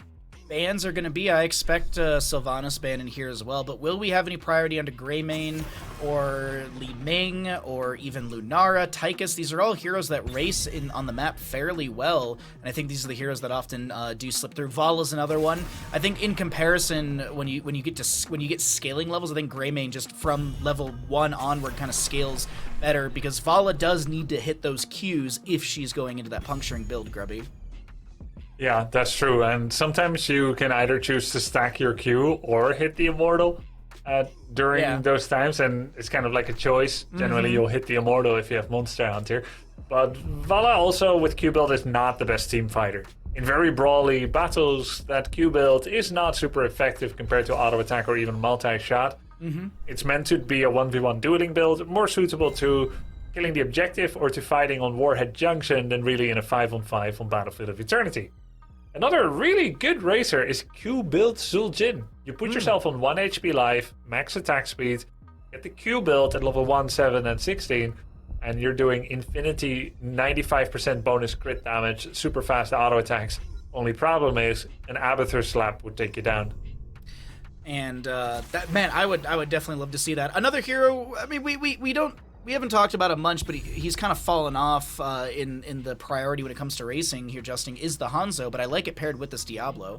bans are going to be. I expect Sylvanas ban in here as well, but will we have any priority onto Greymane or Li Ming or even Lunara, Tychus? These are all heroes that race on the map fairly well, and I think these are the heroes that often do slip through. Vala's another one. I think in comparison, when you get scaling levels, I think Greymane just from level 1 onward kind of scales better, because Vala does need to hit those Qs if she's going into that puncturing build, Grubby. Yeah, that's true. And sometimes you can either choose to stack your Q or hit the Immortal during those times, and it's kind of like a choice. Generally, you'll hit the Immortal if you have Monster Hunter. But Vala also with Q build is not the best team fighter. In very brawly battles, that Q build is not super effective compared to auto attack or even multi-shot. It's meant to be a 1v1 dueling build, more suitable to killing the objective or to fighting on Warhead Junction than really in a 5-on-5 on Battlefield of Eternity. Another really good racer is Q build Zul'jin. You put yourself on 1 HP life, max attack speed, get the Q build at level 1, 7, and 16, and you're doing infinity 95% bonus crit damage, super fast auto attacks. Only problem is an Abathur slap would take you down. And that, man, I would definitely love to see that. Another hero, I mean, we haven't talked about him much, but he's kind of fallen off in the priority when it comes to racing here, Justin, is the Hanzo, but I like it paired with this Diablo.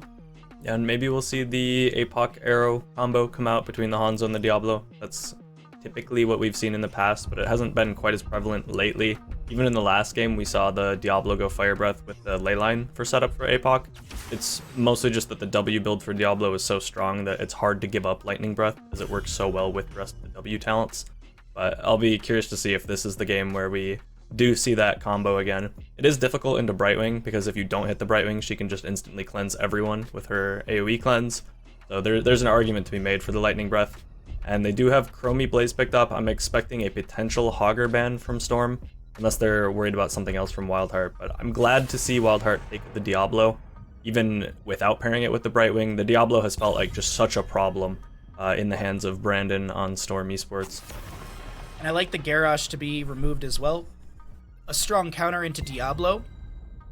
Yeah, and maybe we'll see the APOC arrow combo come out between the Hanzo and the Diablo. That's typically what we've seen in the past, but it hasn't been quite as prevalent lately. Even in the last game, we saw the Diablo go Fire Breath with the Leyline for setup for APOC. It's mostly just that the W build for Diablo is so strong that it's hard to give up Lightning Breath, as it works so well with the rest of the W talents. But I'll be curious to see if this is the game where we do see that combo again. It is difficult into Brightwing, because if you don't hit the Brightwing, she can just instantly cleanse everyone with her AoE cleanse. So there's an argument to be made for the Lightning Breath. And they do have Chromie Blaze picked up. I'm expecting a potential Hogger ban from Storm, unless they're worried about something else from WildHeart. But I'm glad to see WildHeart take the Diablo, even without pairing it with the Brightwing. The Diablo has felt like just such a problem in the hands of Brandon on Storm Esports. And I like the Garrosh to be removed as well. A strong counter into Diablo.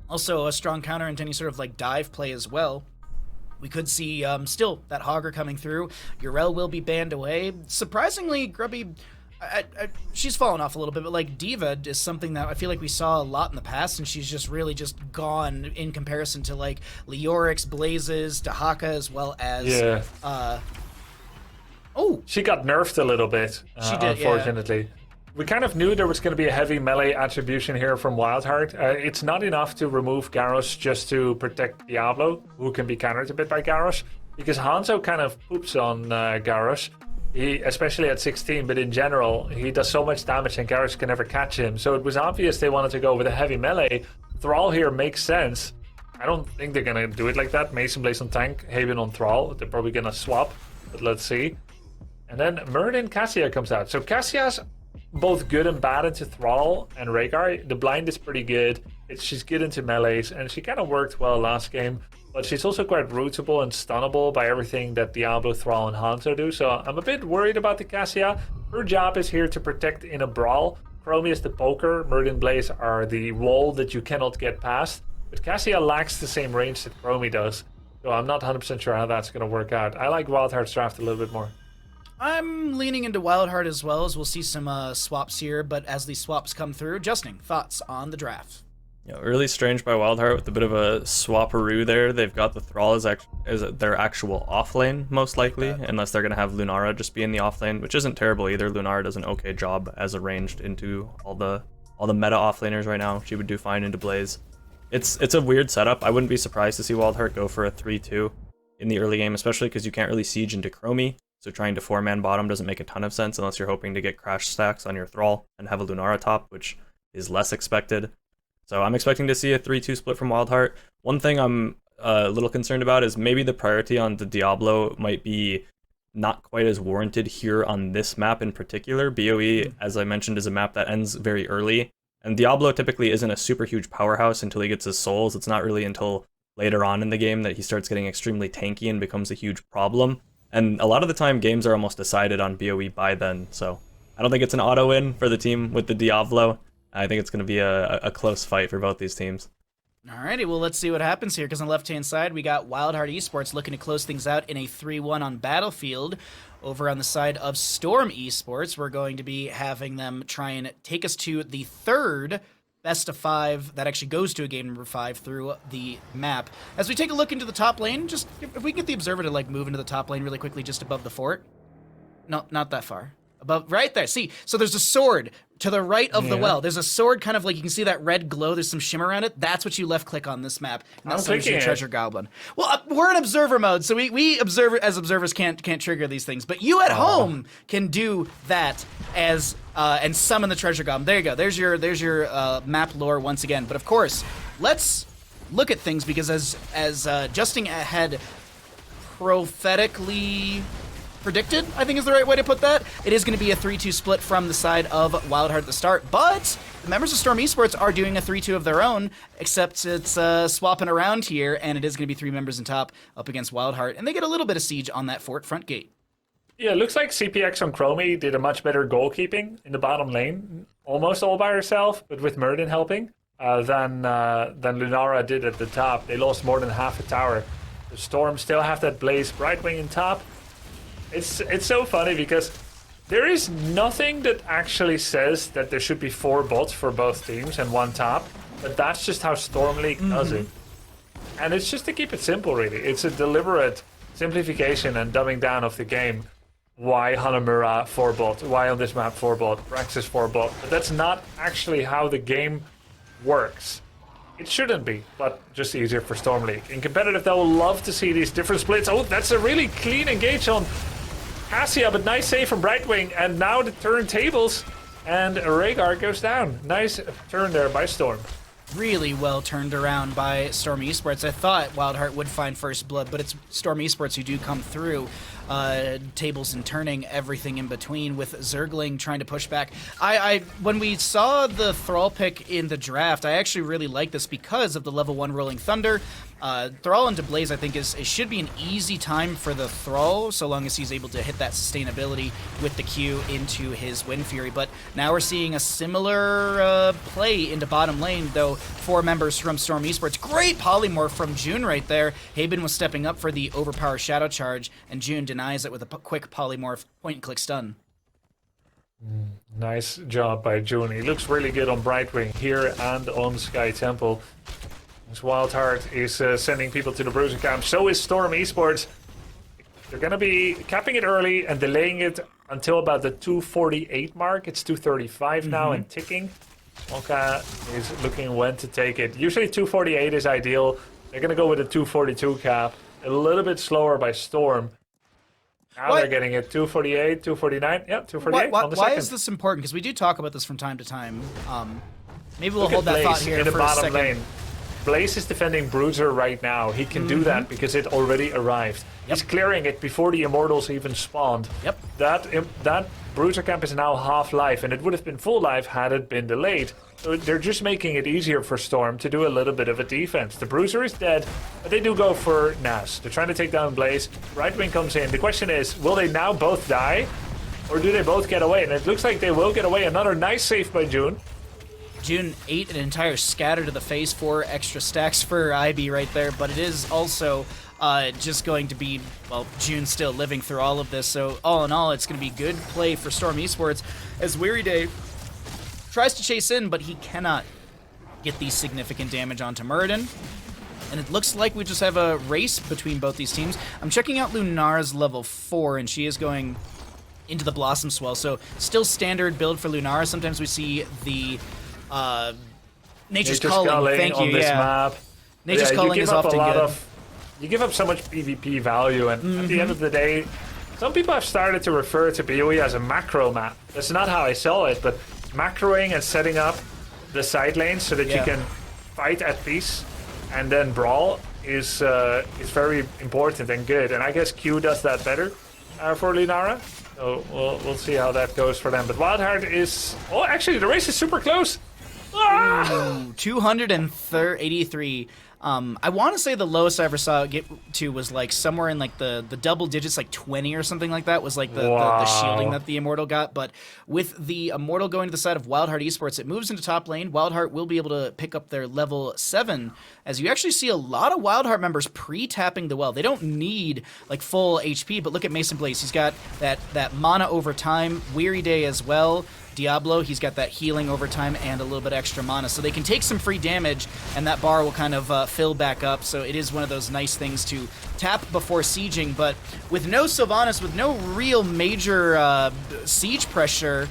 Also a strong counter into any sort of like dive play as well. We could see still that Hogger coming through. Yrel will be banned away. Surprisingly, Grubby, she's fallen off a little bit, but like Diva is something that I feel like we saw a lot in the past, and she's just really just gone in comparison to like Leorix, Blazes, Dahaka, as well as Oh, She got nerfed a little bit, She did, yeah. unfortunately. We kind of knew there was going to be a heavy melee attribution here from WildHeart. It's not enough to remove Garros just to protect Diablo, who can be countered a bit by Garros, because Hanzo kind of poops on Garros, especially at 16, but in general, he does so much damage and Garros can never catch him. So it was obvious they wanted to go with a heavy melee. Thrall here makes sense. I don't think they're going to do it like that. Mason Blaze on tank, Haven on Thrall. They're probably going to swap, but let's see. And then Muradin Cassia comes out. So Cassia's both good and bad into Thrall and Rhaegar. The blind is pretty good. She's good into melees, and she kind of worked well last game. But she's also quite rootable and stunnable by everything that Diablo, Thrall, and Hanzo do. So I'm a bit worried about the Cassia. Her job is here to protect in a brawl. Chromie is the poker. Muradin Blaze are the wall that you cannot get past. But Cassia lacks the same range that Chromie does. So I'm not 100% sure how that's going to work out. I like WildHeart's draft a little bit more. I'm leaning into WildHeart as well, as we'll see some swaps here, but as these swaps come through, Justin, thoughts on the draft? Yeah, really strange by WildHeart with a bit of a swapperoo there. They've got the Thrall as their actual offlane, most likely, unless they're going to have Lunara just be in the offlane, which isn't terrible either. Lunara does an okay job as a ranged into all the meta offlaners right now. She would do fine into Blaze. It's a weird setup. I wouldn't be surprised to see WildHeart go for a 3-2 in the early game, especially because you can't really siege into Chromie. So trying to 4-man bottom doesn't make a ton of sense unless you're hoping to get crash stacks on your Thrall and have a Lunara top, which is less expected. So I'm expecting to see a 3-2 split from WildHeart. One thing I'm a little concerned about is maybe the priority on the Diablo might be not quite as warranted here on this map in particular. BOE, as I mentioned, is a map that ends very early. And Diablo typically isn't a super huge powerhouse until he gets his souls. It's not really until later on in the game that he starts getting extremely tanky and becomes a huge problem. And a lot of the time, games are almost decided on BOE by then. So I don't think it's an auto win for the team with the Diablo. I think it's going to be a close fight for both these teams. Alrighty, well, let's see what happens here, because on the left-hand side, we got WildHeart Esports looking to close things out in a 3-1 on Battlefield. Over on the side of Storm Esports, we're going to be having them try and take us to the third best of 5 that actually goes to a game number 5 through the map. As we take a look into the top lane, just if we can get the observer to like move into the top lane really quickly just above the fort. No, not that far. Above, right there. See, so there's a sword to the right of the well. There's a sword kind of like, you can see that red glow. There's some shimmer around it. That's what you left click on this map. And that's your treasure goblin. Well, we're in observer mode, so we observe as observers can't trigger these things. But you at home can do that as and summon the treasure goblin. There you go. There's your map lore once again. But of course, let's look at things, because as Justin had prophetically predicted, I think is the right way to put that, it is going to be a 3-2 split from the side of WildHeart at the start, but the members of Storm Esports are doing a 3-2 of their own, except it's swapping around here, and it is going to be 3 members in top up against WildHeart, and they get a little bit of siege on that fort front gate. Yeah, it looks like CPX on Chromie did a much better goalkeeping in the bottom lane, almost all by herself, but with Muradin helping, than Lunara did at the top. They lost more than half a tower. The Storm still have that Blaze Brightwing in top. It's so funny because there is nothing that actually says that there should be 4 bots for both teams and 1 top, but that's just how Storm League does it. And it's just to keep it simple, really. It's a deliberate simplification and dumbing down of the game. Why Hanamura 4 bot? Why on this map 4 bot? Praxis 4 bot? But that's not actually how the game works. It shouldn't be, but just easier for Storm League. In competitive, they'll love to see these different splits. Oh, that's a really clean engage on Cassia, but nice save from Brightwing. And now the turntables, and Rhaegar goes down. Nice turn there by Storm. Really well turned around by Storm Esports. I thought WildHeart would find first blood, but it's Storm Esports who do come through. Tables and turning, everything in between, with Zergling trying to push back. When we saw the Thrall pick in the draft, I actually really like this because of the level 1 Rolling Thunder. Thrall into Blaze, I think, it should be an easy time for the Thrall, so long as he's able to hit that sustainability with the Q into his Wind Fury. But now we're seeing a similar play into bottom lane, though 4 members from Storm Esports. Great polymorph from June right there. Haben was stepping up for the overpower shadow charge, and June denies it with a quick polymorph point-and-click stun. Nice job by June. He looks really good on Brightwing here and on Sky Temple. As WildHeart is sending people to the Bruiser Camp, so is Storm Esports. They're going to be capping it early and delaying it until about the 248 mark. It's 235 now and ticking. Wonka is looking when to take it. Usually 248 is ideal. They're going to go with a 242 cap. A little bit slower by Storm. Now they're getting it 248, 249. Yep, 248 on the why second. is this important? Because we do talk about this from time to time. Maybe we'll Look hold at that thought Blaze here in the for a bottom second. lane. Blaze is defending Bruiser right now. He can do that because it already arrived. He's clearing it before the Immortals even spawned. Yep. That Bruiser camp is now half life, and it would have been full life had it been delayed. So they're just making it easier for Storm to do a little bit of a defense. The Bruiser is dead, but they do go for Nas. They're trying to take down Blaze. Right wing comes in. The question is, will they now both die? Or do they both get away? And it looks like they will get away. Another nice save by June. June 8, an entire scatter to the face, 4 extra stacks for IB right there, but it is also just going to be, well, June still living through all of this, so all in all, it's going to be good play for Storm Esports as Weary Day tries to chase in, but he cannot get the significant damage onto Muradin. And it looks like we just have a race between both these teams. I'm checking out Lunara's level 4, and she is going into the Blossom Swell, so still standard build for Lunara. Sometimes we see the Nature's Calling. Thank on you. this Yeah, map. Nature's Calling is often good. You give up so much PvP value, and at the end of the day, some people have started to refer to BOE as a macro map. That's not how I saw it, but macroing and setting up the side lanes so that you can fight at peace and then brawl is very important and good. And I guess Q does that better for Lunara. So we'll see how that goes for them. But WildHeart is... Oh, actually, the race is super close. Ah! 283. I want to say the lowest I ever saw it get to was like somewhere in like the double digits, like 20 or something like that was like the shielding that the Immortal got. But with the Immortal going to the side of WildHeart Esports, it moves into top lane. WildHeart will be able to pick up their level 7, as you actually see a lot of WildHeart members pre-tapping the well. They don't need like full HP, but look at Mason Blaze. He's got that mana over time, Weary Day as well. Diablo, he's got that healing over time and a little bit extra mana, so they can take some free damage, and that bar will kind of fill back up, so it is one of those nice things to tap before sieging. But with no Sylvanas, with no real major siege pressure,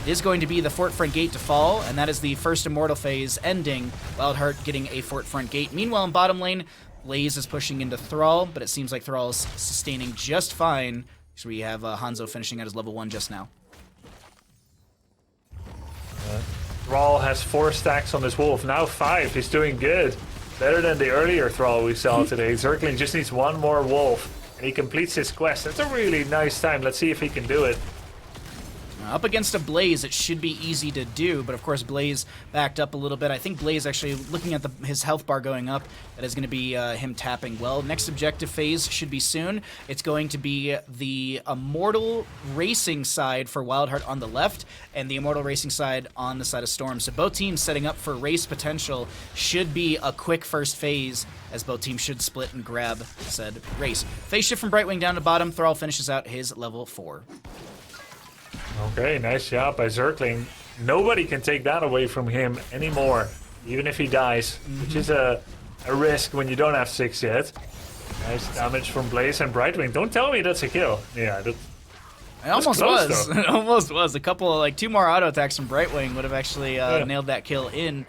it is going to be the Fort Front Gate to fall, and that is the first Immortal phase ending, WildHeart getting a Fort Front Gate. Meanwhile, in bottom lane, Blaze is pushing into Thrall, but it seems like Thrall is sustaining just fine, so we have Hanzo finishing at his level 1 just now. Thrall has 4 stacks on his wolf, now 5. He's doing good. Better than the earlier Thrall we saw today. Zergling just needs 1 more wolf, and he completes his quest. That's a really nice time. Let's see if he can do it. Up against a Blaze, it should be easy to do, but of course Blaze backed up a little bit. I think Blaze actually, looking at his health bar going up, that is going to be him tapping well. Next objective phase should be soon. It's going to be the Immortal Racing side for WildHeart on the left, and the Immortal Racing side on the side of Storm. So both teams setting up for race potential. Should be a quick first phase, as both teams should split and grab said race. Phase shift from Brightwing down to bottom. Thrall finishes out his level 4. Okay, nice job by Zergling. Nobody can take that away from him anymore, even if he dies, which is a risk when you don't have 6 yet. Nice damage from Blaze and Brightwing. Don't tell me that's a kill. Yeah, It almost close, was. though. It almost was. A couple of, like, 2 more auto attacks from Brightwing would have actually nailed that kill in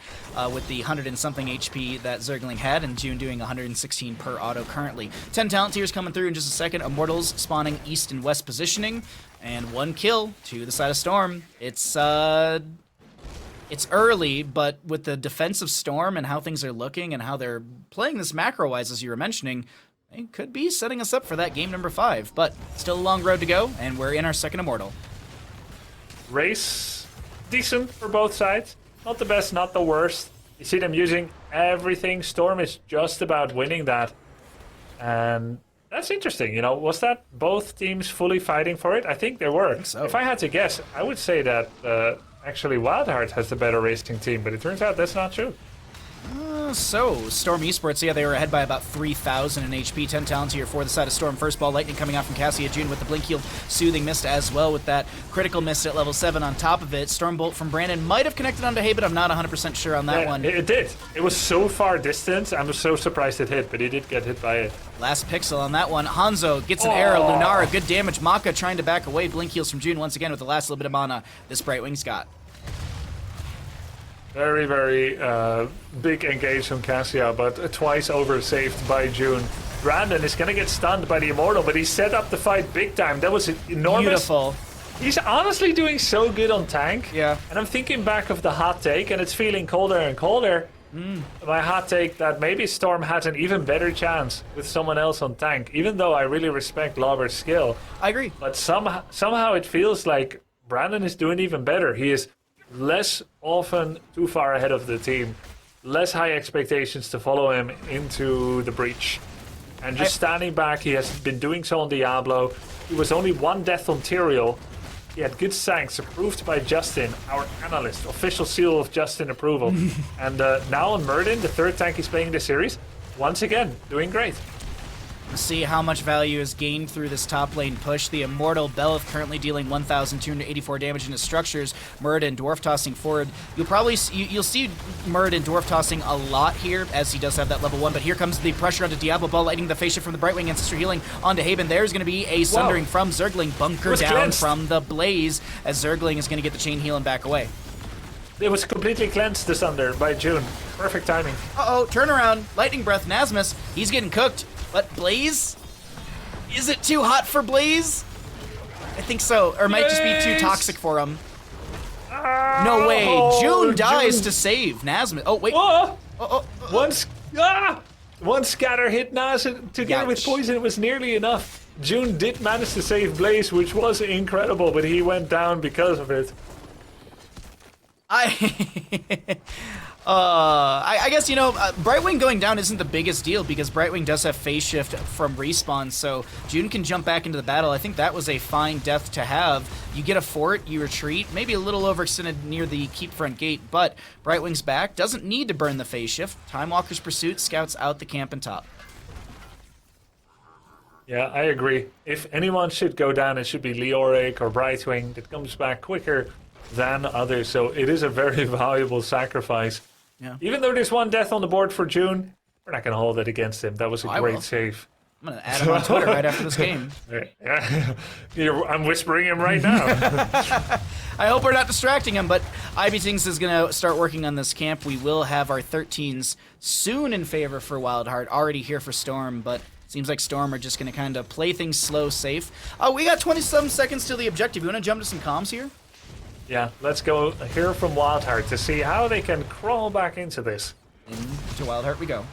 with the 100 and something HP that Zergling had, and June doing 116 per auto currently. 10 talent tiers coming through in just a second. Immortals spawning east and west positioning, and 1 kill to the side of Storm. It's early, but with the defensive Storm and how things are looking and how they're playing this macro-wise, as you were mentioning, it could be setting us up for that game number 5, but still a long road to go, and we're in our second Immortal. Race, decent for both sides. Not the best, not the worst. You see them using everything. Storm is just about winning that. And that's interesting, you know. Was that both teams fully fighting for it? I think they were. I think so. If I had to guess, I would say that actually WildHeart has the better racing team, but it turns out that's not true. So, Storm Esports, yeah, they were ahead by about 3,000 in HP. 10 talents here for the side of Storm. First ball, Lightning coming out from Cassia June with the Blink Heal. Soothing missed as well with that critical miss at level 7 on top of it. Stormbolt from Brandon might have connected onto Hay, but I'm not 100% sure on that one. It did. It was so far distant. I was so surprised it hit, but he did get hit by it. Last pixel on that one. Hanzo gets an arrow. Lunara, good damage. Maka trying to back away. Blink Heals from June once again with the last little bit of mana this Brightwing's got. Very, very big engage from Cassia, but twice over-saved by June. Brandon is going to get stunned by the Immortal, but he set up the fight big time. That was enormous. Beautiful. He's honestly doing so good on tank. Yeah. And I'm thinking back of the hot take, and it's feeling colder and colder. My hot take that maybe Storm had an even better chance with someone else on tank, even though I really respect Lauber's skill. I agree. But somehow it feels like Brandon is doing even better. He is less often too far ahead of the team, less high expectations to follow him into the breach. And just standing back, he has been doing so on Diablo. He was only 1 death on Tyrael. He had good sanks approved by Justin, our analyst, official seal of Justin approval. And now on Murden, the 3rd tank he's playing this series, once again, doing great. See how much value is gained through this top lane push. The Immortal Belith currently dealing 1,284 damage into structures. Muradin dwarf tossing forward. You'll see Muradin dwarf tossing a lot here as he does have that level 1. But here comes the pressure onto Diablo Ball, lighting the face shift from the Brightwing Ancestor healing onto Haven. There's going to be a sundering from Zergling. Bunker down cleansed from the Blaze as Zergling is going to get the chain heal and back away. It was completely cleansed this under by June. Perfect timing. Uh-oh, turnaround. Lightning Breath. Nasmus, he's getting cooked. But Blaze? Is it too hot for Blaze? I think so. Or it might just be too toxic for him. No way. June dies to save Nasmus. Oh, wait. One scatter hit Nas together with poison. It was nearly enough. June did manage to save Blaze, which was incredible, but he went down because of it. I guess, you know, Brightwing going down isn't the biggest deal because Brightwing does have phase shift from respawn, so June can jump back into the battle. I think that was a fine death to have. You get a fort, you retreat, maybe a little overextended near the keep front gate, but Brightwing's back, doesn't need to burn the phase shift. Time Walker's Pursuit scouts out the camp and top. Yeah, I agree. If anyone should go down, it should be Leoric or Brightwing that comes back quicker than others, so it is a very valuable sacrifice. Yeah. Even though there's 1 death on the board for June, we're not going to hold it against him. That was a great save. I'm going to add him on Twitter right after this game. I'm whispering him right now. I hope we're not distracting him, but Ivy Things is going to start working on this camp. We will have our 13s soon in favor for WildHeart, already here for Storm, but seems like Storm are just going to kind of play things slow, safe. We got 27 seconds till the objective. You want to jump to some comms here? Yeah, let's go hear from WildHeart to see how they can crawl back into this. Into WildHeart we go.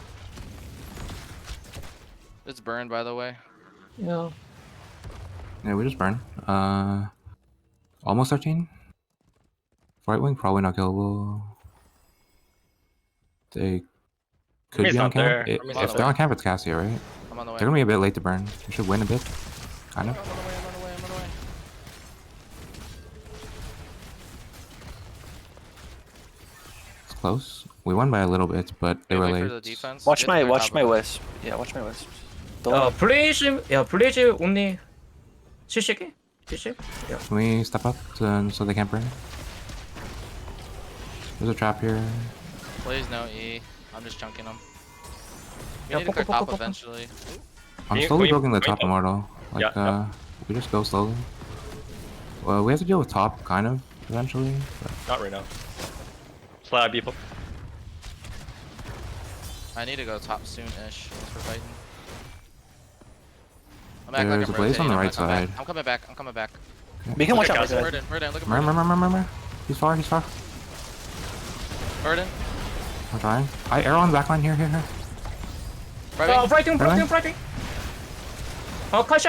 It's burned, by the way. Yeah, we just burn. Almost 13. Brightwing, probably not killable. They could be on camp. If they're on camp, it's Cassia, right? I'm on the way. They're gonna be a bit late to burn. We should win a bit. Kind of. I'm on the way. Close. We won by a little bit, but they were late. Watch my wisp. Yeah, watch my wisp. Please only 70개? 70? Yeah. Can we step up so they can't burn? There's a trap here. Please no E. I'm just chunking them. We need to clear top eventually. I'm slowly building the top immortal. Like, we just go slowly. Well, we have to deal with top, kind of, eventually. But... Not right now. Slab people. I need to go top soon-ish once we're fighting. There's a blaze on the right side. I'm coming back. We can watch out. Murden, look at Murden. Remember. He's far. Murden. I'm trying. Arrow on the back line here. Fighting.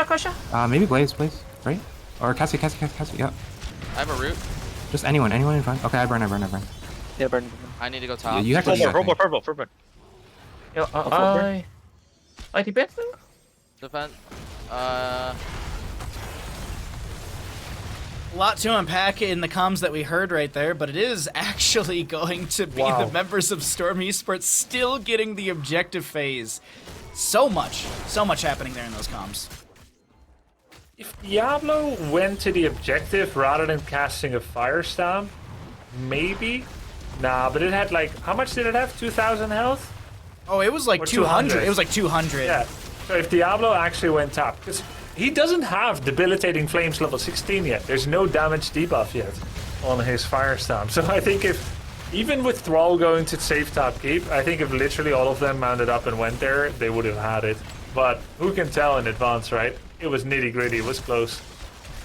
Kasha. Maybe Blaze, right? Or Cassie, yeah. I have a root. Just anyone in front. Okay, I burn. Yeah, burn. I need to go top. Yeah, you have to Purple. I defense? Defend. A lot to unpack in the comms that we heard right there, but it is actually going to be the members of Storm Esports still getting the objective phase. So much happening there in those comms. If Diablo went to the objective rather than casting a Firestorm, maybe? Nah, but it had like, how much did it have? 2,000 health? Oh, it was like 200. It was like 200. Yeah. So if Diablo actually went top, because he doesn't have Debilitating Flames level 16 yet. There's no damage debuff yet on his Firestorm. So I think even with Thrall going to save top keep, I think if literally all of them mounted up and went there, they would have had it. But who can tell in advance, right? It was nitty gritty, it was close.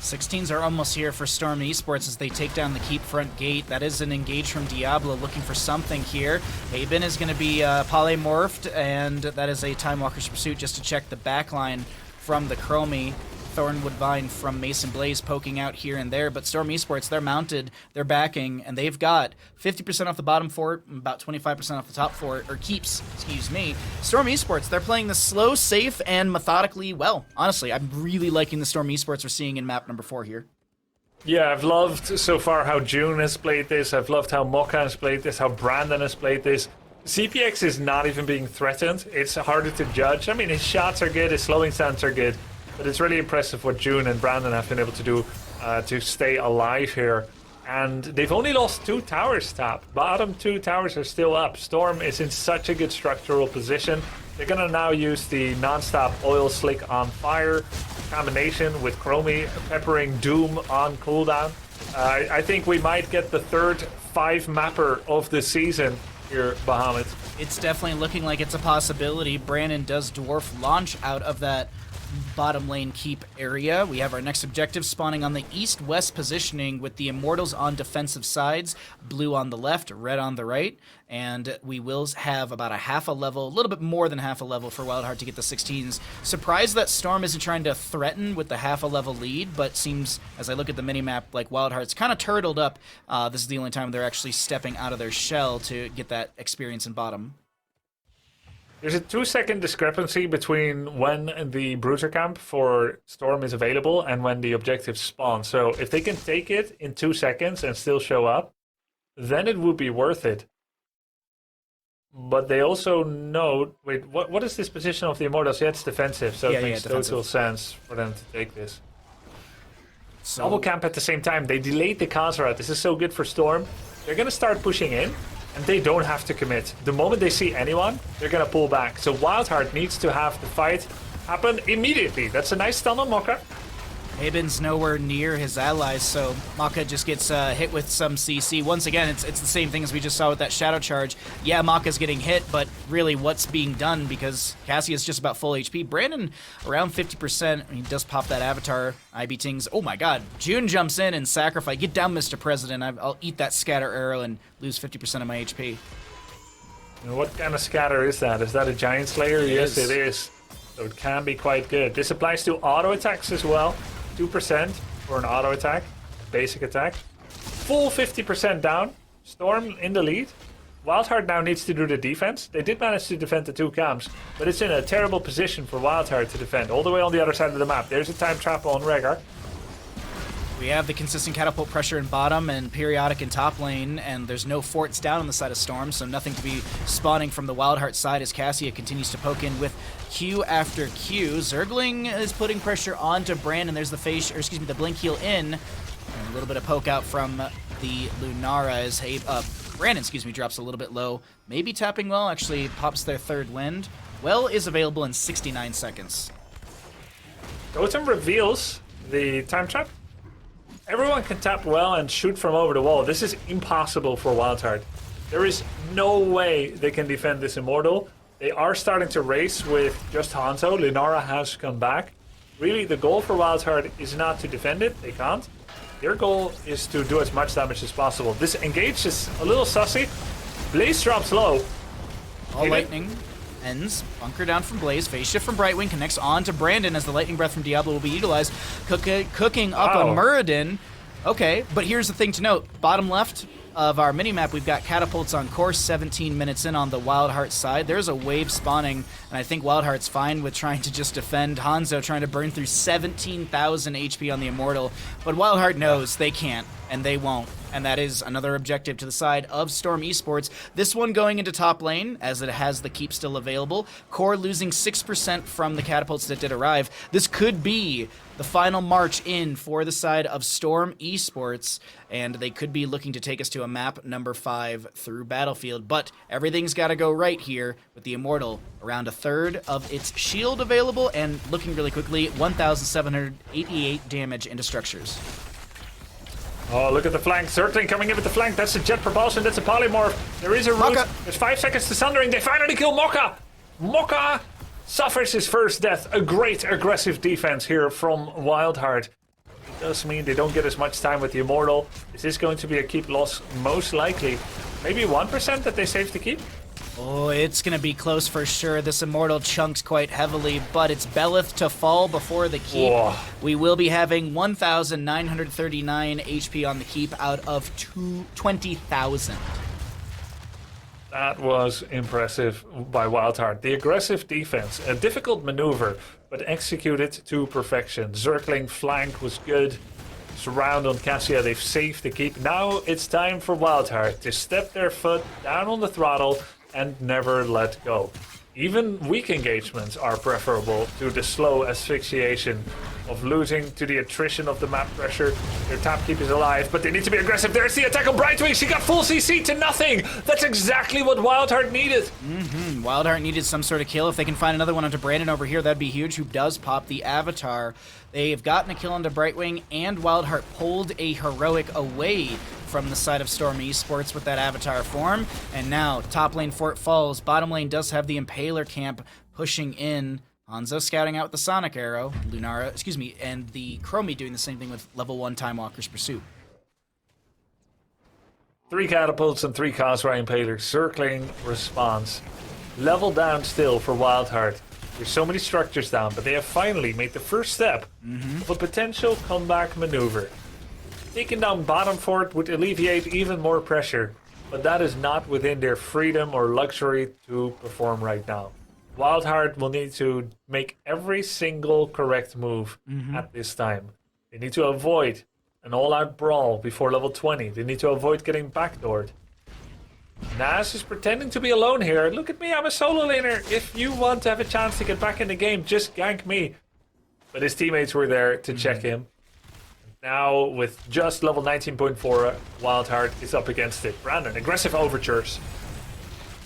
16s are almost here for Storm Esports as they take down the keep front gate. That is an engage from Diablo looking for something here. Haben is going to be polymorphed, and that is a Time Walker's Pursuit just to check the backline from the Chromie. Thornwood Vine from Mason Blaze poking out here and there, but Storm Esports, they're mounted, they're backing, and they've got 50% off the bottom fort, about 25% off the top fort, or keeps, excuse me. Storm Esports, they're playing this slow, safe, and methodically well. Honestly, I'm really liking the Storm Esports we're seeing in map number 4 here. Yeah, I've loved so far how June has played this, I've loved how Mokka has played this, how Brandon has played this. CPX is not even being threatened, it's harder to judge. I mean, his shots are good, his slowing stance are good, but it's really impressive what June and Brandon have been able to do to stay alive here. And they've only lost 2 towers top. Bottom 2 towers are still up. Storm is in such a good structural position. They're going to now use the non-stop oil slick on fire combination with Chromie peppering Doom on cooldown. I think we might get the third 5-mapper of the season here, Bahamut. It's definitely looking like it's a possibility. Brandon does dwarf launch out of that bottom lane keep area. We have our next objective spawning on the east-west positioning with the Immortals on defensive sides, blue on the left, red on the right, and we will have about a half a level, a little bit more than half a level for WildHeart to get the 16s. Surprised that Storm isn't trying to threaten with the half a level lead, but seems, as I look at the minimap, like WildHeart's kind of turtled up. This is the only time they're actually stepping out of their shell to get that experience in bottom. There's a 2-second discrepancy between when the Bruiser Camp for Storm is available and when the objectives spawn. So if they can take it in 2 seconds and still show up, then it would be worth it. But they also know... Wait, what is this position of the Immortals? Yeah, it's defensive, so it makes total sense for them to take this. So... Double camp at the same time. They delayed the Khazra. This is so good for Storm. They're going to start pushing in. And they don't have to commit. The moment they see anyone, they're gonna pull back. So WildHeart needs to have the fight happen immediately. That's a nice stun on Mokka. Haben's nowhere near his allies, so Mokka just gets hit with some CC. Once again, it's the same thing as we just saw with that Shadow Charge. Yeah, Mokka's getting hit, but really what's being done, because Cassia's just about full HP. Brandon around 50%. He does pop that Avatar. IB Tings. Oh my god. June jumps in and sacrifice. Get down, Mr. President. I'll eat that scatter arrow and lose 50% of my HP. And what kind of scatter is that? Is that a Giant Slayer? Yes, it is. So it can be quite good. This applies to auto attacks as well. 2% for an auto attack, basic attack. Full 50% down. Storm in the lead. WildHeart now needs to do the defense. They did manage to defend the 2 camps, but it's in a terrible position for WildHeart to defend. All the way on the other side of the map. There's a time trap on Rhaegar. We have the consistent catapult pressure in bottom and periodic in top lane, and there's no forts down on the side of Storm, so nothing to be spawning from the WildHeart side as Cassia continues to poke in with Q after Q. Zergling is putting pressure onto Brandon. There's the face, or excuse me, the blink heal in. And a little bit of poke out from the Lunara as Brandon, excuse me, drops a little bit low. Maybe tapping well, actually pops their third wind. Well is available in 69 seconds. Totem reveals the time trap. Everyone can tap well and shoot from over the wall. This is impossible for WildHeart. There is no way they can defend this Immortal. They are starting to race with just Hanzo. Linara has come back. Really, the goal for WildHeart is not to defend it. They can't. Their goal is to do as much damage as possible. This engage is a little sussy. Blaze drops low. All lightning ends. Bunker down from Blaze. Phase shift from Brightwing connects on to Brandon as the lightning breath from Diablo will be utilized. Cooking up on Muradin. Okay, but here's the thing to note. Bottom left, of our minimap, we've got catapults on course 17 minutes in on the WildHeart side. There's a wave spawning, and I think WildHeart's fine with trying to just defend. Hanzo trying to burn through 17,000 HP on the Immortal, but WildHeart knows they can't, and they won't. And that is another objective to the side of Storm Esports. This one going into top lane, as it has the keep still available. Core losing 6% from the catapults that did arrive. This could be the final march in for the side of Storm Esports, and they could be looking to take us to a map number 5 through Battlefield. But everything's got to go right here with the Immortal. Around a third of its shield available, and looking really quickly, 1,788 damage into structures. Oh, look at the flank. Zergling coming in with the flank. That's a jet propulsion. That's a polymorph. There is a root. Mokka. There's 5 seconds to Sundering. They finally kill Mokka. Mokka suffers his first death. A great aggressive defense here from WildHeart. It does mean they don't get as much time with the Immortal. Is this going to be a keep loss? Most likely. Maybe 1% that they save to keep? Oh, it's going to be close for sure. This Immortal chunks quite heavily, but it's Belith to fall before the keep. Whoa. We will be having 1,939 HP on the keep out of 20,000. That was impressive by WildHeart. The aggressive defense, a difficult maneuver, but executed to perfection. Zergling flank was good. Surround on Cassia, they've saved the keep. Now it's time for WildHeart to step their foot down on the throttle and never let go. Even weak engagements are preferable to the slow asphyxiation of losing to the attrition of the map pressure. Their top keep is alive, but they need to be aggressive. There's the attack on Brightwing. She got full CC to nothing. That's exactly what WildHeart needed. WildHeart needed some sort of kill. If they can find another one onto Brandon over here, that'd be huge, who does pop the Avatar. They've gotten a kill onto Brightwing, and WildHeart pulled a heroic away from the side of Storm Esports with that Avatar form. And now, top lane Fort falls. Bottom lane does have the Impaler camp pushing in. Hanzo scouting out with the Sonic Arrow. Lunara, and the Chromie doing the same thing with level 1 Time Walker's Pursuit. 3 catapults and 3 Khazra Impalers. Circling response. Level down still for WildHeart. There's so many structures down, but they have finally made the first step of a potential comeback maneuver. Taking down bottom fort would alleviate even more pressure, but that is not within their freedom or luxury to perform right now. WildHeart will need to make every single correct move at this time. They need to avoid an all-out brawl before level 20. They need to avoid getting backdoored. Nas is pretending to be alone here. Look at me, I'm a solo laner. If you want to have a chance to get back in the game, just gank me. But his teammates were there to check him. Now, with just level 19.4, WildHeart is up against it. Brandon, aggressive overtures.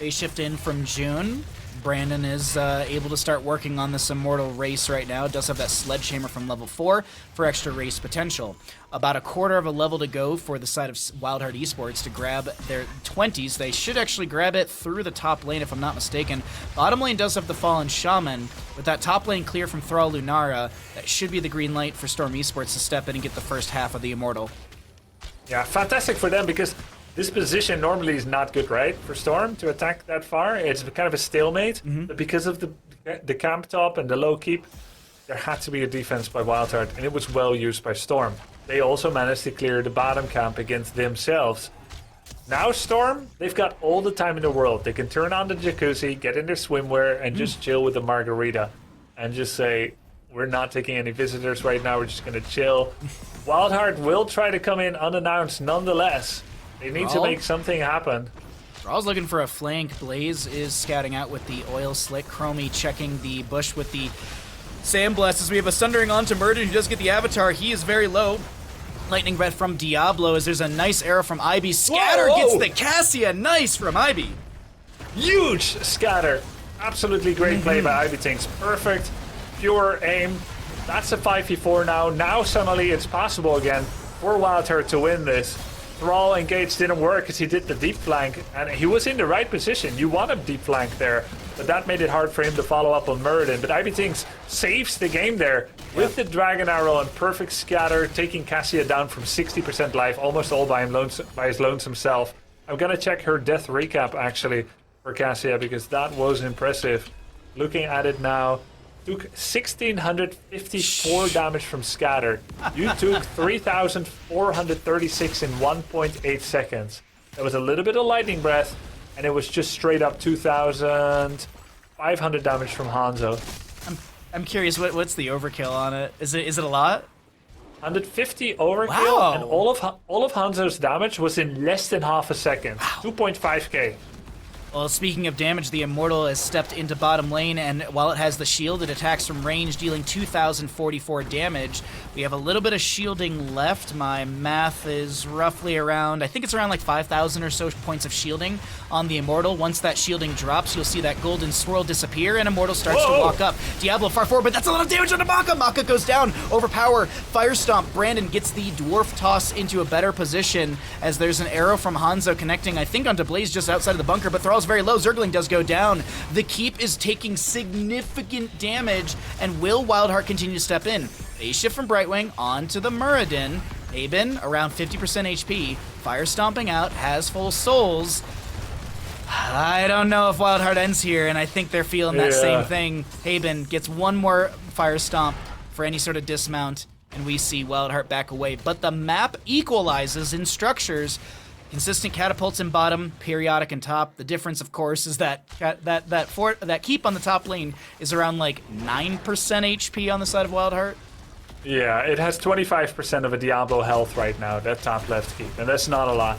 They shift in from June. Brandon is able to start working on this Immortal race right now. It does have that Sledgehammer from level 4 for extra race potential. About a quarter of a level to go for the side of WildHeart Esports to grab their 20s. They should actually grab it through the top lane, if I'm not mistaken. Bottom lane does have the Fallen Shaman. With that top lane clear from Thrall Lunara, that should be the green light for Storm Esports to step in and get the first half of the Immortal. Yeah, fantastic for them, because this position normally is not good, right? For Storm to attack that far, it's kind of a stalemate. But because of the camp top and the low keep, there had to be a defense by WildHeart, and it was well used by Storm. They also managed to clear the bottom camp against themselves. Now Storm, they've got all the time in the world. They can turn on the jacuzzi, get in their swimwear, and just chill with the margarita. And just say, we're not taking any visitors right now, we're just going to chill. WildHeart will try to come in unannounced nonetheless. They need to make something happen. Thrall's looking for a flank. Blaze is scouting out with the Oil Slick. Chromie checking the bush with the Sandblast as we have a Sundering onto Murder who does get the Avatar. He is very low. Lightning Breath from Diablo as there's a nice arrow from Ivy. Scatter gets the Cassia. Nice from Ivy. Huge scatter. Absolutely great play by Ivy Tinks. Perfect, pure aim. That's a 5v4 now. Now suddenly it's possible again for WildHeart to win this. Thrall engage didn't work because he did the deep flank, and he was in the right position. You want a deep flank there, but that made it hard for him to follow up on Muradin. But Ivy Tinks saves the game there with the Dragon Arrow and perfect scatter, taking Cassia down from 60% life, almost all by his lonesome self. I'm gonna check her death recap actually for Cassia, because that was impressive. Looking at it now, took 1,654 damage from scatter. You took 3,436 in 1.8 seconds. There was a little bit of lightning breath, and it was just straight up 2,500 damage from Hanzo. I'm curious, what's the overkill on it? Is it a lot? 150 overkill, Wow. and all of Hanzo's damage was in less than half a second. 2.5k. Well, speaking of damage, the Immortal has stepped into bottom lane, and while it has the shield, it attacks from range, dealing 2,044 damage. We have a little bit of shielding left. My math is roughly around, I think it's around like 5,000 or so points of shielding on the Immortal. Once that shielding drops, you'll see that golden swirl disappear, and Immortal starts to walk up. Diablo far forward, but that's a lot of damage on Maka. Maka goes down, overpower, Fire Stomp. Brandon gets the Dwarf Toss into a better position as there's an arrow from Hanzo connecting, I think, onto Blaze just outside of the bunker, but Thrall's very low. Zergling does go down. The Keep is taking significant damage, and will WildHeart continue to step in? Phase shift from Brightwing onto the Muradin. Aben, around 50% HP. Fire Stomping out, has full souls. I don't know if WildHeart ends here, and I think they're feeling that same thing. Haben gets one more Fire Stomp for any sort of dismount, and we see WildHeart back away. But the map equalizes in structures. Consistent catapults in bottom, periodic in top. The difference, of course, is that that Keep on the top lane is around like 9% HP on the side of WildHeart. Yeah, it has 25% of a Diablo health right now, that top left Keep, and that's not a lot.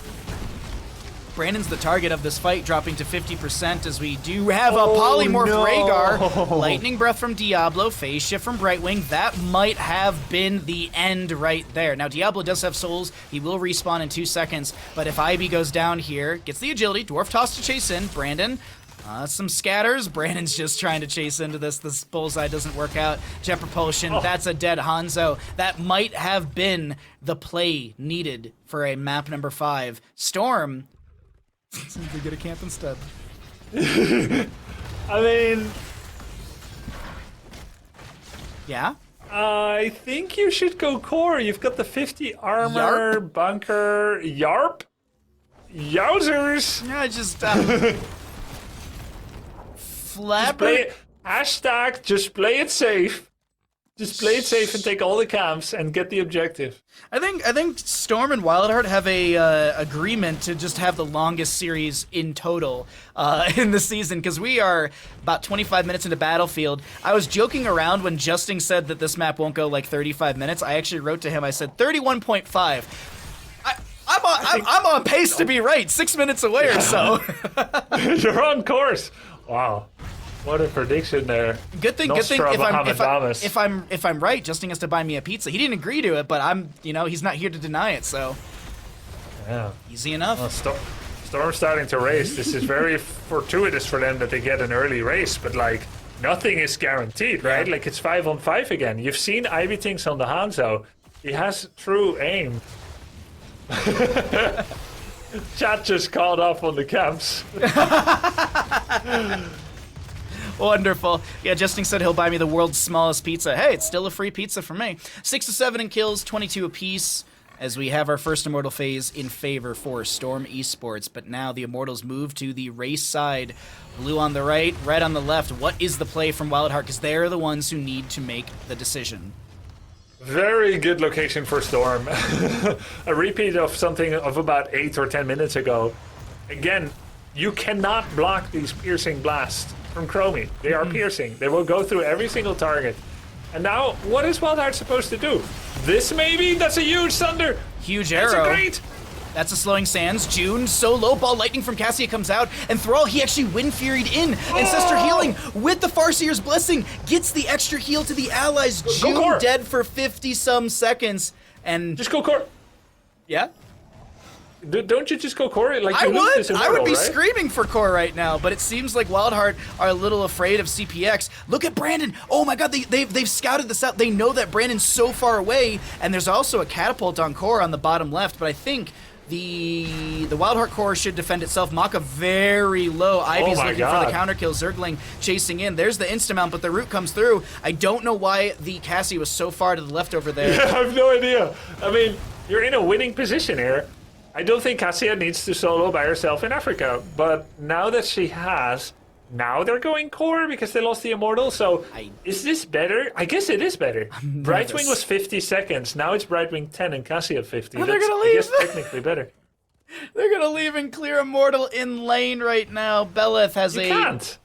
Brandon's the target of this fight, dropping to 50% as we do have a polymorph Rhaegar. Lightning Breath from Diablo, Phase Shift from Brightwing. That might have been the end right there. Now, Diablo does have souls. He will respawn in 2 seconds, but if Ivy goes down here, gets the agility, Dwarf Toss to chase in. Brandon, some scatters. Brandon's just trying to chase into this. This bullseye doesn't work out. Jet Propulsion, that's a dead Hanzo. That might have been the play needed for a map number 5. Storm seems to get a camp instead. I mean... Yeah? I think you should go core. You've got the 50 armor, bunker, Yarp? Yowzers! Yeah, just... Hashtag, just play it safe. Just play it safe and take all the camps and get the objective. I think Storm and WildHeart have a agreement to just have the longest series in total in the season, because we are about 25 minutes into Battlefield. I was joking around when Justin said that this map won't go like 35 minutes. I actually wrote to him, I said 31.5. I'm on pace to be right, 6 minutes away or so. You're on course. Wow. What a prediction there. Good thing. If I'm right, Justin has to buy me a pizza. He didn't agree to it, but he's not here to deny it. So, yeah, easy enough. Well, Storm's starting to race. This is very fortuitous for them that they get an early race, but like nothing is guaranteed, right? Like it's 5-on-5 again. You've seen Ivy Tinks on the Hanzo. He has true aim. Chat just caught up on the camps. Wonderful. Yeah, Justin said he'll buy me the world's smallest pizza. Hey, it's still a free pizza for me. 6 to 7 in kills, 22 apiece, as we have our first Immortal phase in favor for Storm Esports. But now the Immortals move to the race side. Blue on the right, red on the left. What is the play from WildHeart? Because they're the ones who need to make the decision. Very good location for Storm. A repeat of something of about 8 or 10 minutes ago. Again, you cannot block these piercing blasts from Chromie. They are piercing. They will go through every single target. And now, what is WildHeart supposed to do? This maybe? That's a huge thunder. Huge arrow. That's a great. That's a slowing sands. June, so low. Ball lightning from Cassia comes out. And Thrall, he actually wind furied in. Ancestor healing with the Farseer's blessing. Gets the extra heal to the allies. June dead for 50-some seconds. And just go core. Yeah? Don't you just go core? Like I would be right? screaming for core right now, but it seems like WildHeart are a little afraid of CPX. Look at Brandon. Oh my god, they've scouted this out. They know that Brandon's so far away, and there's also a catapult on core on the bottom left, but I think the WildHeart core should defend itself. Maka very low. Ivy's looking for the counter kill. Zergling chasing in. There's the insta-mount, but the root comes through. I don't know why the Cassie was so far to the left over there. Yeah, I have no idea. I mean, you're in a winning position here. I don't think Cassia needs to solo by herself in Africa, but now that she has, now they're going core because they lost the Immortal, so is this better? I guess it is better. Brightwing was 50 seconds, now it's Brightwing 10 and Cassia 50. Oh, they're gonna leave. I guess technically better. They're gonna leave and clear Immortal in lane right now. Beleth has You can't.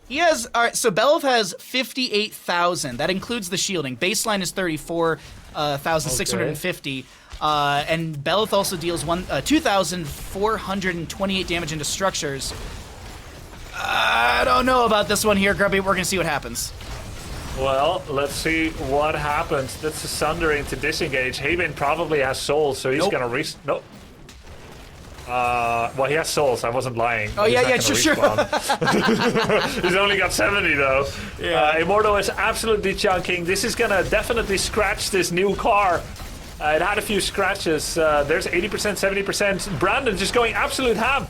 He has, all right, so Beleth has 58,000. That includes the shielding. Baseline is 34,650. And Beleth also deals 2,428 damage into structures. I don't know about this one here, Grubby. We're gonna see what happens. Well, let's see what happens. That's a Sundering to disengage. Haven probably has souls, so he's gonna Nope. Well, he has souls. I wasn't lying. Oh, yeah, sure. He's only got 70, though. Yeah. Immortal is absolutely chunking. This is gonna definitely scratch this new car. It had a few scratches. There's 80%, 70%. Brandon just going absolute ham.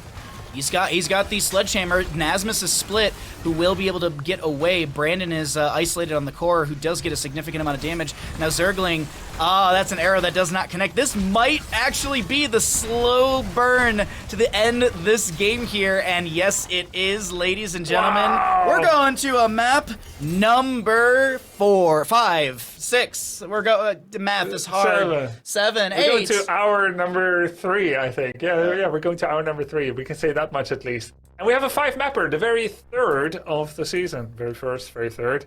He's got the sledgehammer. Nasmus is split, who will be able to get away. Brandon is isolated on the core, who does get a significant amount of damage. Now Zergling, that's an arrow that does not connect. This might actually be the slow burn to the end of this game here, and yes, it is, ladies and gentlemen. Wow. We're going to a map number 4, 5, 6. We're going. Math is hard. 7, 8. We're going to hour number 3, I think. Yeah, we're going to hour number 3. We can say that much at least. And we have a 5 mapper, the very third of the season. Very first, very third.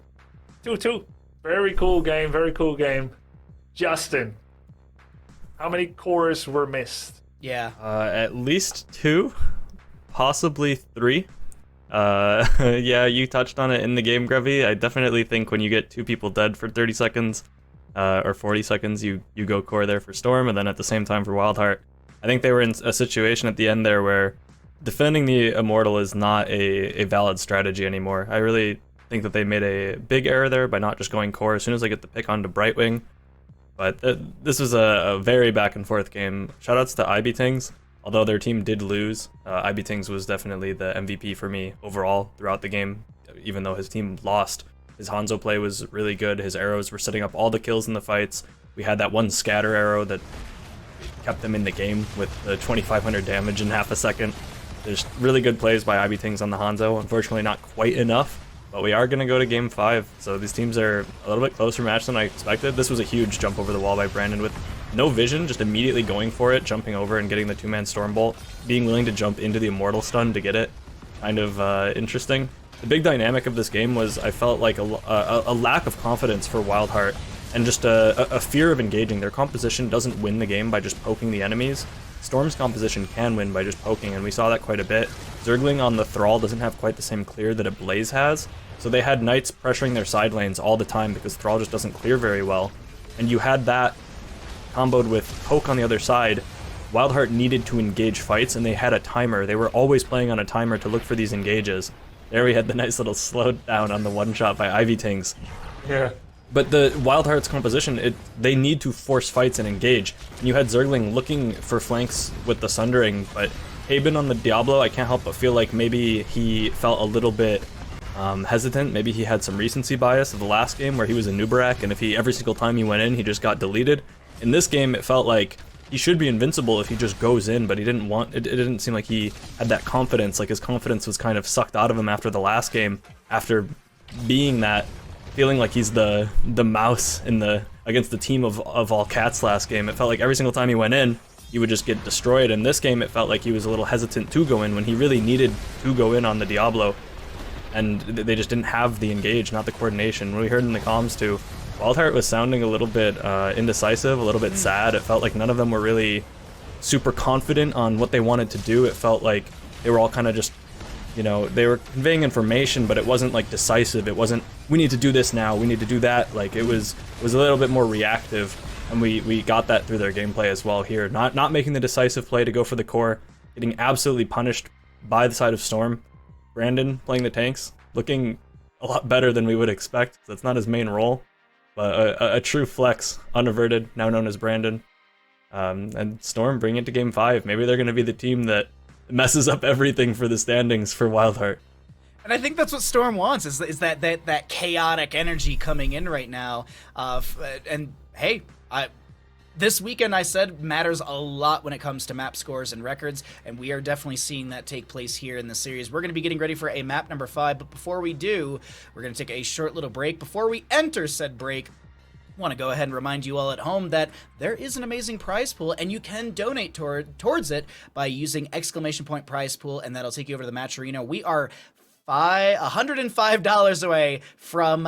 2-2. Very cool game, very cool game. Justin, how many cores were missed? Yeah. At least 2, possibly 3. Yeah, you touched on it in the game, Grubby. I definitely think when you get 2 people dead for 30 seconds, or 40 seconds, you go core there for Storm, and then at the same time for WildHeart. I think they were in a situation at the end there where defending the Immortal is not a valid strategy anymore. I really think that they made a big error there by not just going core as soon as they get the pick onto Brightwing. But this was a very back and forth game. Shoutouts to IBTings. Although their team did lose, IBTings was definitely the MVP for me overall throughout the game, even though his team lost. His Hanzo play was really good. His arrows were setting up all the kills in the fights. We had that one scatter arrow that kept them in the game with the 2,500 damage in half a second. There's really good plays by IBTings on the Hanzo. Unfortunately, not quite enough, but we are going to go to game 5. So these teams are a little bit closer match than I expected. This was a huge jump over the wall by Brandon with no vision, just immediately going for it, jumping over and getting the 2-man Stormbolt, being willing to jump into the Immortal stun to get it. Kind of interesting. The big dynamic of this game was I felt like a lack of confidence for WildHeart and just a fear of engaging. Their composition doesn't win the game by just poking the enemies. Storm's composition can win by just poking, and we saw that quite a bit. Zergling on the Thrall doesn't have quite the same clear that a Blaze has, so they had Knights pressuring their side lanes all the time because Thrall just doesn't clear very well. And you had that comboed with poke on the other side. WildHeart needed to engage fights, and they had a timer. They were always playing on a timer to look for these engages. There we had the nice little slowdown on the one-shot by IBTings. Yeah. But the WildHeart's composition, they need to force fights and engage. And you had Zergling looking for flanks with the Sundering, but Haben on the Diablo, I can't help but feel like maybe he felt a little bit hesitant. Maybe he had some recency bias of the last game where he was a Nubarak, and if every single time he went in, he just got deleted. In this game, it felt like he should be invincible if he just goes in, but he didn't want it. It didn't seem like he had that confidence. Like his confidence was kind of sucked out of him after the last game, after being that, feeling like he's the mouse in against the team of all cats last game. It felt like every single time he went in, he would just get destroyed. In this game, it felt like he was a little hesitant to go in when he really needed to go in on the Diablo, and they just didn't have the engage, not the coordination. We heard in the comms too, WildHeart was sounding a little bit indecisive, a little bit sad. It felt like none of them were really super confident on what they wanted to do. It felt like they were all kind of just, they were conveying information, but it wasn't like decisive. It wasn't, we need to do this now, we need to do that. Like it was a little bit more reactive, and we got that through their gameplay as well here. Not making the decisive play to go for the core, getting absolutely punished by the side of Storm. Brandon playing the tanks, looking a lot better than we would expect. That's not his main role, but a true flex, unaverted, now known as Brandon. And Storm bring it to game 5. Maybe they're going to be the team that messes up everything for the standings for WildHeart. And I think that's what Storm wants, is that chaotic energy coming in right now. And hey, this weekend I said matters a lot when it comes to map scores and records, and we are definitely seeing that take place here in the series. We're going to be getting ready for a map number 5, but before we do, we're going to take a short little break. Before we enter said break, Want to go ahead and remind you all at home that there is an amazing prize pool, and you can donate towards it by using !prize pool, and that'll take you over to the match arena. We are $105 away from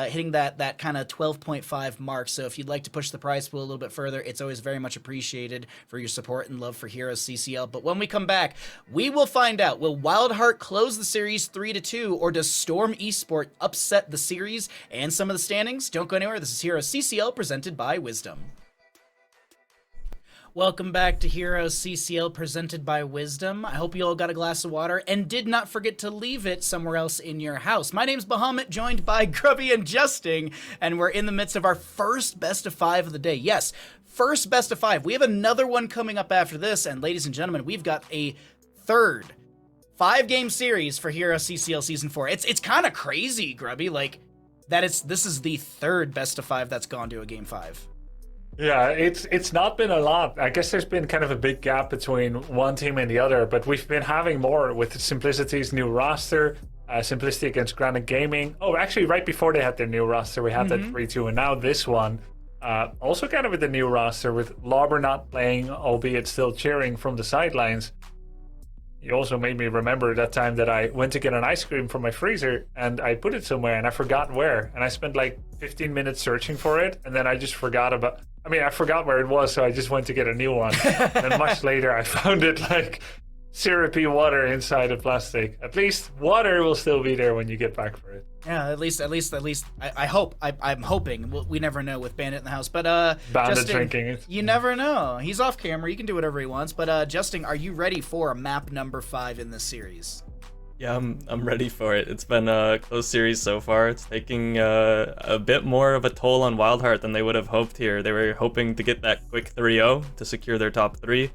hitting that kind of 12.5 mark. So if you'd like to push the prize pool a little bit further, it's always very much appreciated for your support and love for HeroesCCL. But when we come back, we will find out, will WildHeart close the series 3-2, or does Storm Esports upset the series and some of the standings? Don't go anywhere. This is HeroesCCL presented by Wisdom. Welcome back to HeroesCCL presented by Wisdom. I hope you all got a glass of water and did not forget to leave it somewhere else in your house. My name's Bahamut, joined by Grubby and Justing, and we're in the midst of our first best of 5 of the day. Yes, first best of 5. We have another one coming up after this, and ladies and gentlemen, we've got a third 5-game series for HeroesCCL Season 4. It's kind of crazy, Grubby, like this is the third best of 5 that's gone to a Game 5. Yeah, it's not been a lot. I guess there's been kind of a big gap between one team and the other, but we've been having more with Simplicity's new roster, Simplicity against Granite Gaming. Oh, actually, right before they had their new roster, we had that 3-2, and now this one, also kind of with the new roster, with Lauber not playing, albeit still cheering from the sidelines. You also made me remember that time that I went to get an ice cream from my freezer, and I put it somewhere, and I forgot where, and I spent like 15 minutes searching for it, and then I just forgot I forgot where it was, so I just went to get a new one. And much later, I found it like syrupy water inside a plastic. At least water will still be there when you get back for it. Yeah, at least. I hope. I'm hoping. We never know with Bandit in the house, but Bandit Justin, drinking it. You never know. He's off camera. He can do whatever he wants. But Justin, are you ready for map number 5 in this series? Yeah, I'm ready for it. It's been a close series so far. It's taking a bit more of a toll on WildHeart than they would have hoped here. They were hoping to get that quick 3-0 to secure their top 3.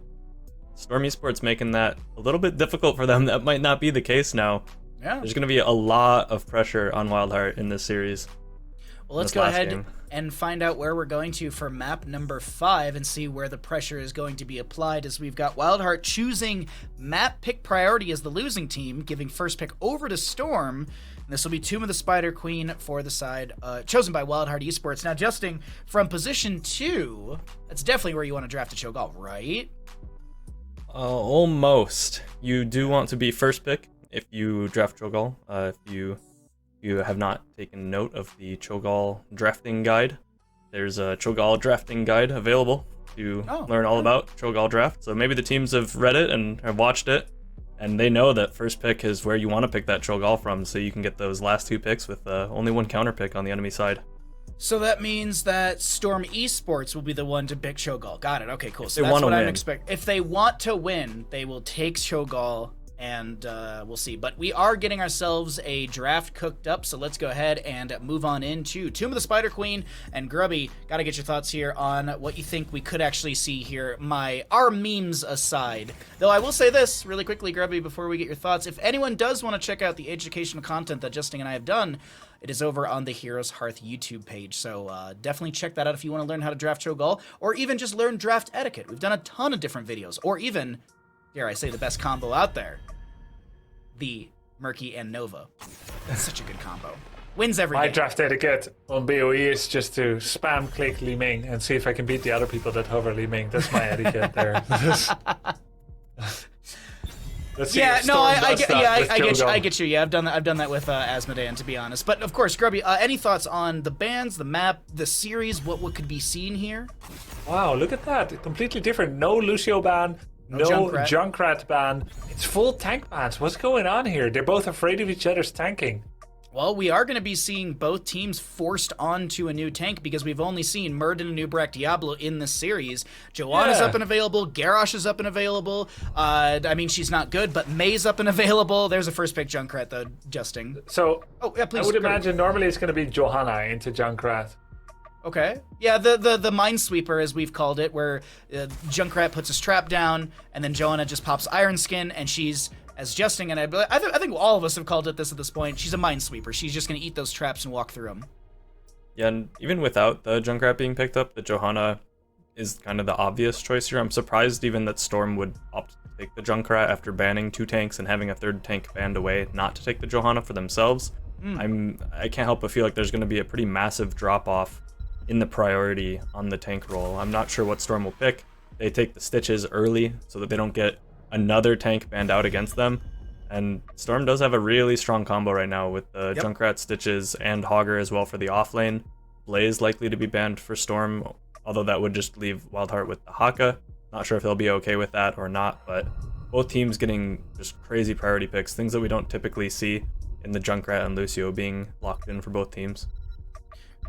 Storm Esports making that a little bit difficult for them. That might not be the case now. Yeah. There's going to be a lot of pressure on WildHeart in this series. Well, let's go ahead and find out where we're going to for map number 5 and see where the pressure is going to be applied, as we've got WildHeart choosing map pick priority as the losing team, giving first pick over to Storm. And this will be Tomb of the Spider Queen for the side chosen by WildHeart Esports. Now, Justin, from position 2, that's definitely where you want to draft a Cho'Gall, right? Almost. You do want to be first pick if you draft Cho'Gall. If you have not taken note of the Cho'Gall drafting guide, there's a Cho'Gall drafting guide available to learn all about Cho'Gall draft. So maybe the teams have read it and have watched it, and they know that first pick is where you want to pick that Cho'Gall from, so you can get those last 2 picks with only 1 counter pick on the enemy side. So that means that Storm Esports will be the one to pick Cho'Gall. Got it. Okay, cool. So that's what I'm expecting. If they want to win, they will take Cho'Gall, and we'll see. But we are getting ourselves a draft cooked up, so let's go ahead and move on into Tomb of the Spider Queen. And Grubby, gotta get your thoughts here on what you think we could actually see here, our memes aside. Though I will say this really quickly, Grubby, before we get your thoughts. If anyone does want to check out the educational content that Justin and I have done, it is over on the HeroesHearth YouTube page, so definitely check that out if you want to learn how to draft Cho'Gall, or even just learn draft etiquette. We've done a ton of different videos, or even, dare I say, the best combo out there, the Murky and Nova. That's such a good combo. Wins every My game. draft etiquette on BOE is just to spam click Li Ming and see if I can beat the other people that hover Li Ming. That's my etiquette there. Yeah, no, I get you. Yeah, I've done that with Asmodean, to be honest. But of course, Grubby, any thoughts on the bans, the map, the series? What could be seen here? Wow, look at that! Completely different. No Lucio ban, no Junkrat ban. It's full tank bans. What's going on here? They're both afraid of each other's tanking. Well, we are going to be seeing both teams forced onto a new tank, because we've only seen Murden and Ubrak Diablo in this series. Joanna's up and available. Garrosh is up and available. I mean, she's not good, but May's up and available. There's a first pick Junkrat, though, Justin. So, please, I would imagine normally it's going to be Johanna into Junkrat. Okay. Yeah, the Minesweeper, as we've called it, where Junkrat puts his trap down, and then Joanna just pops Iron Skin, and she's, as Justin and I think all of us have called it this at this point, she's a Minesweeper. She's just going to eat those traps and walk through them. Yeah, and even without the Junkrat being picked up, the Johanna is kind of the obvious choice here. I'm surprised even that Storm would opt to take the Junkrat after banning 2 tanks and having a 3rd tank banned away, not to take the Johanna for themselves. I can't help but feel like there's going to be a pretty massive drop-off in the priority on the tank role. I'm not sure what Storm will pick. They take the Stitches early so that they don't get another tank banned out against them. And Storm does have a really strong combo right now with the Junkrat, Stitches, and Hogger as well for the offlane. Blaze likely to be banned for Storm, although that would just leave WildHeart with the Haka. Not sure if he'll be okay with that or not, but both teams getting just crazy priority picks, things that we don't typically see in the Junkrat and Lucio being locked in for both teams.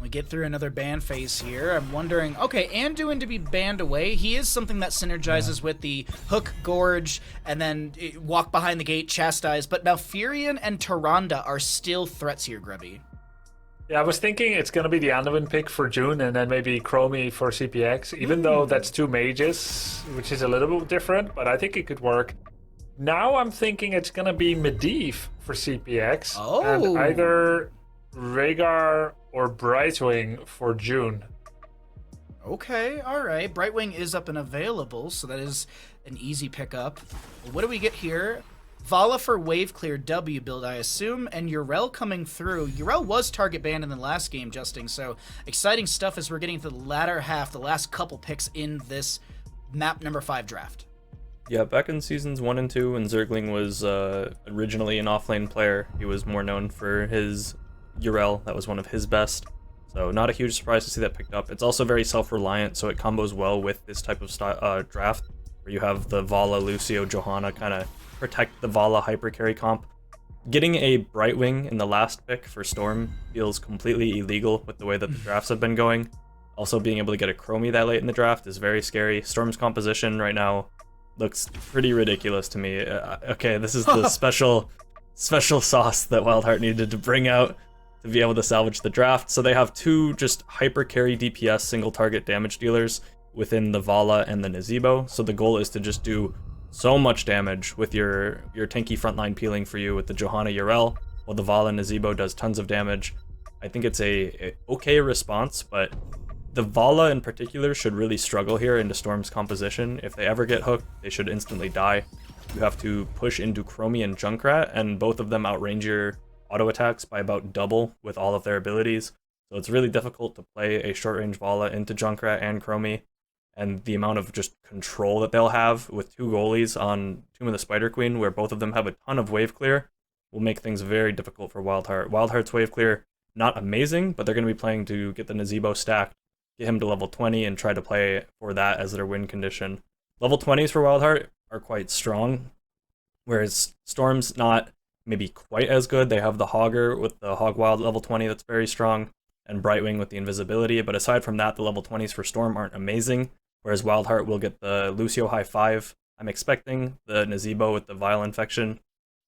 We get through another ban phase here. I'm wondering, okay, Anduin to be banned away, he is something that synergizes with the Hook, Gorge, and then Walk Behind the Gate, Chastise, but Malfurion and Tyrande are still threats here, Grubby. Yeah, I was thinking it's going to be the Anduin pick for June and then maybe Chromie for CPX, even though that's 2 mages, which is a little bit different, but I think it could work. Now I'm thinking it's going to be Medivh for CPX, and either Rhaegar or Brightwing for June. Okay, alright. Brightwing is up and available, so that is an easy pickup. What do we get here? Vala for Wave Clear W build, I assume, and Yrel coming through. Yrel was target banned in the last game, Justing, so exciting stuff as we're getting to the latter half, the last couple picks in this map number 5 draft. Yeah, back in seasons 1 and 2, when Zergling was originally an offlane player, he was more known for his Yrel. That was one of his best. So not a huge surprise to see that picked up. It's also very self-reliant, so it combos well with this type of draft, where you have the Vala, Lucio, Johanna kind of protect the Vala hypercarry comp. Getting a Brightwing in the last pick for Storm feels completely illegal with the way that the drafts have been going. Also, being able to get a Chromie that late in the draft is very scary. Storm's composition right now looks pretty ridiculous to me. Okay, this is the special sauce that WildHeart needed to bring out to be able to salvage the draft. So they have 2 just hyper carry DPS single target damage dealers within the Vala and the Nazeebo. So the goal is to just do so much damage with your tanky frontline peeling for you with the Johanna Yrel, while the Vala Nazeebo does tons of damage. I think it's a okay response, but the Vala in particular should really struggle here into Storm's composition. If they ever get hooked, they should instantly die. You have to push into Chromie and Junkrat, and both of them outrange your auto attacks by about double with all of their abilities. So it's really difficult to play a short range Vala into Junkrat and Chromie, and the amount of just control that they'll have with 2 goalies on Tomb of the Spider Queen, where both of them have a ton of wave clear, will make things very difficult for WildHeart. WildHeart's wave clear, not amazing, but they're going to be playing to get the Nazeebo stacked, get him to level 20, and try to play for that as their win condition. Level 20s for WildHeart are quite strong, whereas Storm's not maybe quite as good. They have the Hogger with the Hogwild level 20 that's very strong, and Brightwing with the invisibility, but aside from that, the level 20s for Storm aren't amazing, whereas WildHeart will get the Lucio high 5. I'm expecting the Nazeebo with the Vile Infection,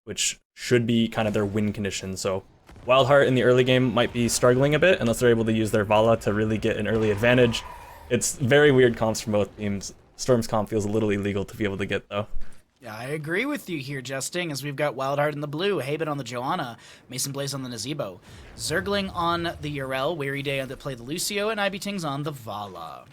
which should be kind of their win condition. So WildHeart in the early game might be struggling a bit unless they're able to use their Vala to really get an early advantage. It's very weird comps from both teams. Storm's comp feels a little illegal to be able to get, though. Yeah, I agree with you here, Justing, as we've got WildHeart in the blue, Haben on the Johanna, Mason Blaze on the Nazeebo, Zergling on the Yrel, Weary Day on the play the Lucio, and Ibitings on the Vala.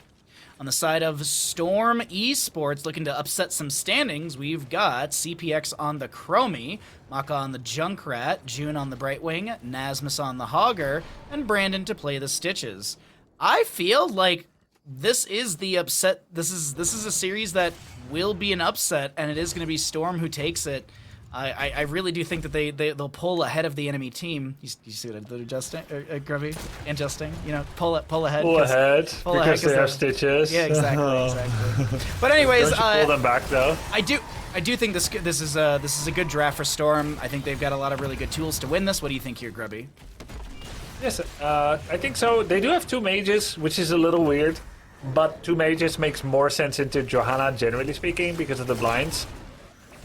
On the side of Storm Esports, looking to upset some standings, we've got CPX on the Chromie, Maka on the Junkrat, June on the Brightwing, Nasmus on the Hogger, and Brandon to play the Stitches. I feel like this is the upset. This is a series that will be an upset, and it is going to be Storm who takes it. I really do think that they'll pull ahead of the enemy team. You see what I did, Justin, Grubby and Justin? You know, pull ahead. Pull ahead because they have Stitches. Yeah, exactly. But anyways, don't you pull them back though. I do think this is a good draft for Storm. I think they've got a lot of really good tools to win this. What do you think here, Grubby? Yes, I think so. They do have 2 mages, which is a little weird. But 2 mages makes more sense into Johanna, generally speaking, because of the blinds.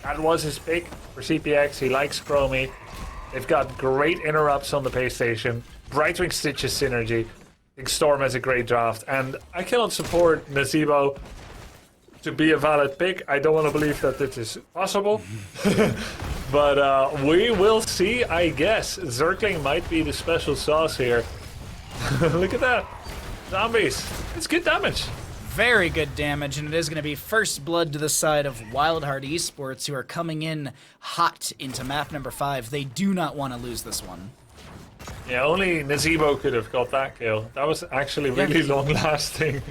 That was his pick for CPX. He likes Chromie. They've got great interrupts on the pay station. Brightwing Stitches synergy. I think Storm has a great draft. And I cannot support Nazeebo to be a valid pick. I don't want to believe that this is possible. But we will see, I guess. Zergling might be the special sauce here. Look at that. Zombies. It's good damage. Very good damage, and it is going to be first blood to the side of WildHeart Esports, who are coming in hot into map number 5. They do not want to lose this one. Yeah, only Nazebo could have got that kill. That was actually really long-lasting.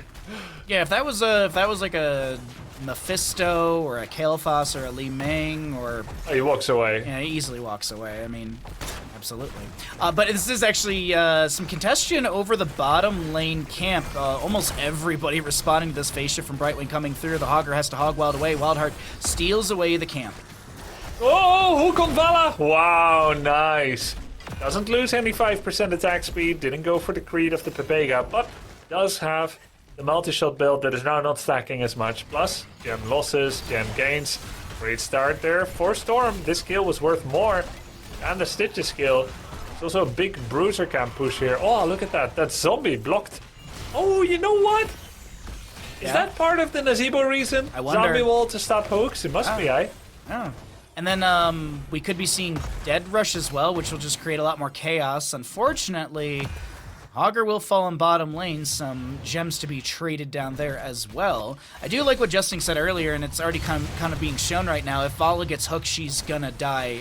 Yeah, if that was like a Mephisto or a Kael'thas or a Li Ming or... Oh, he walks away. Yeah, he easily walks away. I mean, absolutely. But this is actually some congestion over the bottom lane camp. Almost everybody responding to this phase shift from Brightwing coming through. The Hogger has to hog wild away. WildHeart steals away the camp. Oh, Hukon Vala! Wow, nice. Doesn't lose any 5% attack speed. Didn't go for the Creed of the Pepega, but does have the multi-shot build that is now not stacking as much. Plus, gem losses, gem gains. Great start there for Storm. This kill was worth more than the Stitches kill. It's also a big bruiser camp push here. Oh, look at that. That zombie blocked. Oh, you know what? Is that part of the Nazebo reason? I wonder. Zombie wall to stop hooks? It must be, Oh. And then we could be seeing Dead Rush as well, which will just create a lot more chaos. Unfortunately, Hogger will fall in bottom lane. Some gems to be traded down there as well. I do like what Justin said earlier, and it's already kind of being shown right now. If Vala gets hooked, she's gonna die.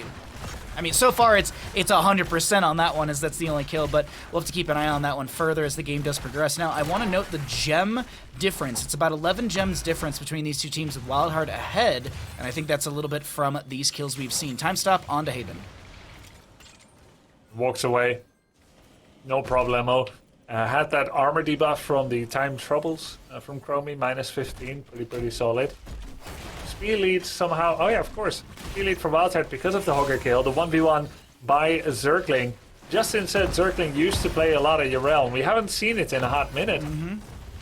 I mean, so far it's 100% on that one, as that's the only kill, but we'll have to keep an eye on that one further as the game does progress. Now, I want to note the gem difference. It's about 11 gems difference between these two teams with WildHeart ahead, and I think that's a little bit from these kills we've seen. Time stop, on to Haven. Walks away. No problemo. Had that armor debuff from the time troubles from Chromie, minus 15. Pretty solid. Speed lead somehow. Oh yeah, of course. Speed lead for WildHeart because of the Hogger kill. The 1v1 by Zergling. Justin said Zergling used to play a lot of Realm. We haven't seen it in a hot minute.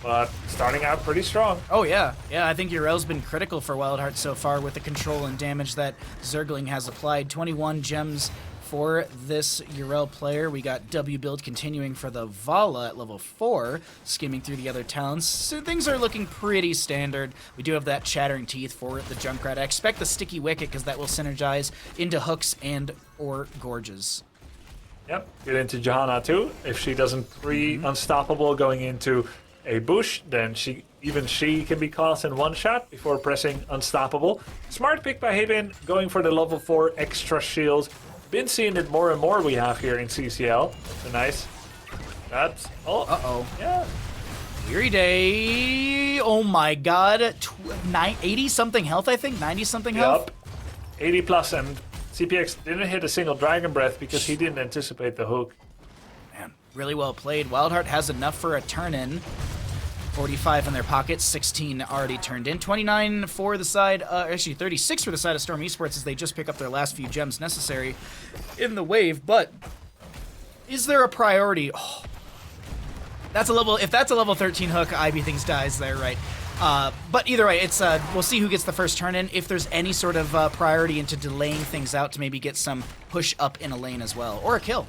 But starting out pretty strong. Oh yeah. Yeah, I think Urel's been critical for WildHeart so far with the control and damage that Zergling has applied. 21 gems for this Urel player. We got W build continuing for the Vala at level 4, skimming through the other talents. So things are looking pretty standard. We do have that Chattering Teeth for the Junkrat. I expect the Sticky Wicket because that will synergize into hooks and or gorges. Yep, get into Johanna too. If she doesn't pre-unstoppable going into a bush, then she can be cast in one shot before pressing unstoppable. Smart pick by Haben, going for the level 4 extra shield. Been seeing it more and more we have here in CCL. So nice. That's... Oh. Uh-oh. Yeah. Weary Day. Oh my god. 80-something health, I think? 90-something health? Yep. 80 plus, and CPX didn't hit a single Dragon Breath because he didn't anticipate the hook. Man, really well played. WildHeart has enough for a turn-in. 45 in their pockets, 16 already turned in. 29 for the side, actually 36 for the side of Storm Esports as they just pick up their last few gems necessary in the wave. But is there a priority? Oh, that's a level. If that's a level 13 hook, IB Things dies there, right? But either way, it's we'll see who gets the first turn in. If there's any sort of priority into delaying things out to maybe get some push up in a lane as well, or a kill.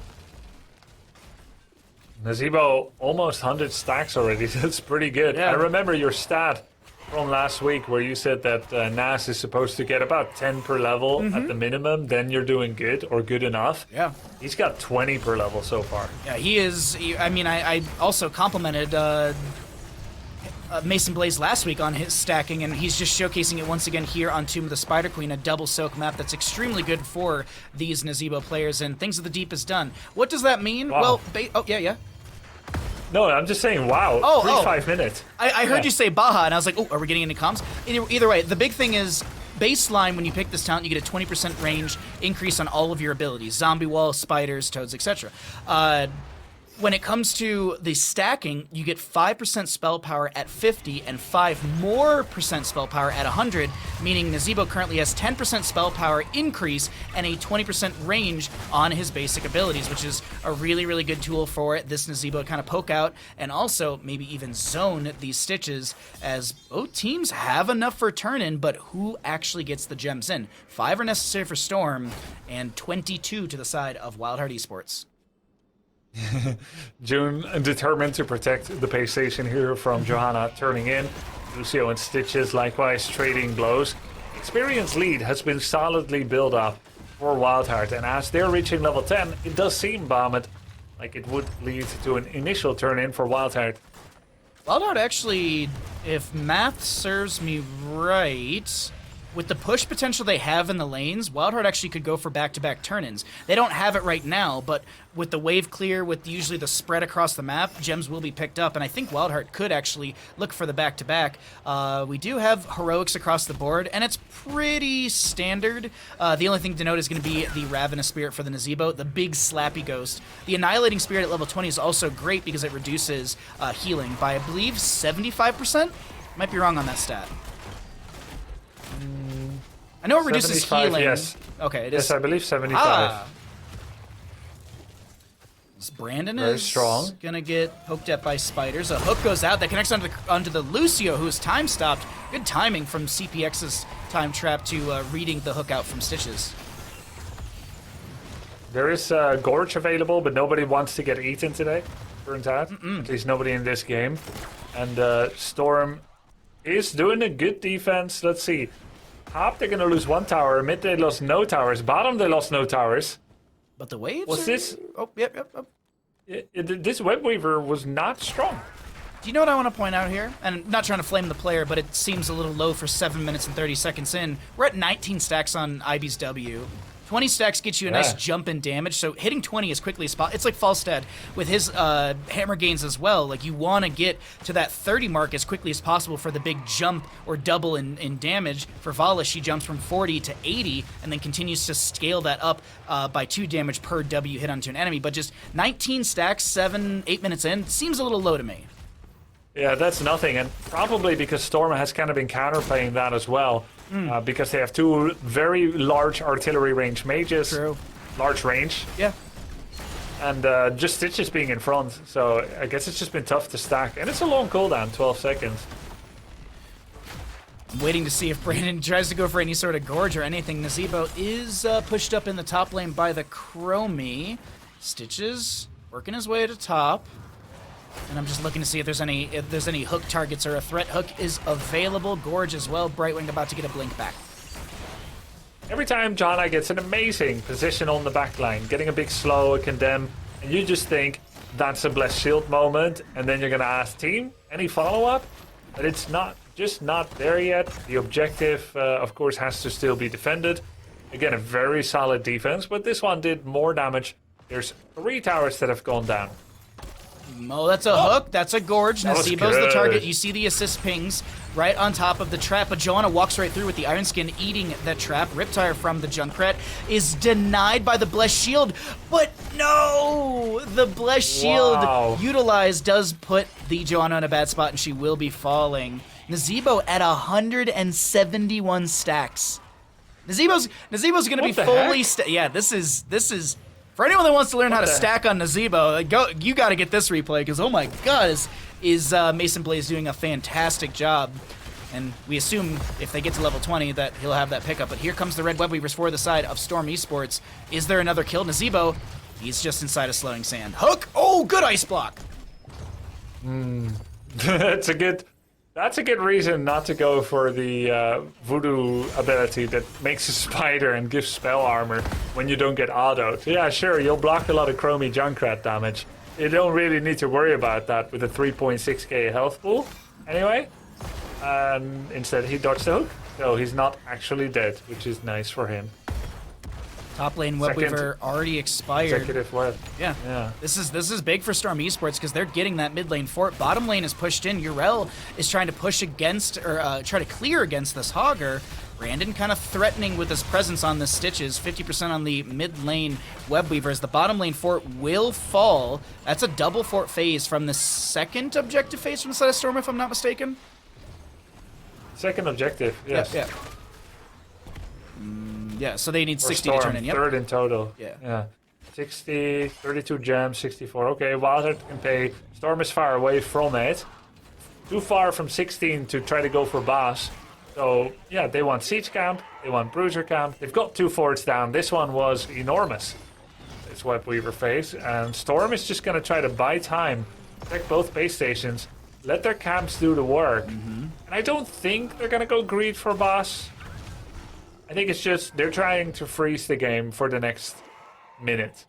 Nazebo almost 100 stacks already. That's pretty good. Yeah. I remember your stat from last week where you said that Nas is supposed to get about 10 per level at the minimum. Then you're doing good or good enough. Yeah. He's got 20 per level so far. Yeah, he is. I mean, I also complimented Mason Blaze last week on his stacking, and he's just showcasing it once again here on Tomb of the Spider Queen, a double soak map that's extremely good for these Nazebo players, and Things of the Deep is done. What does that mean? Wow. Well, oh, yeah. No, I'm just saying, wow. Oh. 5 minutes. I heard you say Baja, and I was like, oh, are we getting into comms? Either way, the big thing is, baseline, when you pick this talent, you get a 20% range increase on all of your abilities. Zombie wall, spiders, toads, etc. When it comes to the stacking, you get 5% spell power at 50 and 5% more spell power at 100, meaning Nazebo currently has 10% spell power increase and a 20% range on his basic abilities, which is a really, really good tool for this Nazebo to kind of poke out and also maybe even zone these Stitches, as both teams have enough for turn-in, but who actually gets the gems in? 5 are necessary for Storm and 22 to the side of WildHeart Esports. June determined to protect the base station here from Johanna turning in. Lucio and Stitches likewise trading blows. Experience lead has been solidly built up for WildHeart, and as they're reaching level 10, it does seem, Bahamut, like it would lead to an initial turn-in for WildHeart. WildHeart actually, if math serves me right, with the push potential they have in the lanes, WildHeart actually could go for back-to-back turn-ins. They don't have it right now, but with the wave clear, with usually the spread across the map, gems will be picked up, and I think WildHeart could actually look for the back-to-back. We do have heroics across the board, and it's pretty standard. The only thing to note is going to be the Ravenous Spirit for the Nazebo, the big slappy ghost. The Annihilating Spirit at level 20 is also great because it reduces healing by, I believe, 75%? Might be wrong on that stat. I know it reduces healing. Yes. Okay, it is. Yes, I believe 75. Ah. Brandon Very is strong. Gonna get poked at by spiders. A hook goes out that connects onto the Lucio, who is time stopped. Good timing from CPX's time trap to reading the hook out from Stitches. There is Gorge available, but nobody wants to get eaten today. Turns out, at least nobody in this game. And Storm is doing a good defense. Let's see. Top, they're gonna lose one tower. Mid, they lost no towers. Bottom, they lost no towers. But the waves. Was this? Oh, yep. This Web Weaver was not strong. Do you know what I want to point out here? And I'm not trying to flame the player, but it seems a little low for 7 minutes and 30 seconds in. We're at 19 stacks on IB's W. 20 stacks gets you a nice jump in damage, so hitting 20 as quickly as possible. It's like Falstad with his hammer gains as well. Like, you want to get to that 30 mark as quickly as possible for the big jump or double in damage. For Vala, she jumps from 40 to 80 and then continues to scale that up by 2 damage per W hit onto an enemy. But just 19 stacks, 7-8 minutes in, seems a little low to me. Yeah, that's nothing, and probably because Storm has kind of been counterplaying that as well. Because they have 2 very large artillery range mages. True. Large range. Yeah. And just Stitches being in front. So I guess it's just been tough to stack. And it's a long cooldown, 12 seconds. I'm waiting to see if Brandon tries to go for any sort of Gorge or anything. Nazebo is pushed up in the top lane by the Chromie. Stitches working his way to top. And I'm just looking to see if there's any hook targets or a threat hook is available. Gorge as well. Brightwing about to get a blink back. Every time Jana gets an amazing position on the back line, getting a big slow, a condemn, and you just think that's a blessed shield moment, and then you're gonna ask team, any follow-up? But it's just not there yet. The objective, of course, has to still be defended. Again, a very solid defense, but this one did more damage. There's 3 towers that have gone down. Oh, that's a hook. That's a Gorge. That was Nazebo's the good. target. You see the assist pings right on top of the trap, but Joanna walks right through with the Iron Skin eating that trap. Riptire from the Junkrat is denied by the Blessed Shield, but no! The Blessed Shield utilized does put the Joanna in a bad spot, and she will be falling. Nazebo at 171 stacks. Nazebo's gonna be fully yeah, this is for anyone that wants to learn how to stack on Nazebo, you got to get this replay, because oh my god, is Mason Blaze doing a fantastic job. And we assume if they get to level 20 that he'll have that pickup. But here comes the Red Web Weavers for the side of Storm Esports. Is there another kill? Nazebo, he's just inside of Slowing Sand. Hook! Oh, good ice block! That's a good reason not to go for the voodoo ability that makes a spider and gives spell armor when you don't get autoed. Yeah, sure, you'll block a lot of Chromie Junkrat damage. You don't really need to worry about that with a 3.6k health pool. Anyway, instead he dodged the hook, so he's not actually dead, which is nice for him. Top lane Web Weaver already expired. Executive web. Yeah. This is big for Storm Esports because they're getting that mid lane fort. Bottom lane is pushed in. Urel is trying to push against or try to clear against this Hogger. Brandon kind of threatening with his presence on the Stitches. 50% on the mid lane Web Weavers. The bottom lane fort will fall. That's a double fort phase from the second objective phase from the side of Storm, if I'm not mistaken. Second objective, yes. Yeah. Yeah, so they need 60 Storm, to turn in. Yep. 3rd in total. Yeah. 60, 32 gems, 64. Okay, WildHeart can pay. Storm is far away from it. Too far from 16 to try to go for boss. So, yeah, they want Siege Camp, they want Bruiser Camp. They've got 2 forts down. This one was enormous. This Web Weaver phase. And Storm is just going to try to buy time, protect both base stations, let their camps do the work. And I don't think they're going to go greed for boss. I think it's just they're trying to freeze the game for the next minute.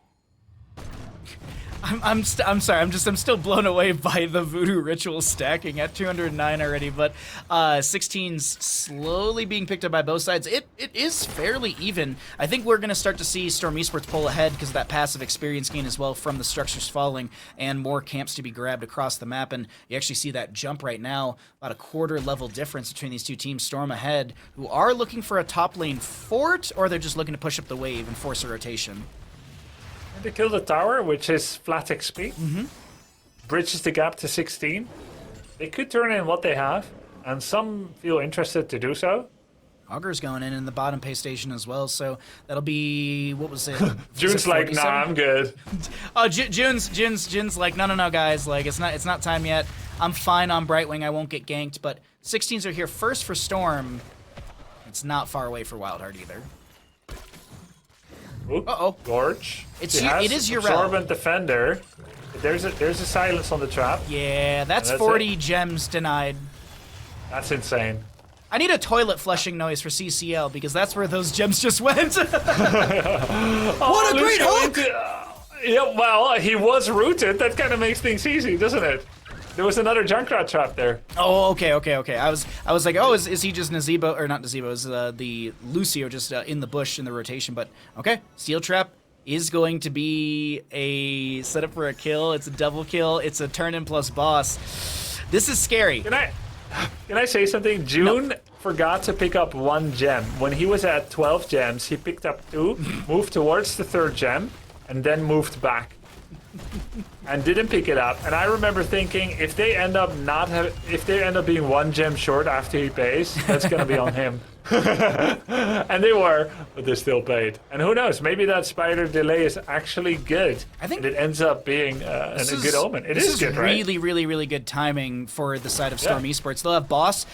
I'm sorry. I'm still blown away by the voodoo ritual stacking at 209 already. But 16's slowly being picked up by both sides. It is fairly even. I think we're gonna start to see Storm Esports pull ahead because of that passive experience gain as well from the structures falling and more camps to be grabbed across the map. And you actually see that jump right now, about a quarter level difference between these two teams. Storm ahead, who are looking for a top lane fort, or they're just looking to push up the wave and force a rotation. And they kill the tower, which is flat XP. Bridges the gap to 16. They could turn in what they have, and some feel interested to do so. Auger's going in the bottom pay station as well, so that'll be, what was it? June's like, nah, I'm good. Oh, June's like, no, guys, like it's not time yet. I'm fine on Brightwing. I won't get ganked, but 16s are here first for Storm. It's not far away for WildHeart either. Uh-oh. Gorge. It is your Absorbent Defender. There's a silence on the trap. Yeah, that's 40 gems denied. That's insane. I need a toilet flushing noise for CCL because that's where those gems just went. What a great hook! Yeah, well, he was rooted. That kind of makes things easy, doesn't it? There was another Junkrat trap there. Oh, okay. I was like, oh, is he just Nazebo, or not Nazebo, is the Lucio just in the bush in the rotation, but okay. Steel trap is going to be a setup for a kill. It's a double kill. It's a turn-in plus boss. This is scary. Can I say something? June forgot to pick up 1 gem. When he was at 12 gems, he picked up 2, moved towards the 3rd gem, and then moved back. And didn't pick it up. And I remember thinking, if they end up being 1 gem short after he pays, that's gonna be on him. And they were, but they still paid. And who knows? Maybe that spider delay is actually good. I think it ends up being a good omen. It is good, right? Really good timing for the side of Storm Esports. They'll have Boss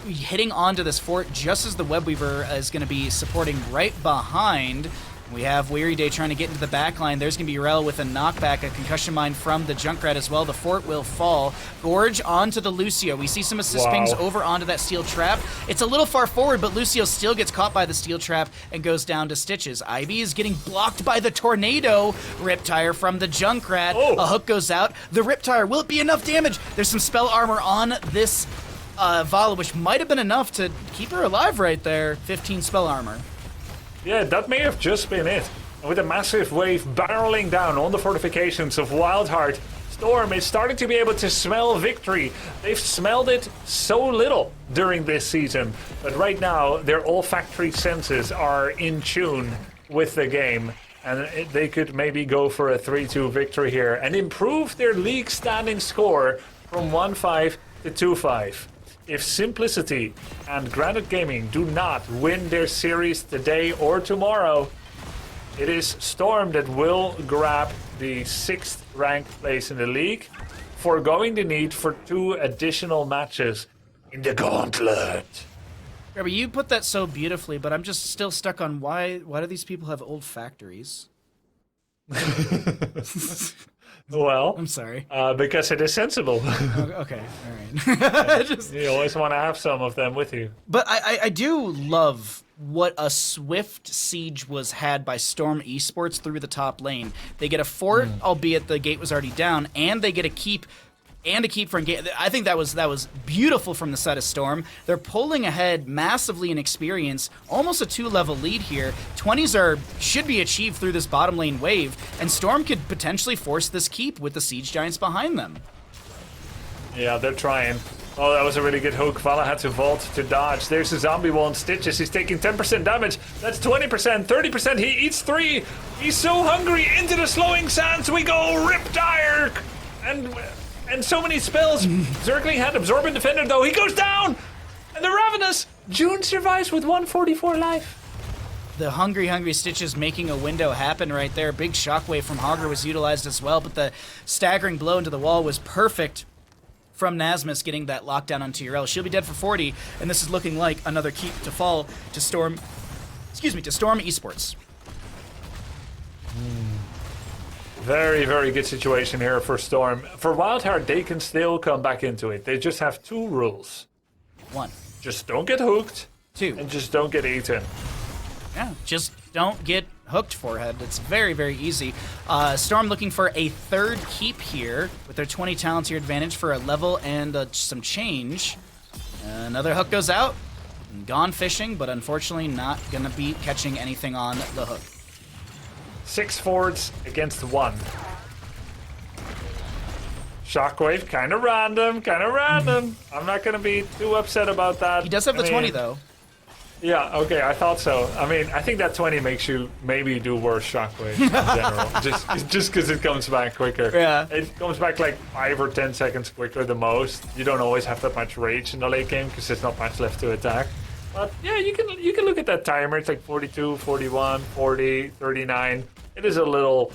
hitting onto this fort just as the Webweaver is going to be supporting right behind. We have Weary Day trying to get into the back line. There's going to be Rel with a knockback, a concussion mine from the Junkrat as well. The fort will fall. Gorge onto the Lucio. We see some assist pings over onto that steel trap. It's a little far forward, but Lucio still gets caught by the steel trap and goes down to stitches. Ivy is getting blocked by the tornado. Riptire from the Junkrat. A hook goes out. The Riptire, will it be enough damage? There's some spell armor on this Vala, which might have been enough to keep her alive right there. 15 spell armor. Yeah, that may have just been it. And with a massive wave barreling down on the fortifications of WildHeart, Storm is starting to be able to smell victory. They've smelled it so little during this season, but right now their olfactory senses are in tune with the game, and they could maybe go for a 3-2 victory here and improve their league standing score from 1-5 to 2-5. If Simplicity and Granite Gaming do not win their series today or tomorrow, it is Storm that will grab the 6th ranked place in the league, foregoing the need for 2 additional matches in the gauntlet. Grubby, you put that so beautifully, but I'm just still stuck on why do these people have old factories? Well, I'm sorry. Because it is sensible. Okay, all right. You always want to have some of them with you. But I do love what a swift siege was had by Storm Esports through the top lane. They get a fort, albeit the gate was already down, and they get a keep from gate. I think that was beautiful from the side of Storm. They're pulling ahead massively in experience, almost a 2-level lead here. 20s should be achieved through this bottom lane wave, and Storm could potentially force this keep with the Siege Giants behind them. Yeah, they're trying. Oh, that was a really good hook. Vala had to vault to dodge. There's a zombie wall on Stitches. He's taking 10% damage. That's 20%, 30%. He eats 3. He's so hungry. Into the slowing sands we go. Riptire! And so many spells. Zergling had Absorbent Defender, though. He goes down! And the Ravenous! June survives with 144 life. The hungry Stitches making a window happen right there. Big shockwave from Hogger was utilized as well, but the staggering blow into the wall was perfect from Nasmus getting that lockdown on Tyrell. She'll be dead for 40, and this is looking like another keep to fall to Storm Esports. Very, very good situation here for Storm. For WildHeart, they can still come back into it. They just have 2 rules. 1. Just don't get hooked. 2. And just don't get eaten. Yeah, just don't get hooked forehead. It's very, very easy. Storm looking for a third keep here with their 20 talent tier advantage for a level and some change. Another hook goes out. Gone fishing, but unfortunately not going to be catching anything on the hook. 6 forwards against 1. Shockwave, kind of random. I'm not going to be too upset about that. He does have the 20, though. Yeah, okay, I thought so. I mean, I think that 20 makes you maybe do worse Shockwave in general. just because it comes back quicker. Yeah. It comes back like 5 or 10 seconds quicker the most. You don't always have that much rage in the late game because there's not much left to attack. But yeah, you can look at that timer. It's like 42, 41, 40, 39. It is a little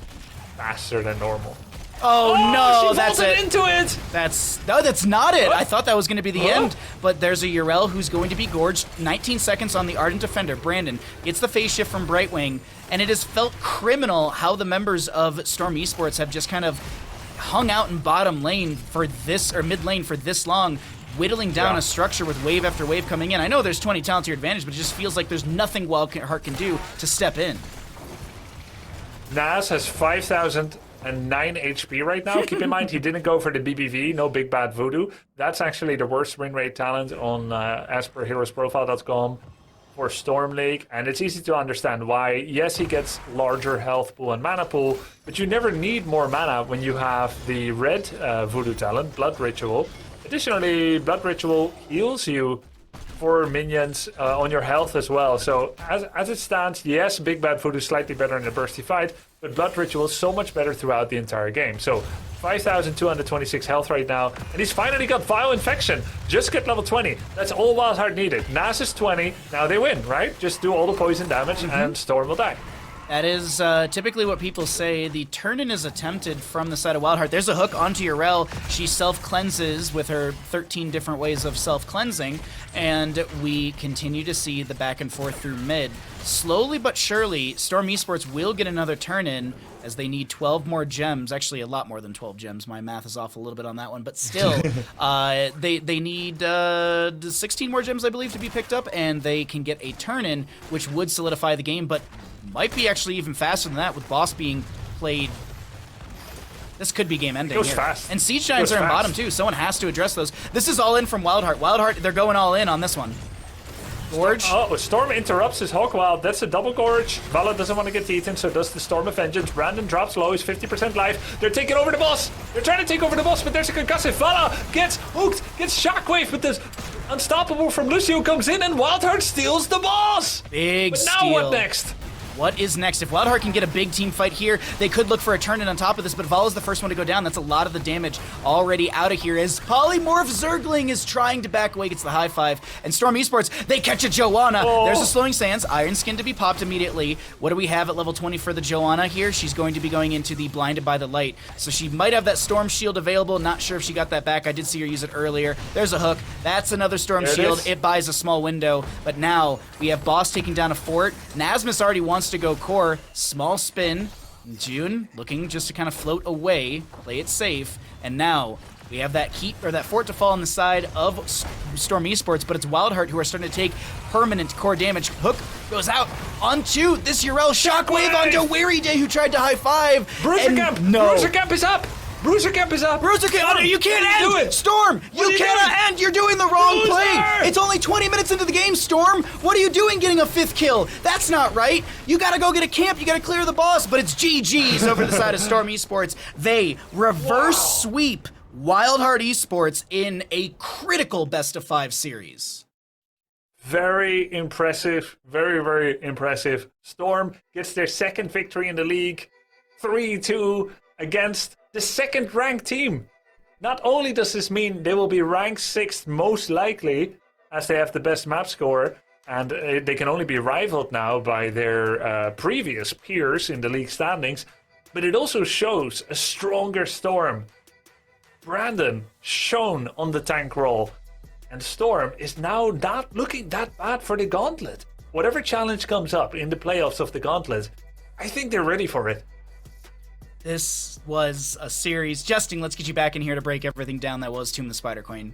faster than normal. Oh no, she that's it. Into it. That's not it. I thought that was going to be the end, but there's a Yrel who's going to be gorged. 19 seconds on the Ardent Defender. Brandon gets the phase shift from Brightwing, and it has felt criminal how the members of Storm Esports have just kind of hung out in bottom lane for this, or mid lane for this long, whittling down a structure with wave after wave coming in. I know there's 20 talent tier advantage, but it just feels like there's nothing WildHeart can do to step in. Nas has 5,009 HP right now. Keep in mind, he didn't go for the BBV, no Big Bad Voodoo. That's actually the worst win rate talent on as per heroesprofile.com for Storm League, and it's easy to understand why. Yes, he gets larger health pool and mana pool, but you never need more mana when you have the red Voodoo talent, Blood Ritual. Additionally, Blood Ritual heals you for minions on your health as well. So as it stands, yes, Big Bad Voodoo is slightly better in a bursty fight, but Blood Ritual is so much better throughout the entire game. So 5,226 health right now, and he's finally got Vile Infection. Just get level 20. That's all WildHeart needed. Nas is 20. Now they win, right? Just do all the poison damage and Storm will die. That is typically what people say. The turn-in is attempted from the side of WildHeart. There's a hook onto Yrel. She self-cleanses with her 13 different ways of self-cleansing, and we continue to see the back and forth through mid. Slowly but surely, Storm Esports will get another turn-in as they need 12 more gems. Actually, a lot more than 12 gems. My math is off a little bit on that one, but still, they need 16 more gems, I believe, to be picked up, and they can get a turn-in, which would solidify the game, but might be actually even faster than that with boss being played. This could be game ending. It goes fast. And Siege Giants are in bottom too. Someone has to address those. This is all in from WildHeart. WildHeart, they're going all in on this one. Gorge. Oh, Storm interrupts his Hawk Wild. That's a double Gorge. Vala doesn't want to get eaten, so does the Storm of Vengeance. Brandon drops low. He's 50% life. They're taking over the boss. They're trying to take over the boss, but there's a concussive. Vala gets hooked, gets Shockwave, but this Unstoppable from Lucio comes in, and WildHeart steals the boss. Big But now steal. what next? What is next? If WildHeart can get a big team fight here, they could look for a turn-in on top of this, but Vala's the first one to go down. That's a lot of the damage already out of here as Polymorph Zergling is trying to back away, gets the high five, and Storm Esports, they catch a Joanna. There's a Slowing Sands, Iron Skin to be popped immediately. What do we have at level 20 for the Joanna here? She's going to be going into the Blinded by the Light, so she might have that Storm Shield available. Not sure if she got that back. I did see her use it earlier. There's a hook. That's another Storm Shield. It buys a small window, but now we have Boss taking down a fort. Nasmus already wants to go core. Small spin. June looking just to kind of float away, play it safe, and now we have that keep or that fort to fall on the side of Storm Esports, but it's WildHeart who are starting to take permanent core damage. Hook goes out onto this Yrel. Shockwave onto Weary Day, who tried to high five. Bruiser Camp! No. Bruiser Camp is up! Bruiser Camp is up! Bruiser Camp! You can't end! Do it! Storm! You cannot end! You're doing the wrong Bruiser! play! It's only 20 minutes into the game, Storm! What are you doing getting a 5th kill? That's not right! You gotta go get a camp, you gotta clear the boss, but it's GG's over the side of Storm Esports. They reverse sweep WildHeart Esports in a critical best-of-5 series. Very impressive. Very, very impressive. Storm gets their second victory in the league. 3-2 against the second-ranked team. Not only does this mean they will be ranked 6th most likely, as they have the best map score, and they can only be rivaled now by their previous peers in the league standings, but it also shows a stronger Storm. Brandon shown on the tank role, and Storm is now not looking that bad for the Gauntlet. Whatever challenge comes up in the playoffs of the Gauntlet, I think they're ready for it. This was a series. Justin, let's get you back in here to break everything down that was Tomb the Spider Queen.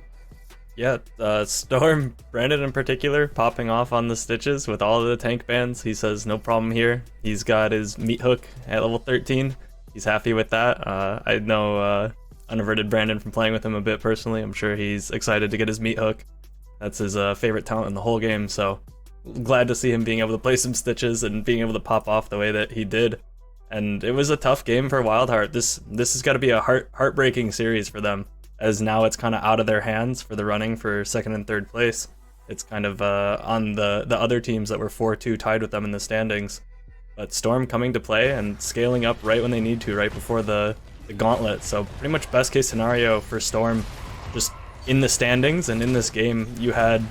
Yeah, Storm, Brandon in particular, popping off on the stitches with all of the tank bans. He says no problem here. He's got his meat hook at level 13. He's happy with that. I know Unaverted Brandon from playing with him a bit personally. I'm sure he's excited to get his meat hook. That's his favorite talent in the whole game, so glad to see him being able to play some stitches and being able to pop off the way that he did. And it was a tough game for WildHeart. This has got to be a heartbreaking series for them, as now it's kind of out of their hands for the running for second and third place. It's kind of on the other teams that were 4-2 tied with them in the standings. But Storm coming to play and scaling up right when they need to, right before the gauntlet. So pretty much best case scenario for Storm, just in the standings and in this game, you had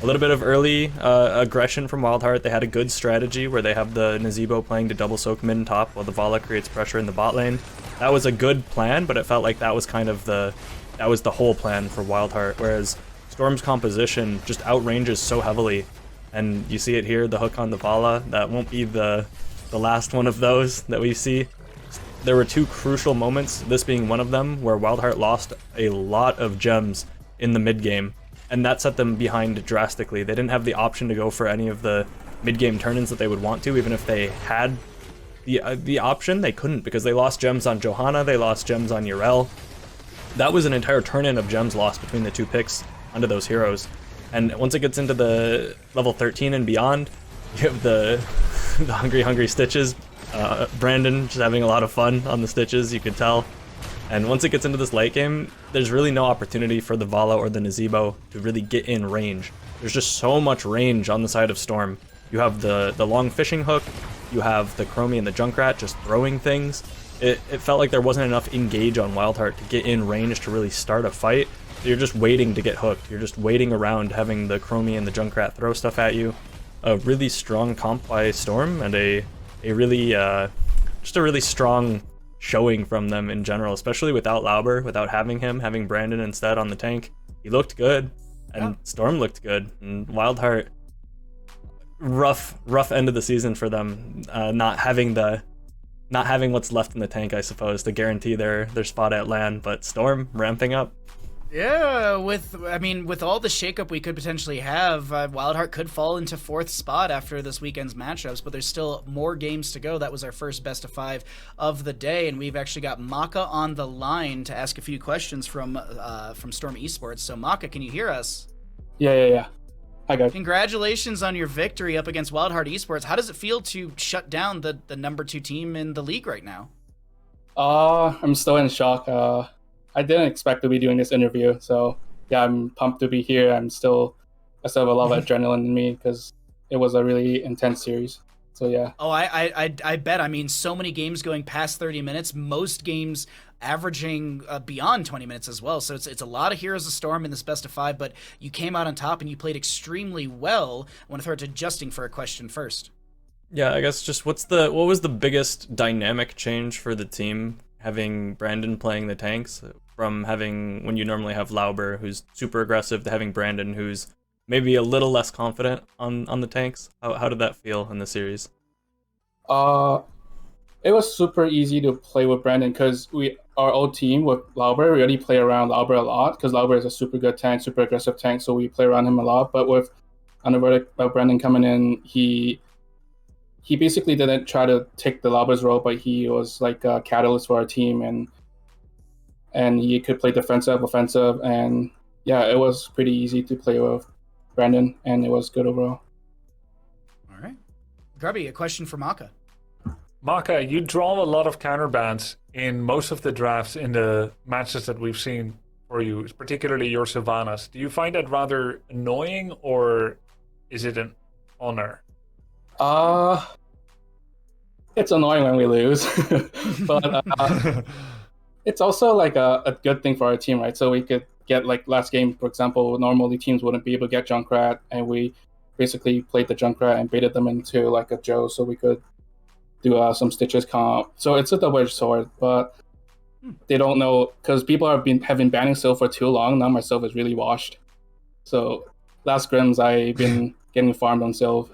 a little bit of early aggression from WildHeart. They had a good strategy where they have the Nazebo playing to double soak mid and top while the Vala creates pressure in the bot lane. That was a good plan, but it felt like that was kind of the whole plan for WildHeart, whereas Storm's composition just outranges so heavily. And you see it here, the hook on the Vala. That won't be the last one of those that we see. There were two crucial moments, this being one of them, where WildHeart lost a lot of gems in the mid game, and that set them behind drastically. They didn't have the option to go for any of the mid-game turn-ins that they would want to. Even if they had the option, they couldn't, because they lost gems on Johanna, they lost gems on Yrel. That was an entire turn-in of gems lost between the two picks onto those heroes. And once it gets into the level 13 and beyond, you have the hungry stitches. Brandon just having a lot of fun on the stitches, you could tell. And once it gets into this late game, there's really no opportunity for the Vala or the Nazebo to really get in range. There's just so much range on the side of Storm. You have the long fishing hook, you have the Chromie and the Junkrat just throwing things. It felt like there wasn't enough engage on WildHeart to get in range to really start a fight. You're just waiting to get hooked. You're just waiting around having the Chromie and the Junkrat throw stuff at you. A really strong comp by Storm, and a really strong showing from them in general, especially without Lauber, without having Brandon instead on the tank. He looked good, and Storm looked good, and WildHeart, rough end of the season for them, not having what's left in the tank, I suppose, to guarantee their spot at LAN, but Storm ramping up. Yeah, with all the shakeup we could potentially have, WildHeart could fall into 4th spot after this weekend's matchups, but there's still more games to go. That was our first best of 5 of the day, and we've actually got Maka on the line to ask a few questions from Storm Esports. So Maka, can you hear us? Yeah. Hi guys. Congratulations on your victory up against WildHeart Esports. How does it feel to shut down the number 2 team in the league right now? I'm still in shock. I didn't expect to be doing this interview, so yeah, I'm pumped to be here. I still have a lot of adrenaline in me because it was a really intense series. So yeah. Oh, I bet. I mean, so many games going past 30 minutes. Most games averaging beyond 20 minutes as well. So it's a lot of Heroes of Storm in this best of 5. But you came out on top and you played extremely well. I want to throw it to Justin for a question first. Yeah, I guess just what was the biggest dynamic change for the team, having Brandon playing the tanks, from having, when you normally have Lauber, who's super aggressive, to having Brandon, who's maybe a little less confident on the tanks? How did that feel in the series? It was super easy to play with Brandon because our old team with Lauber, we already play around Lauber a lot because Lauber is a super good tank, super aggressive tank, so we play around him a lot. But with Brandon coming in, he basically didn't try to take the Lauber's role, but he was like a catalyst for our team, and he could play defensive, offensive, and yeah, it was pretty easy to play with Brandon, and it was good overall. All right. Grubby, a question for Maka. Maka, you draw a lot of counterbans in most of the drafts in the matches that we've seen for you, particularly your Sylvanas. Do you find that rather annoying, or is it an honor? It's annoying when we lose, but it's also like a good thing for our team, right? So we could get, like last game, for example, normally teams wouldn't be able to get Junkrat, and we basically played the Junkrat and baited them into like a Joe, so we could do some Stitches comp. So it's a double-edged sword, but they don't know, because people have been banning Sylph for too long. Now my Sylph is really washed. So last scrims, I've been getting farmed on Sylph.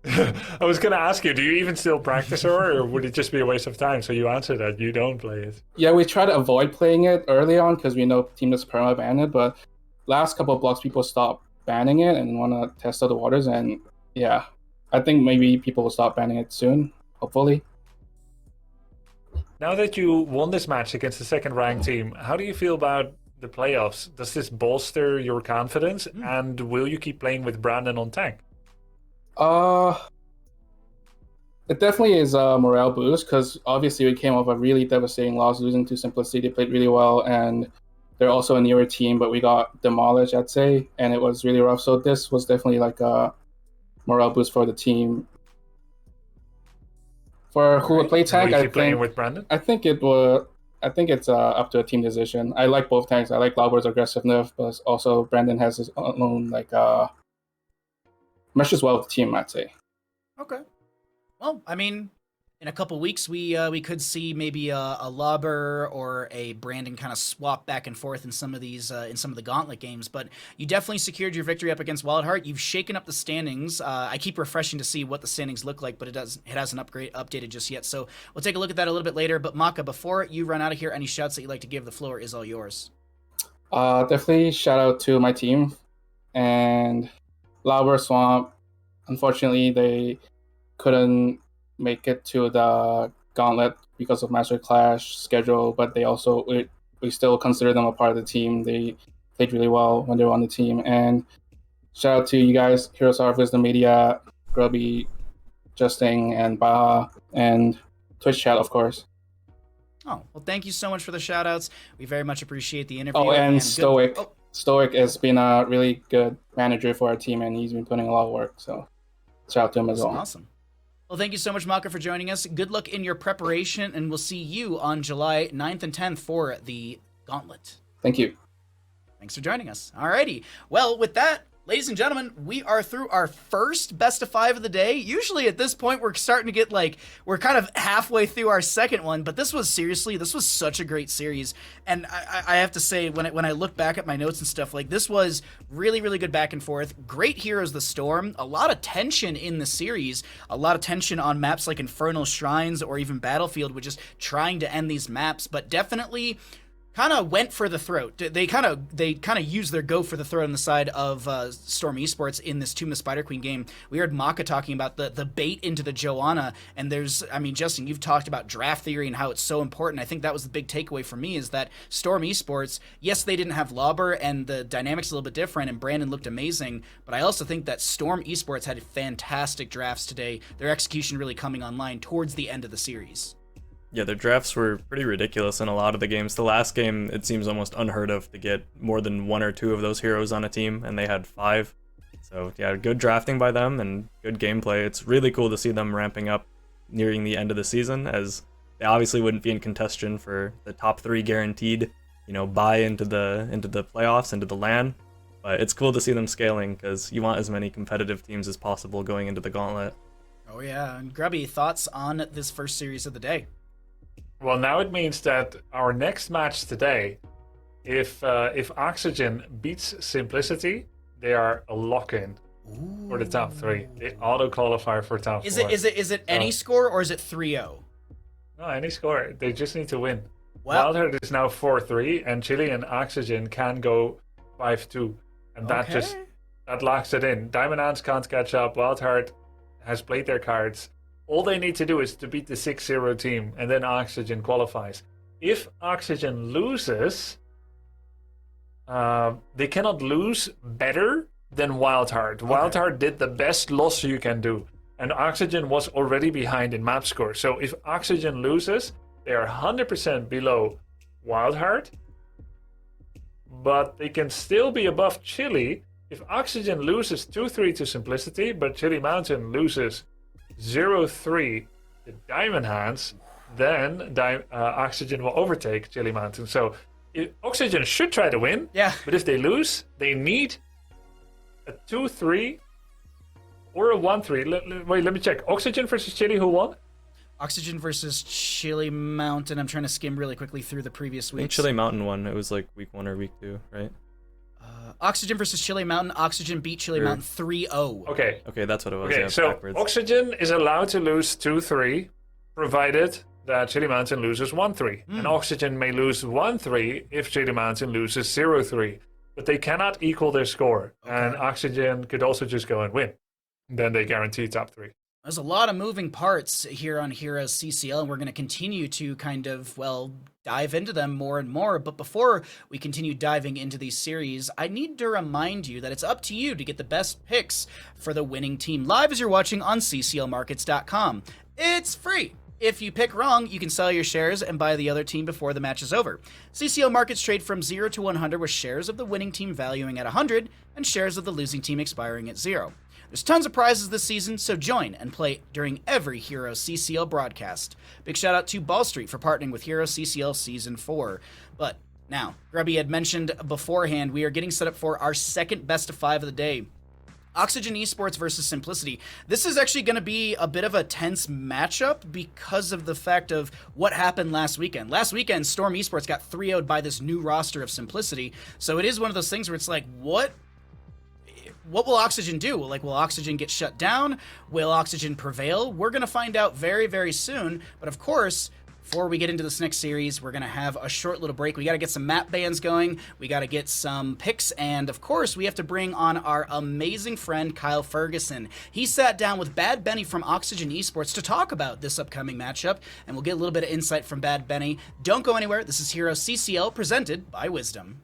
I was going to ask you, do you even still practice her, or would it just be a waste of time? So you answer that you don't play it. Yeah, we try to avoid playing it early on because we know team is perma banned, but last couple of blocks, people stopped banning it and want to test out the waters. And yeah, I think maybe people will stop banning it soon, hopefully. Now that you won this match against the second ranked team, how do you feel about the playoffs? Does this bolster your confidence? And will you keep playing with Brandon on tank? It definitely is a morale boost because obviously we came off a really devastating loss, losing to Simplicity. They played really well, and they're also a newer team, but we got demolished, I'd say, and it was really rough. So this was definitely like a morale boost for the team. For who would play tank, I playing with Brandon? I think it will. I think it's up to a team decision. I like both tanks. I like Lauber's aggressiveness, but also Brandon has his own meshes well with the team, I'd say. Okay. Well, I mean, in a couple weeks, we could see maybe a Lauber or a Brandon kind of swap back and forth in some of these in some of the Gauntlet games. But you definitely secured your victory up against WildHeart. You've shaken up the standings. I keep refreshing to see what the standings look like, but it hasn't updated just yet. So we'll take a look at that a little bit later. But Maka, before you run out of here, any shouts that you'd like to give? The floor is all yours. Definitely shout out to my team and Lauber Swamp. Unfortunately, they couldn't make it to the Gauntlet because of Master Clash schedule, but they also we still consider them a part of the team. They played really well when they were on the team. And shout out to you guys, HeroesCCL, Wisdom Media, Grubby, Justin, and Baha, and Twitch chat, of course. Oh, well, thank you so much for the shout outs. We very much appreciate the interview. Oh, and Stoic. Stoic has been a really good manager for our team, and he's been putting a lot of work. So shout out to him as well. Awesome. Well, thank you so much, Maka, for joining us. Good luck in your preparation, and we'll see you on July 9th and 10th for the Gauntlet. Thank you. Thanks for joining us. Alrighty. Well, with that, ladies and gentlemen, we are through our first best of 5 of the day. Usually at this point, we're starting to get we're kind of halfway through our second one, but this was such a great series. And I have to say, when I look back at my notes and stuff, this was really, really good back and forth. Great Heroes the Storm. A lot of tension in the series. A lot of tension on maps like Infernal Shrines or even Battlefield, which is trying to end these maps, but definitely kind of went for the throat. They kind of used their go for the throat on the side of Storm Esports in this Tomb of Spider Queen game. We heard Maka talking about the bait into the Joanna, and Justin, you've talked about draft theory and how it's so important. I think that was the big takeaway for me, is that Storm Esports, yes, they didn't have Lauber and the dynamics a little bit different, and Brandon looked amazing, but I also think that Storm Esports had fantastic drafts today. Their execution really coming online towards the end of the series. Yeah, their drafts were pretty ridiculous in a lot of the games. The last game, it seems almost unheard of to get more than 1 or 2 of those heroes on a team, and they had 5. So yeah, good drafting by them and good gameplay. It's really cool to see them ramping up nearing the end of the season, as they obviously wouldn't be in contention for the top 3 guaranteed, buy into the playoffs, into the LAN. But it's cool to see them scaling, because you want as many competitive teams as possible going into the Gauntlet. Oh yeah, and Grubby, thoughts on this first series of the day? Well, now it means that our next match today, if Oxygen beats Simplicity, they are a lock-in for the top 3. They auto-qualify for top 4. Is it any score, or is it 3-0? No, any score. They just need to win. Well, WildHeart is now 4-3, and Chile and Oxygen can go 5-2. And that locks it in. Diamond Hands can't catch up. WildHeart has played their cards. All they need to do is to beat the 6-0 team, and then Oxygen qualifies. If Oxygen loses, they cannot lose better than WildHeart. Okay. WildHeart did the best loss you can do, and Oxygen was already behind in map score. So if Oxygen loses, they are 100% below WildHeart, but they can still be above Chile. If Oxygen loses 2-3 to Simplicity, but Chili Mountain loses 0-3 to Diamond Hands, then Oxygen will overtake Chili Mountain. So Oxygen should try to win, but if they lose, they need a 2-3 or a 1-3. Wait, let me check. Oxygen versus Chili, who won? Oxygen versus Chili Mountain. I'm trying to skim really quickly through the previous weeks. I think Chili Mountain won. It was like week 1 or week 2, right? Oxygen versus Chili Mountain. Oxygen beat Chili Mountain 3-0. Okay, that's what it was. Okay, so backwards. Oxygen is allowed to lose 2-3, provided that Chili Mountain loses 1-3. And Oxygen may lose 1-3 if Chili Mountain loses 0-3. but they cannot equal their score. And Oxygen could also just go and win. Then they guarantee top 3. There's a lot of moving parts here on HeroesCCL, and we're going to continue to kind of, well, dive into them more and more. But before we continue diving into these series, I need to remind you that it's up to you to get the best picks for the winning team live as you're watching on cclmarkets.com. It's free. If you pick wrong, you can sell your shares and buy the other team before the match is over. CCL markets trade from 0 to 100 with shares of the winning team valuing at 100 and shares of the losing team expiring at 0. There's tons of prizes this season, so join and play during every HeroesCCL broadcast. Big shout out to Ball Street for partnering with HeroesCCL Season 4. But now, Grubby had mentioned beforehand, we are getting set up for our second best of 5 of the day. Oxygen Esports versus Simplicity. This is actually going to be a bit of a tense matchup because of the fact of what happened last weekend. Last weekend, Storm Esports got 3-0'd by this new roster of Simplicity, so it is one of those things where it's like, what will Oxygen do? Will Oxygen get shut down? Will Oxygen prevail? We're going to find out very, very soon. But of course, before we get into this next series, we're going to have a short little break. We got to get some map bans going. We got to get some picks. And of course, we have to bring on our amazing friend, Kyle Ferguson. He sat down with Bad Benny from Oxygen Esports to talk about this upcoming matchup. And we'll get a little bit of insight from Bad Benny. Don't go anywhere. This is HeroesCCL presented by Wisdom.